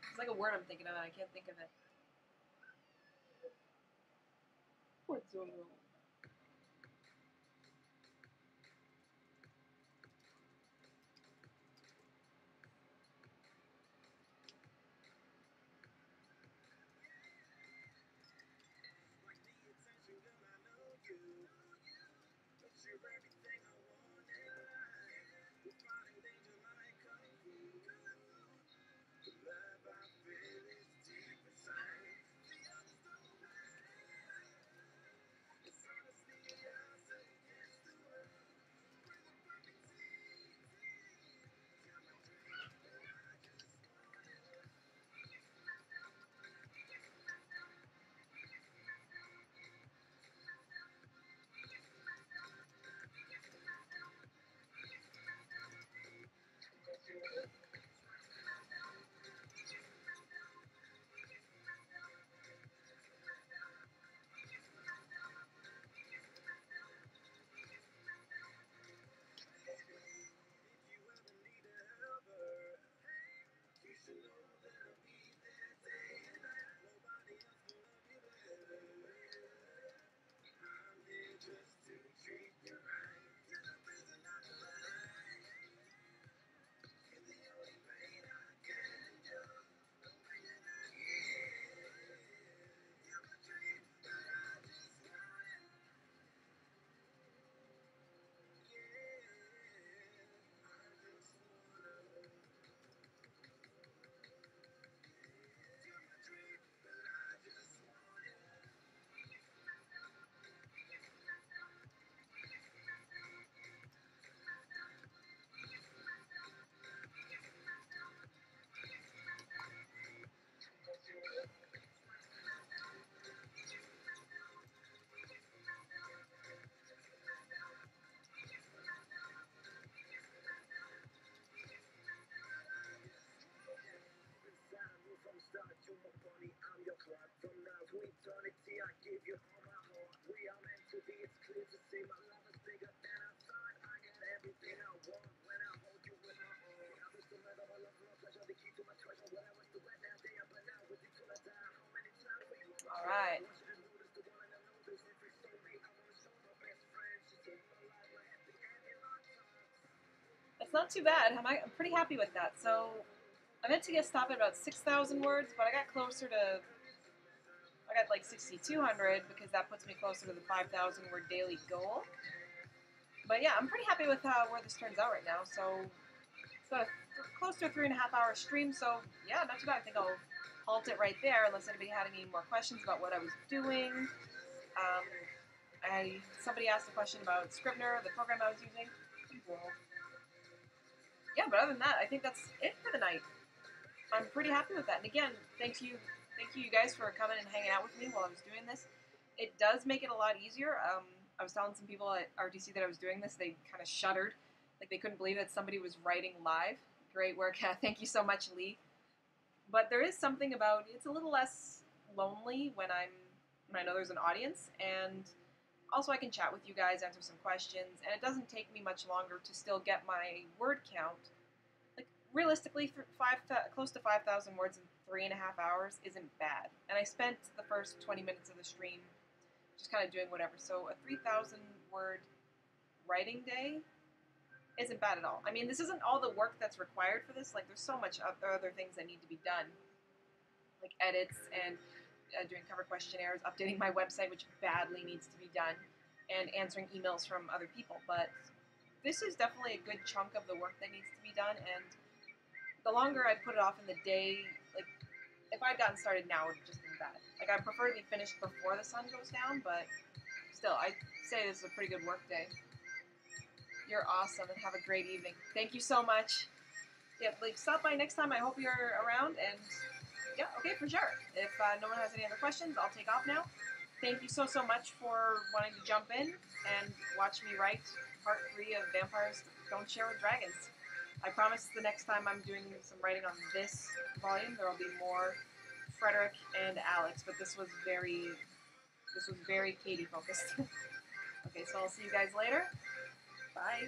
It's like a word I'm thinking of, and I can't think of it. Pozzolo. All right. It's not too bad. I'm pretty happy with that. So I meant to get stopped at about 6,000 words, but I got closer to. I got like 6,200 because that puts me closer to the 5,000 word daily goal. But yeah, I'm pretty happy with where this turns out right now. So it's got close to a 3.5 hour stream. So yeah, not too bad. I think I'll halt it right there unless anybody had any more questions about what I was doing. Somebody asked a question about Scrivener, the program I was using. Yeah, but other than that, I think that's it for the night. I'm pretty happy with that. And again, thank you guys for coming and hanging out with me while I was doing this. It does make it a lot easier. I was telling some people at RTC that I was doing this. They kind of shuddered, like they couldn't believe that somebody was writing live. Great work, thank you so much, Lee. But there is something about it's a little less lonely when I know there's an audience, and also I can chat with you guys, answer some questions, and it doesn't take me much longer to still get my word count. Like realistically, close to 5,000 words in 3.5 hours isn't bad. And I spent the first 20 minutes of the stream just kind of doing whatever. So a 3,000 word writing day isn't bad at all. I mean, this isn't all the work that's required for this. Like, there's so much other things that need to be done, like edits and doing cover questionnaires, updating my website, which badly needs to be done, and answering emails from other people. But this is definitely a good chunk of the work that needs to be done, and the longer I put it off in the day, like, if I'd gotten started now, it would have just been bad. Like, I prefer to be finished before the sun goes down, but still, I'd say this is a pretty good work day. You're awesome, and have a great evening. Thank you so much. Yeah, like, stop by next time. I hope you're around, and yeah, okay, for sure. If no one has any other questions, I'll take off now. Thank you so much for wanting to jump in and watch me write part 3 of Vampires Don't Share with Dragons. I promise the next time I'm doing some writing on this volume, there will be more Frederick and Alex, but this was very Katie focused. Okay, so I'll see you guys later. Bye.